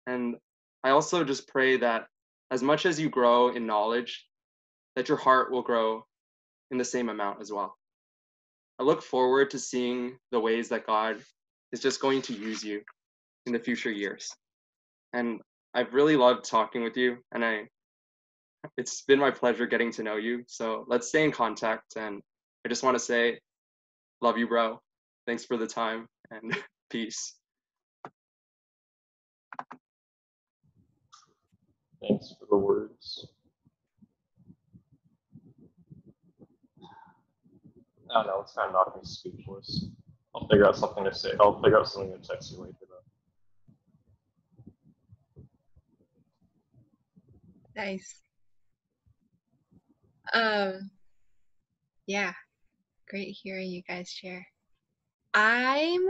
And I also just pray that as much as you grow in knowledge, that your heart will grow in the same amount as well. I look forward to seeing the ways that God is just going to use you in the future years. And I've really loved talking with you, and it's been my pleasure getting to know you. So let's stay in contact, and I just want to say, love you, bro. Thanks for the time, and peace. Thanks for the words. I don't know, it's kind of knocking me speechless. I'll figure out something to say. I'll figure out something to text you later, though. Nice. Yeah, great hearing you guys share. I'm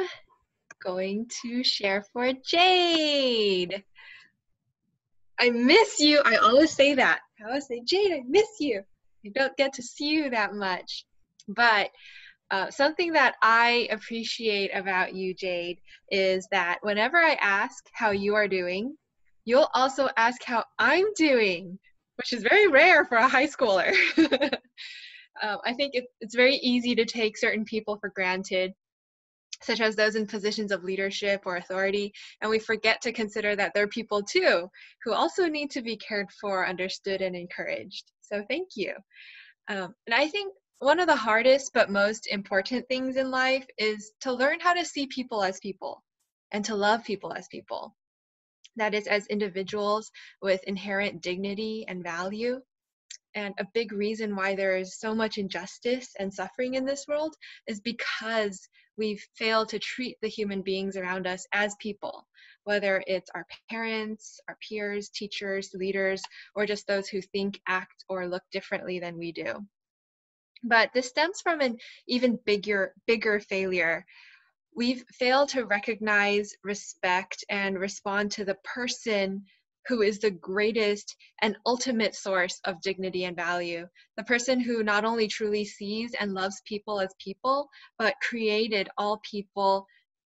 going to share for Jade. I miss you. I always say that. I always say, Jade, I miss you. I don't get to see you that much. But something that I appreciate about you, Jade, is that whenever I ask how you are doing, you'll also ask how I'm doing, which is very rare for a high schooler. I think it's very easy to take certain people for granted, such as those in positions of leadership or authority, and we forget to consider that they're people too, who also need to be cared for, understood, and encouraged. So thank you. And I think one of the hardest but most important things in life is to learn how to see people as people and to love people as people. That is, as individuals with inherent dignity and value. And a big reason why there is so much injustice and suffering in this world is because we've failed to treat the human beings around us as people, whether it's our parents, our peers, teachers, leaders, or just those who think, act, or look differently than we do. But this stems from an even bigger failure. We've failed to recognize, respect, and respond to the person who is the greatest and ultimate source of dignity and value, the person who not only truly sees and loves people as people, but created all people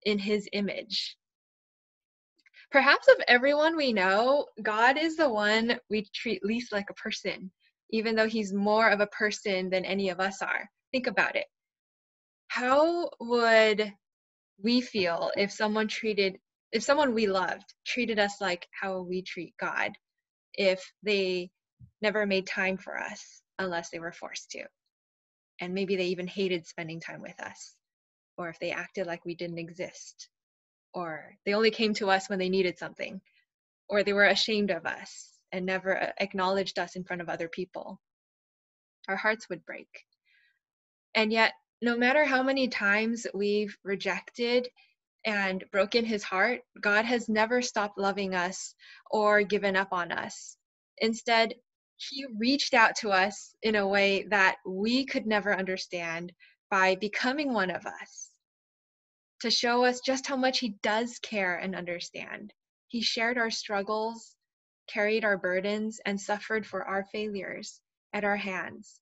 in his image. Perhaps of everyone we know, God is the one we treat least like a person, even though he's more of a person than any of us are. Think about it. How would we feel if someone we loved treated us like how we treat God, if they never made time for us unless they were forced to, and maybe they even hated spending time with us, or if they acted like we didn't exist, or they only came to us when they needed something, or they were ashamed of us and never acknowledged us in front of other people. Our hearts would break. And yet, no matter how many times we've rejected and broken his heart, God has never stopped loving us or given up on us. Instead, he reached out to us in a way that we could never understand by becoming one of us, to show us just how much he does care and understand. He shared our struggles, carried our burdens, and suffered for our failures at our hands.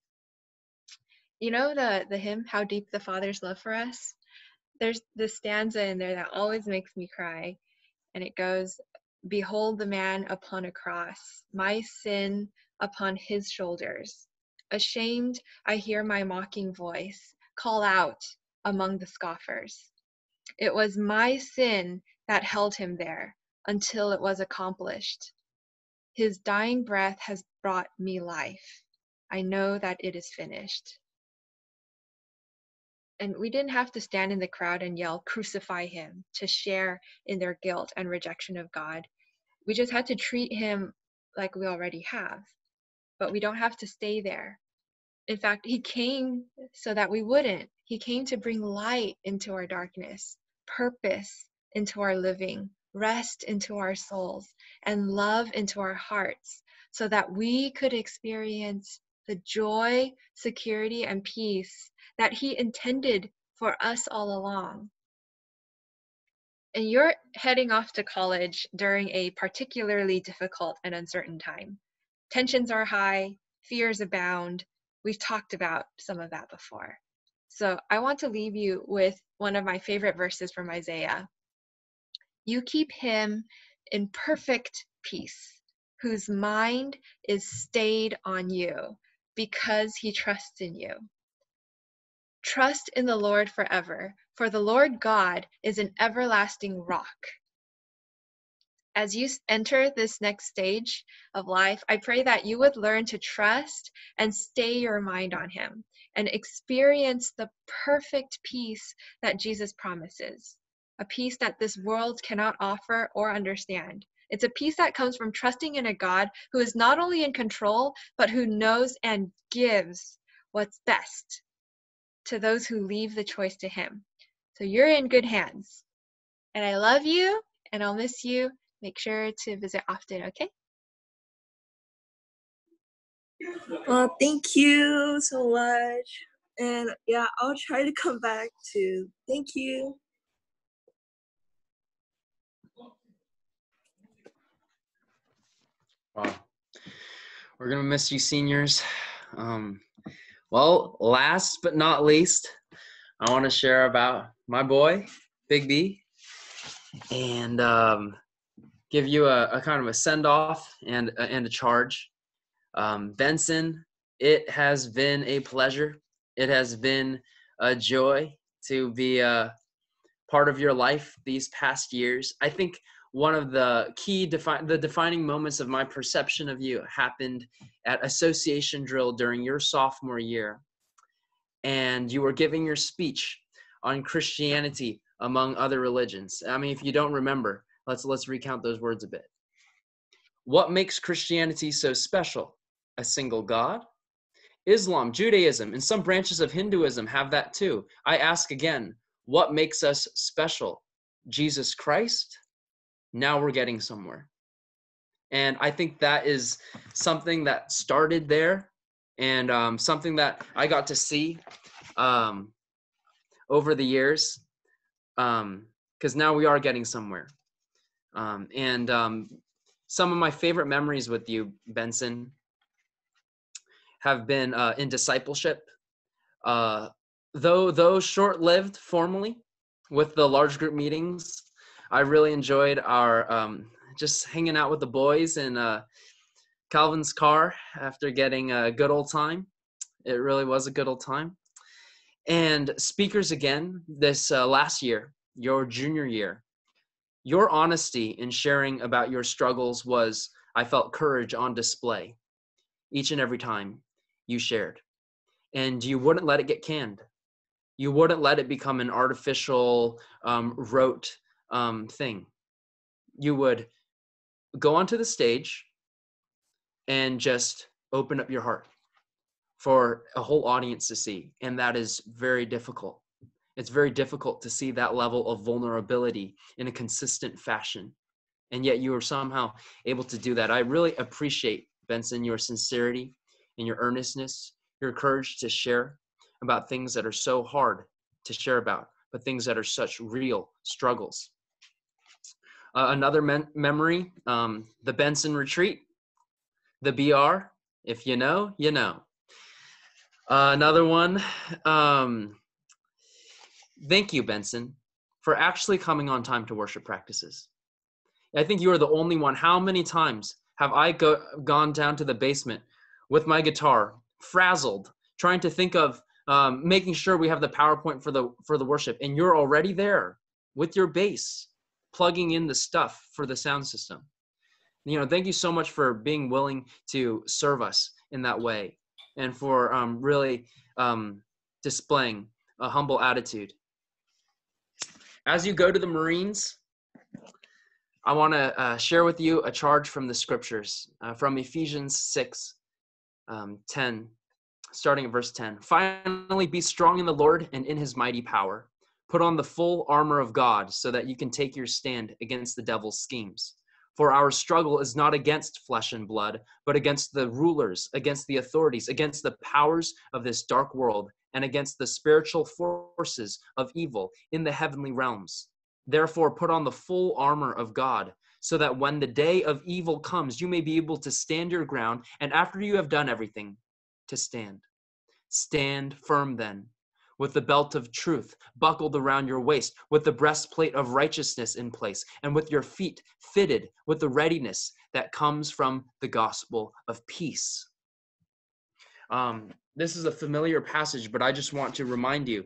You know the hymn, How Deep the Father's Love for Us? There's this stanza in there that always makes me cry, and it goes, "Behold the man upon a cross, my sin upon his shoulders. Ashamed, I hear my mocking voice call out among the scoffers. It was my sin that held him there, until it was accomplished. His dying breath has brought me life. I know that it is finished. And we didn't have to stand in the crowd and yell, "Crucify him," to share in their guilt and rejection of God. We just had to treat him like we already have, but we don't have to stay there. In fact, he came so that we wouldn't. He came to bring light into our darkness, purpose into our living, rest into our souls, and love into our hearts, so that we could experience the joy, security, and peace that he intended for us all along. And you're heading off to college during a particularly difficult and uncertain time. Tensions are high, fears abound. We've talked about some of that before. So I want to leave you with one of my favorite verses from Isaiah. You keep him in perfect peace, whose mind is stayed on you, because he trusts in you. Trust in the Lord forever, for the Lord God is an everlasting rock. As you enter this next stage of life, I pray that you would learn to trust and stay your mind on him and experience the perfect peace that Jesus promises, a peace that this world cannot offer or understand. It's a peace that comes from trusting in a God who is not only in control, but who knows and gives what's best to those who leave the choice to him. So you're in good hands. And I love you, and I'll miss you. Make sure to visit often, okay? Well, thank you so much. And yeah, I'll try to come back too. Thank you. Wow. We're going to miss you, seniors. Well, last but not least, I want to share about my boy, Big B, and give you a kind of a send-off and a charge. Benson, it has been a pleasure. It has been a joy to be a part of your life these past years. I think one of the key defining moments of my perception of you happened at association drill during your sophomore year. And you were giving your speech on Christianity among other religions. I mean, if you don't remember, let's recount those words a bit. What makes Christianity so special? A single God? Islam, Judaism, and some branches of Hinduism have that too. I ask again, what makes us special? Jesus Christ? Now we're getting somewhere. And I think that is something that started there, and something that I got to see over the years, because now we are getting somewhere. Some of my favorite memories with you, Benson, have been in discipleship. Though short-lived formally with the large group meetings, I really enjoyed our just hanging out with the boys in Calvin's car after getting a good old time. It really was a good old time. And speakers again this last year, your junior year, your honesty in sharing about your struggles was, I felt, courage on display each and every time you shared. And you wouldn't let it get canned. You wouldn't let it become an artificial, rote thing. You would go onto the stage and just open up your heart for a whole audience to see. And that is very difficult. It's very difficult to see that level of vulnerability in a consistent fashion. And yet you were somehow able to do that. I really appreciate, Benson, your sincerity and your earnestness, your courage to share about things that are so hard to share about, but things that are such real struggles. Another memory, the Benson retreat, the BR, if you know, you know. Another one, thank you, Benson, for actually coming on time to worship practices. I think you are the only one. How many times have I gone down to the basement with my guitar, frazzled, trying to think of making sure we have the PowerPoint for the worship, and you're already there with your bass, plugging in the stuff for the sound system. Thank you so much for being willing to serve us in that way, and for really displaying a humble attitude. As you go to the Marines, I want to share with you a charge from the scriptures, from Ephesians 6, 10, starting at verse 10. Finally, be strong in the Lord and in his mighty power. Put on the full armor of God so that you can take your stand against the devil's schemes. For our struggle is not against flesh and blood, but against the rulers, against the authorities, against the powers of this dark world, and against the spiritual forces of evil in the heavenly realms. Therefore, put on the full armor of God, so that when the day of evil comes, you may be able to stand your ground, and after you have done everything, to stand. Stand firm then, with the belt of truth buckled around your waist, with the breastplate of righteousness in place, and with your feet fitted with the readiness that comes from the gospel of peace. This is a familiar passage, but I just want to remind you,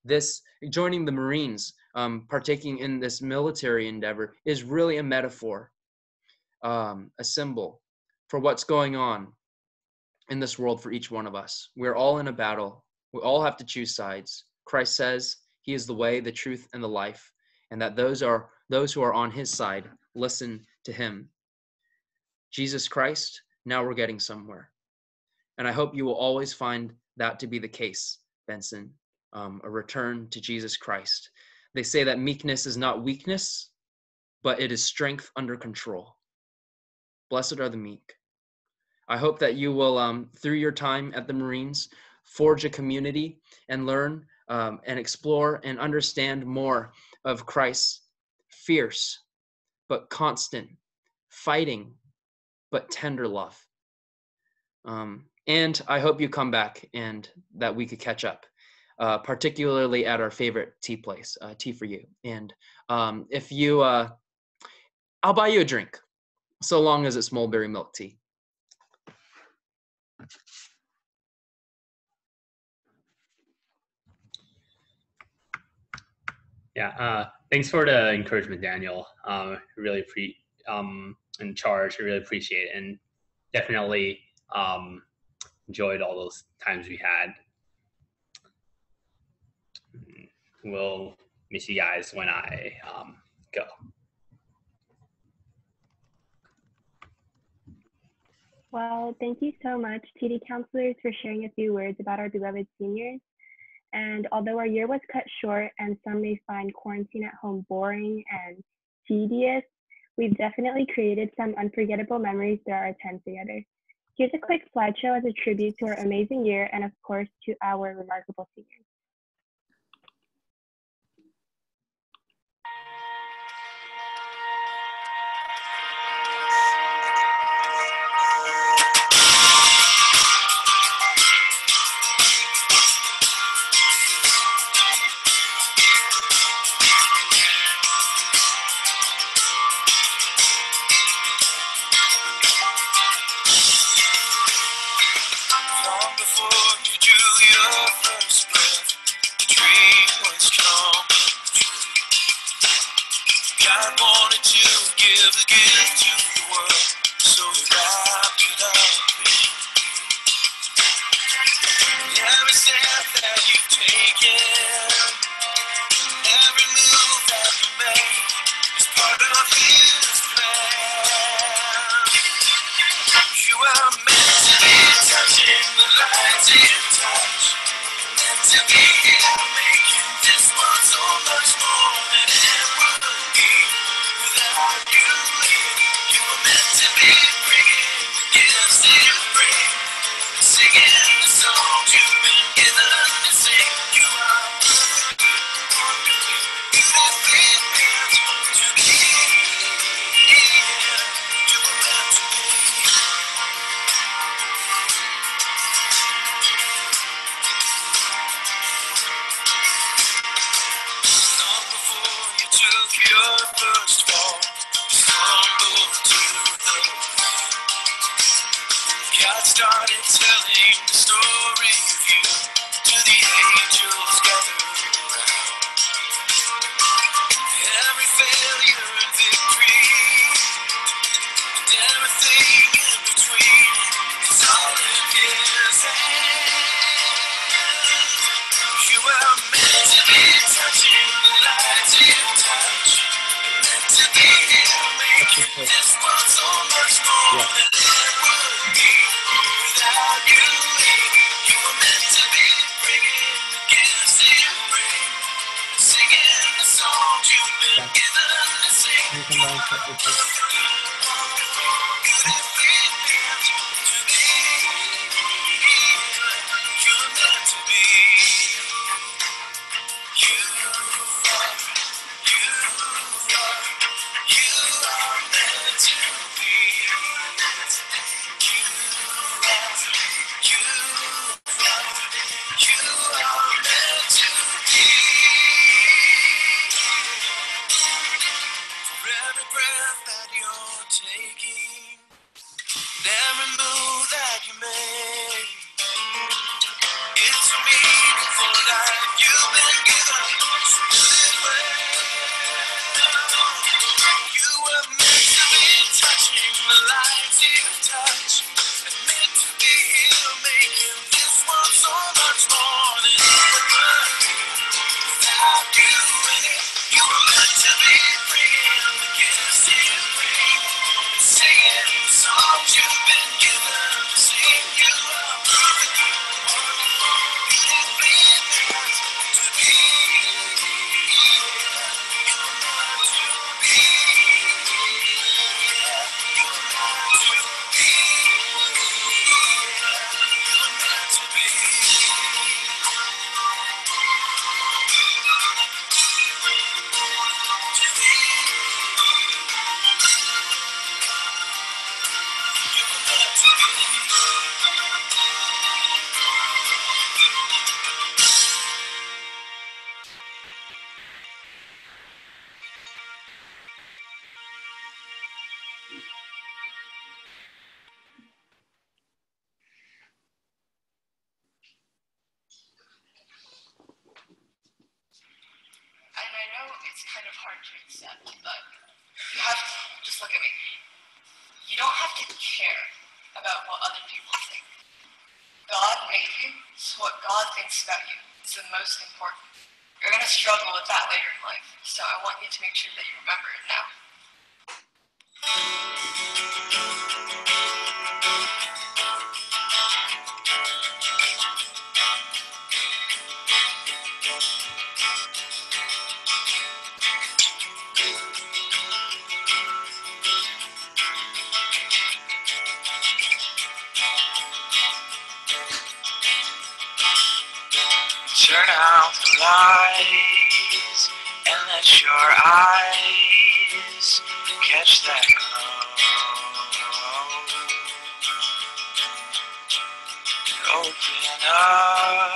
this joining the Marines, partaking in this military endeavor is really a metaphor, a symbol for what's going on in this world for each one of us. We're all in a battle. We all have to choose sides. Christ says he is the way, the truth, and the life, and that those who are on his side listen to him. Jesus Christ, now we're getting somewhere. And I hope you will always find that to be the case, Benson, a return to Jesus Christ. They say that meekness is not weakness, but it is strength under control. Blessed are the meek. I hope that you will, through your time at the Marines, forge a community and learn and explore and understand more of Christ's fierce but constant, fighting but tender love. And I hope you come back and that we could catch up, particularly at our favorite tea place, Tea for You. And if you, I'll buy you a drink, so long as it's mulberry milk tea. Yeah, thanks for the encouragement, Daniel. Really in charge. I really appreciate it, and definitely enjoyed all those times we had. We'll miss you guys when I go. Well, thank you so much, TD counselors, for sharing a few words about our beloved seniors. And although our year was cut short and some may find quarantine at home boring and tedious, we've definitely created some unforgettable memories through our time together. Here's a quick slideshow as a tribute to our amazing year and, of course, to our remarkable seniors. Every fail Turn out the lights and let your eyes catch that glow. Open up,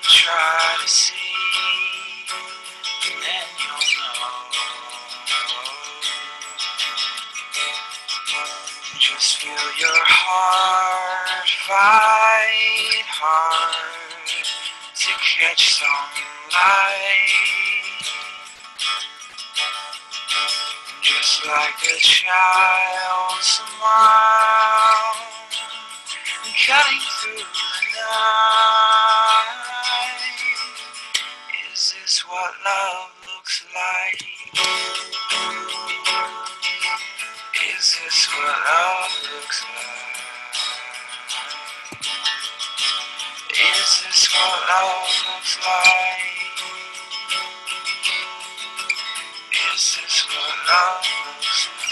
try to see, and then you'll know. Just feel your heart fight hard to catch some light, just like a child smile, cutting through the night. Is this what love looks like? Is this what love looks like? Is this what love looks like? Is this what love looks like?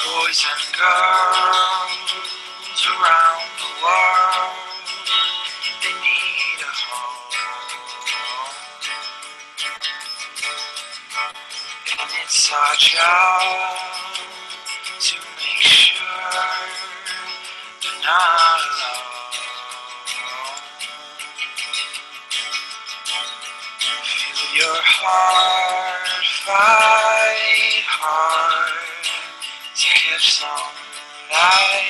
Boys and girls around the world, they need a home. And it's our job to make sure they're not alone. Feel your heart fight hard to catch some light,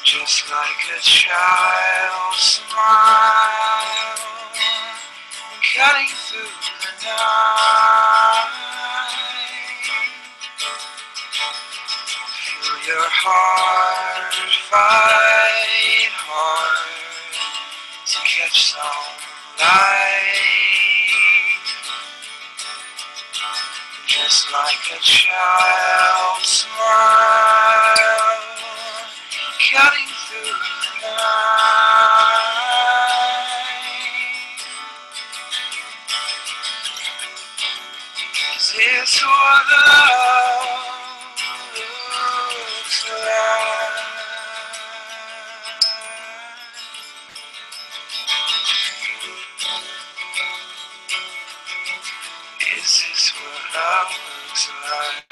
just like a child smile, cutting through the night. Feel your heart fight hard to catch catch some light, just like a child's smile, cutting through the night. Is this what love looks like? Is this what love looks like?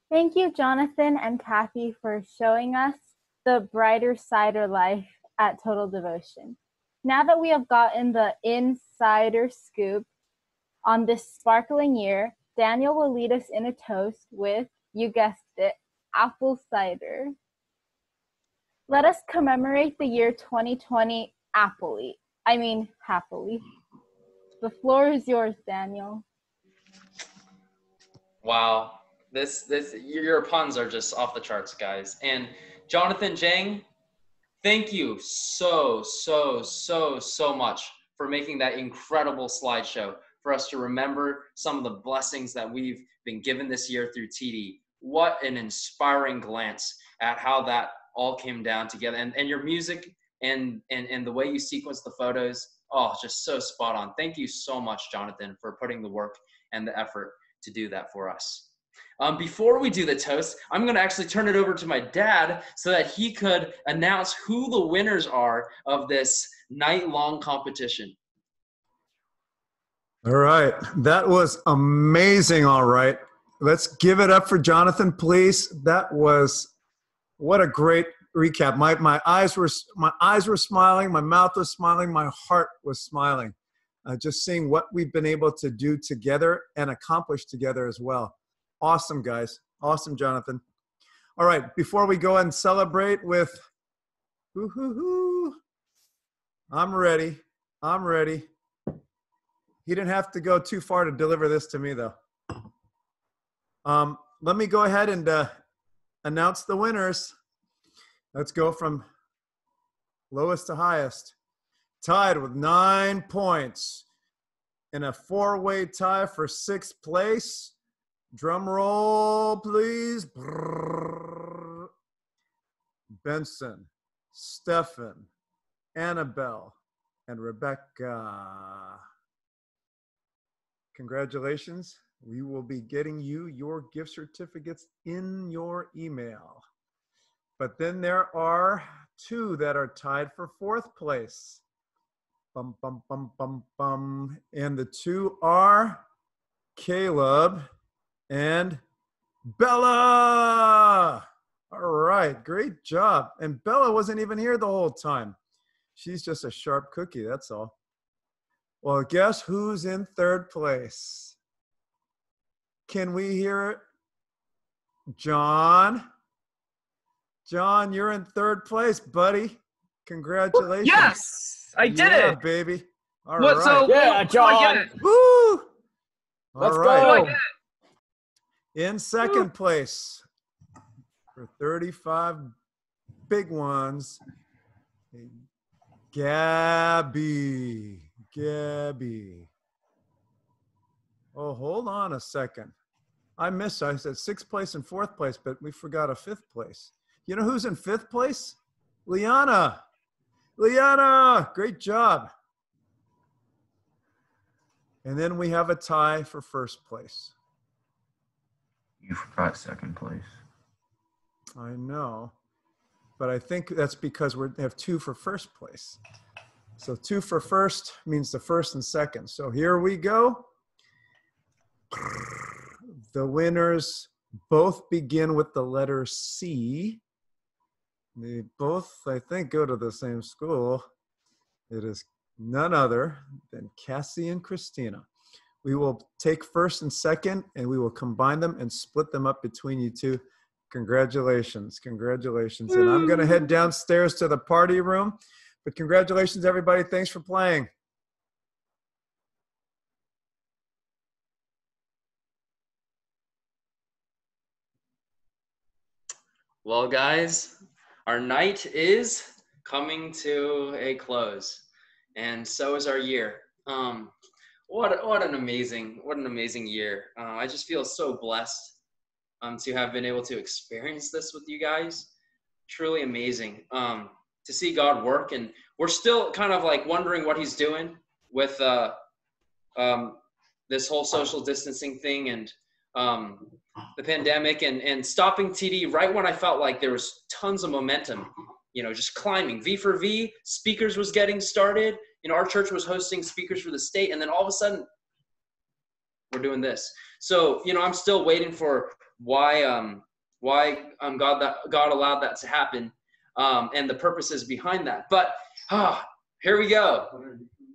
Thank you, Jonathan and Kathy, for showing us the brighter side of life at Total Devotion. Now that we have gotten the insider scoop on this sparkling year, Daniel will lead us in a toast with, you guessed it, apple cider. Let us commemorate the year 2020 happily. The floor is yours, Daniel. Wow. Your puns are just off the charts, guys. And Jonathan Jang, thank you so much for making that incredible slideshow for us to remember some of the blessings that we've been given this year through TD. What an inspiring glance at how that all came down together. And your music and the way you sequence the photos, just so spot on. Thank you so much, Jonathan, for putting the work and the effort to do that for us. Before we do the toast, I'm going to actually turn it over to my dad so that he could announce who the winners are of this night-long competition. All right. That was amazing. All right. Let's give it up for Jonathan, please. What a great recap. My eyes were smiling. My mouth was smiling. My heart was smiling. Just seeing what we've been able to do together and accomplish together as well. Awesome, guys. Awesome, Jonathan. All right. Before we go and celebrate with, I'm ready. He didn't have to go too far to deliver this to me, though. Let me go ahead and announce the winners. Let's go from lowest to highest. Tied with 9 points in a four-way tie for 6th place. Drum roll, please. Brrr. Benson, Stefan, Anabell, and Rebecca. Congratulations. We will be getting you your gift certificates in your email. But then there are 2 that are tied for 4th place. Bum, bum, bum, bum, bum. And the 2 are Caleb and Bella. All right, great job. And Bella wasn't even here the whole time. She's just a sharp cookie, that's all. Well, guess who's in 3rd place? Can we hear it? John? John, you're in 3rd place, buddy. Congratulations. Yes, I did it. Baby. All what, right. So yeah, John. Woo! Let's all right. go. In 2nd place for 35 big ones, Gaby. Oh, hold on a second. I said 6th place and 4th place, but we forgot a 5th place. You know who's in 5th place? Liana. Liana, great job. And then we have a tie for 1st place. You forgot 2nd place. I know, but I think that's because we have 2 for 1st place. So 2 for 1st means the 1st and 2nd. So here we go. The winners both begin with the letter C. They both, I think, go to the same school. It is none other than Cassie and Christina. We will take first and second, and we will combine them and split them up between you two. Congratulations, congratulations. And I'm going to head downstairs to the party room. But congratulations, everybody. Thanks for playing. Well, guys, our night is coming to a close, and so is our year. What an amazing year. I just feel so blessed to have been able to experience this with you guys. Truly amazing to see God work, and we're still kind of like wondering what he's doing with this whole social distancing thing and the pandemic and stopping TD right when I felt like there was tons of momentum, you know, just climbing. V for V, speakers was getting started. You know, our church was hosting speakers for the state, and then all of a sudden we're doing this. So, you know, I'm still waiting for why God allowed that to happen, and the purposes behind that. But here we go,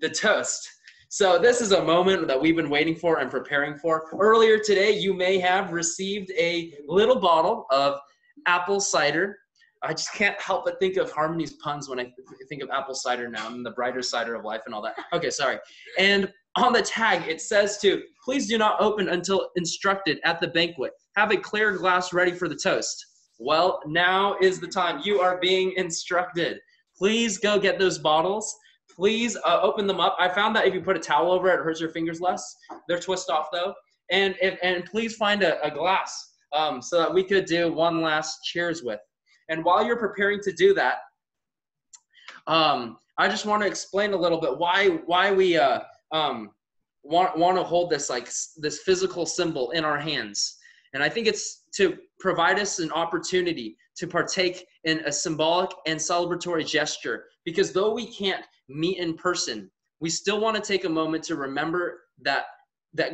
the toast. So this is a moment that we've been waiting for and preparing for. Earlier today, you may have received a little bottle of apple cider. I just can't help but think of Harmony's puns when I think of apple cider now and the brighter cider of life and all that. Okay, sorry. And on the tag, it says to, please do not open until instructed at the banquet. Have a clear glass ready for the toast. Well, now is the time. You are being instructed. Please go get those bottles. Please open them up. I found that if you put a towel over it, it hurts your fingers less. They're twist off though. And please find a glass so that we could do one last cheers with. And while you're preparing to do that, I just want to explain a little bit why we want to hold this physical symbol in our hands. And I think it's to provide us an opportunity to partake in a symbolic and celebratory gesture. Because though we can't meet in person, we still want to take a moment to remember that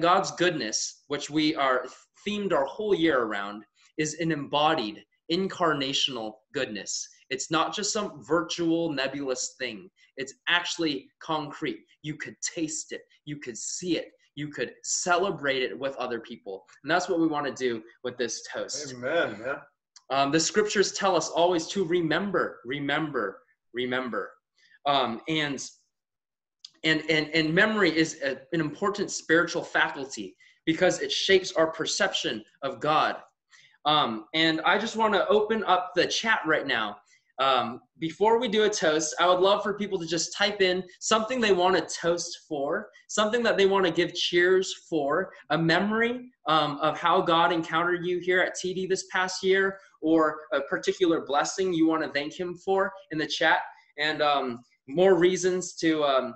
God's goodness, which we are themed our whole year around, is an embodied, incarnational goodness. It's not just some virtual, nebulous thing. It's actually concrete. You could taste it. You could see it. You could celebrate it with other people. And that's what we want to do with this toast. Amen, man. The scriptures tell us always to remember. And memory is an important spiritual faculty because it shapes our perception of God. And I just want to open up the chat right now. Before we do a toast, I would love for people to just type in something they want to toast for, something that they want to give cheers for, a memory of how God encountered you here at TD this past year, or a particular blessing you want to thank him for in the chat, and more reasons to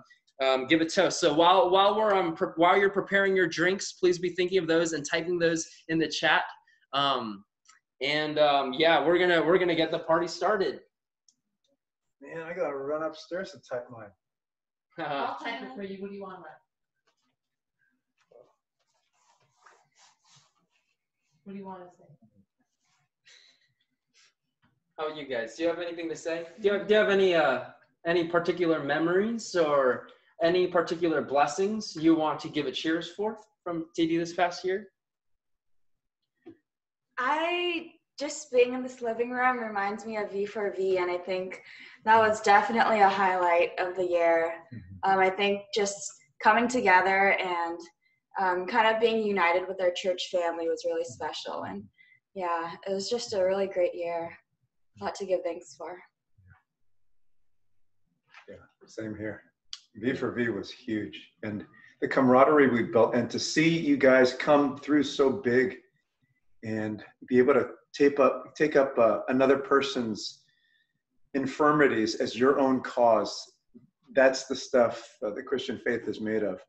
give a toast. So while you're preparing your drinks, please be thinking of those and typing those in the chat. Yeah, we're gonna get the party started. Man, I gotta run upstairs to type mine. I'll type it for you. What do you want? What do you want to say? How about you guys? Do you have anything to say? Do you have any particular memories or any particular blessings you want to give a cheers for from TD this past year? Just being in this living room reminds me of V for V, and I think that was definitely a highlight of the year. I think just coming together and kind of being united with our church family was really special. And yeah, it was just a really great year. A lot to give thanks for. Yeah, same here. V for V was huge. And the camaraderie we built, and to see you guys come through so big and be able to take up another person's infirmities as your own cause. That's the stuff the Christian faith is made of.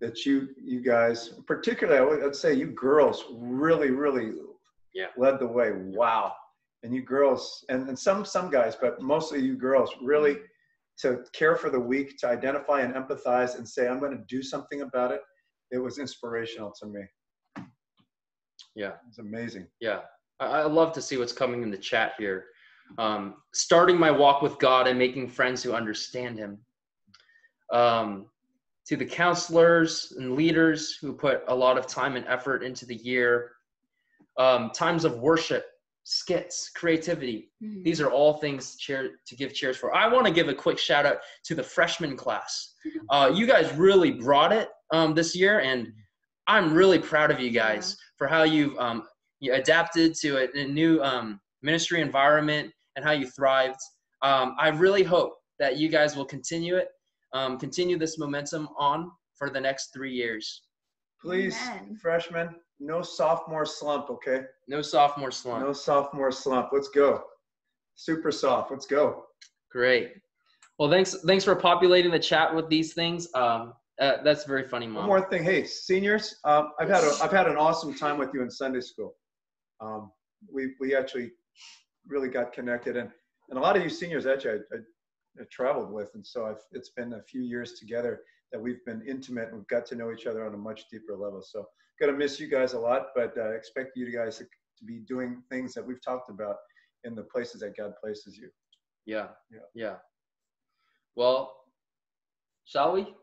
That you guys, particularly, I'd say you girls really led the way. Wow. And you girls, and some guys, but mostly you girls, really to care for the weak, to identify and empathize and say, I'm going to do something about it. It was inspirational to me. Yeah. It's amazing. Yeah. I love to see what's coming in the chat here. Starting my walk with God and making friends who understand him. to the counselors and leaders who put a lot of time and effort into the year, times of worship, skits, creativity. Mhm. These are all things to give cheers for. I want to give a quick shout out to the freshman class. You guys really brought it this year, and I'm really proud of you guys for how you adapted to a new ministry environment and how you thrived. I really hope that you guys will continue this momentum on for the next 3 years. Please, freshmen, no sophomore slump, okay? No sophomore slump. No sophomore slump. Let's go. Super soft. Let's go. Great. Well, thanks for populating the chat with these things. That's very funny, Mom. One more thing. Hey, seniors, I've had an awesome time with you in Sunday school. We actually really got connected, and a lot of you seniors actually I traveled with, and so it's been a few years together that we've been intimate and we've got to know each other on a much deeper level. So gonna miss you guys a lot, but expect you guys to be doing things that we've talked about in the places that God places you. Yeah. Well, shall we?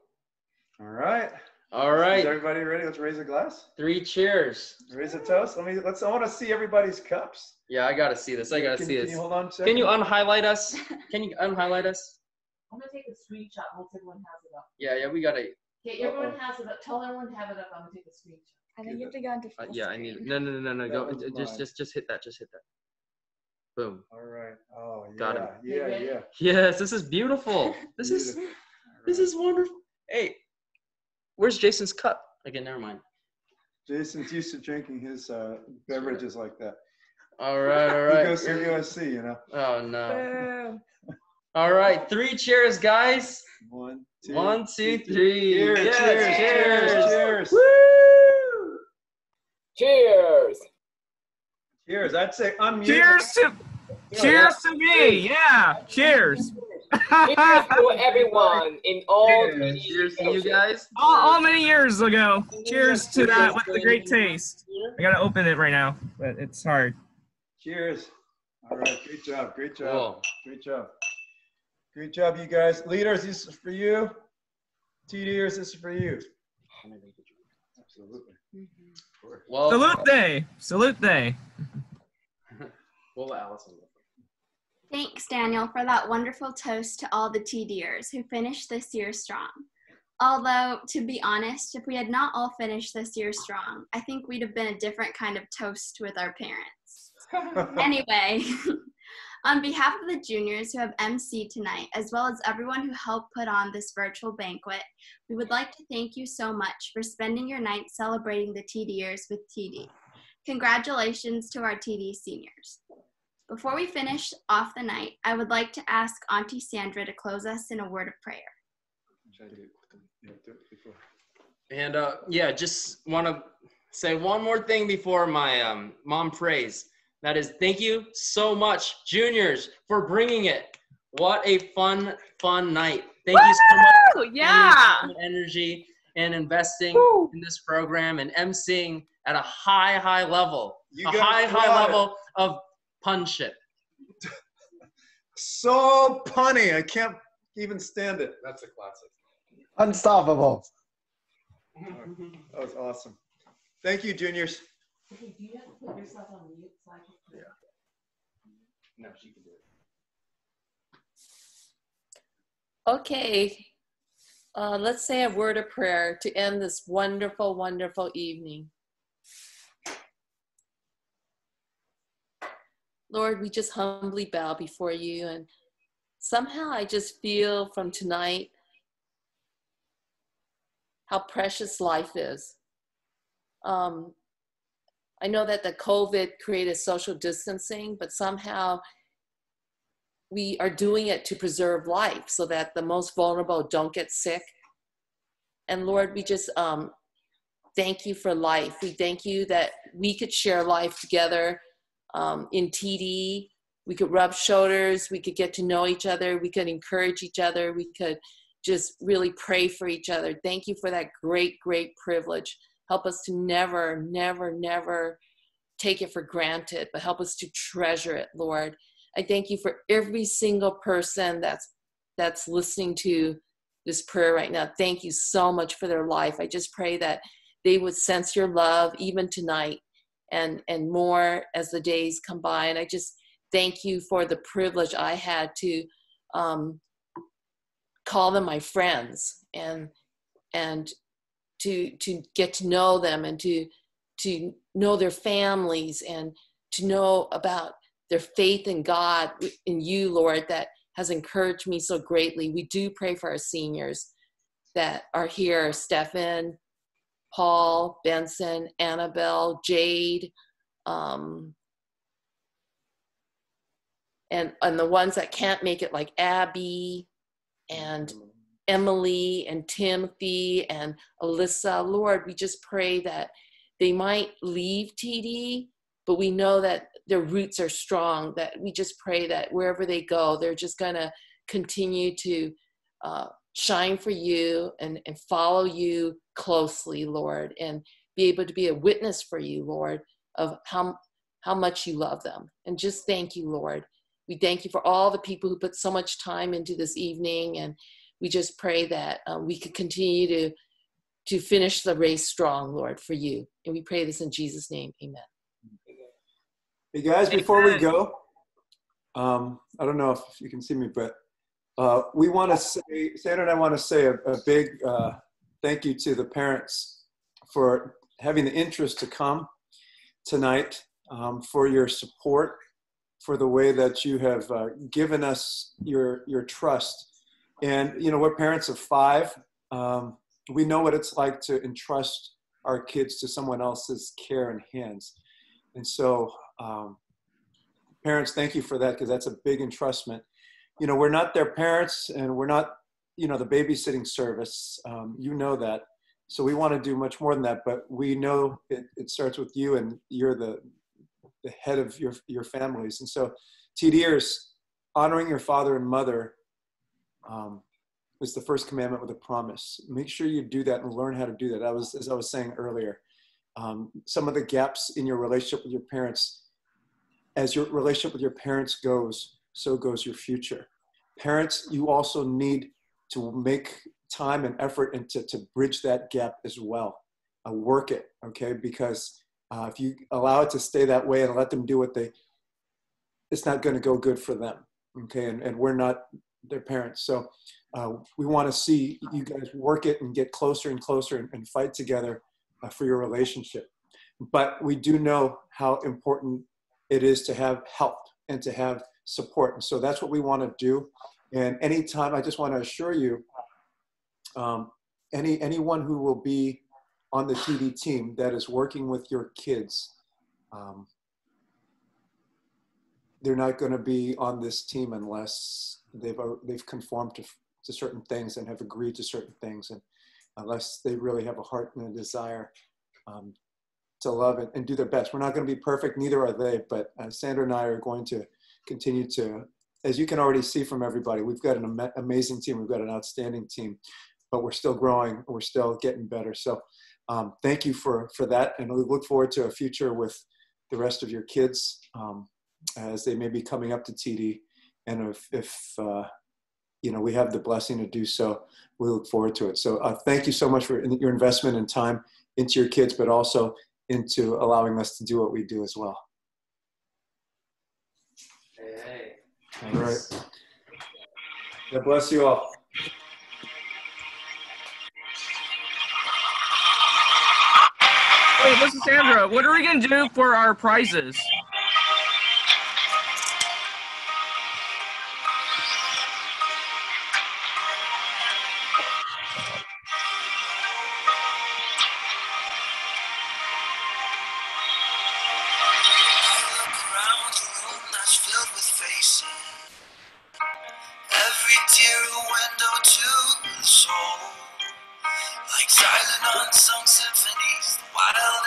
All right. Is everybody ready? Let's raise a glass. 3 cheers. Raise a toast. I want to see everybody's cups. Yeah, I gotta see this. Can you hold on a second? Can you unhighlight us? Can you unhighlight us? I'm gonna take a screenshot once everyone has it up. Yeah, we gotta. Okay, everyone has it up. Tell everyone to have it up. I'm gonna take a screenshot. I think you have to go into full Yeah, I need. No. Go. Just hit that. Just hit that. Boom. All right. Oh, yeah. Got it. Yeah. Yes, this is beautiful. This is wonderful. Hey, where's Jason's cup? Again, never mind. Jason's used to drinking his beverages like that. All right. He goes to USC, you know. Oh no. All right, 3 cheers, guys. 1, 2, 3. Cheers! Yes, Cheers! Woo! Cheers! Cheers! I'd say unmute. Cheers to me! Yeah! Cheers! Cheers to everyone in all. Cheers to you guys. All many years ago. Cheers to that with the great taste. I gotta open it right now, but it's hard. Cheers! All right, great job, Cool. Great job, you guys. Leaders, this is for you. TD Years, this is for you. Absolutely. Well, Salute day. We'll let Allison go. Thanks, Daniel, for that wonderful toast to all the TDers who finished this year strong. Although, to be honest, if we had not all finished this year strong, I think we'd have been a different kind of toast with our parents. Anyway, on behalf of the juniors who have emceed tonight, as well as everyone who helped put on this virtual banquet, we would like to thank you so much for spending your night celebrating the TD Years with TD. Congratulations to our TD seniors. Before we finish off the night, I would like to ask Auntie Sandra to close us in a word of prayer. And just want to say one more thing before my mom prays. That is, thank you so much, juniors, for bringing it. What a fun night. Thank you so much. Yeah. For energy and investing in this program and emceeing at a high level. A high level of punship. So punny. I can't even stand it. That's a classic. Unstoppable. That was awesome. Thank you, juniors. Okay, do you have to put yourself on mute so I can? Yeah. No, she can do it. Okay. Let's say a word of prayer to end this wonderful, wonderful evening. Lord, we just humbly bow before you, and somehow I just feel from tonight how precious life is. I know that the COVID created social distancing, but somehow we are doing it to preserve life so that the most vulnerable don't get sick. And Lord, we just thank you for life. We thank you that we could share life together in TD. We could rub shoulders. We could get to know each other. We could encourage each other. We could just really pray for each other. Thank you for that great privilege. Help us to never take it for granted, but help us to treasure it, Lord. I thank you for every single person that's listening to this prayer right now. Thank you so much for their life. I just pray that they would sense your love even tonight and more as the days come by. And I just thank you for the privilege I had to call them my friends and to get to know them and to know their families and to know about their faith in God, in you, Lord, that has encouraged me so greatly. We do pray for our seniors that are here, Stefan, Paul, Benson, Anabell, Jade, and the ones that can't make it, like Abby and Emily and Timothy and Alycia. Lord, we just pray that they might leave TD, but we know that their roots are strong, that we just pray that wherever they go, they're just going to continue to shine for you and follow you closely, Lord, and be able to be a witness for you, Lord, of how much you love them. And just thank you, Lord. We thank you for all the people who put so much time into this evening, and we just pray that we could continue to finish the race strong, Lord, for you. And we pray this in Jesus' name. Amen. Hey guys, before we go, I don't know if you can see me, but we want to say, Sandra and I want to say a big thank you to the parents for having the interest to come tonight, for your support, for the way that you have given us your trust. And, you know, we're parents of 5. We know what it's like to entrust our kids to someone else's care and hands. And so, parents, thank you for that, because that's a big entrustment. You know, we're not their parents, and we're not, you know, the babysitting service. You know that. So we want to do much more than that, but we know it starts with you, and you're the head of your families. And so, TDers, honoring your father and mother is the first commandment with a promise. Make sure you do that and learn how to do that. As I was saying earlier, some of the gaps in your relationship with your parents, as your relationship with your parents goes, so goes your future. Parents, you also need to make time and effort into to bridge that gap as well. Work it, okay? Because if you allow it to stay that way and let them do what it's not going to go good for them, okay? And we're not their parents. So we want to see you guys work it and get closer and closer and fight together for your relationship. But we do know how important it is to have help and to have support. And so that's what we want to do. And anytime, I just want to assure you, anyone who will be on the TD team that is working with your kids, they're not going to be on this team unless they've conformed to certain things and have agreed to certain things, and unless they really have a heart and a desire to love it and do their best. We're not going to be perfect, neither are they, but Sandra and I are going to continue to, as you can already see from everybody, we've got an amazing team, we've got an outstanding team, but we're still growing, we're still getting better. So thank you for that, and we look forward to a future with the rest of your kids as they may be coming up to TD, and if you know, we have the blessing to do so, we look forward to it. So thank you so much for your investment and time into your kids, but also into allowing us to do what we do as well. Hey. All right. God bless you all. Wait, this is Sandra. What are we going to do for our prizes? Every tear a window to the soul, like silent unsung symphonies, the wild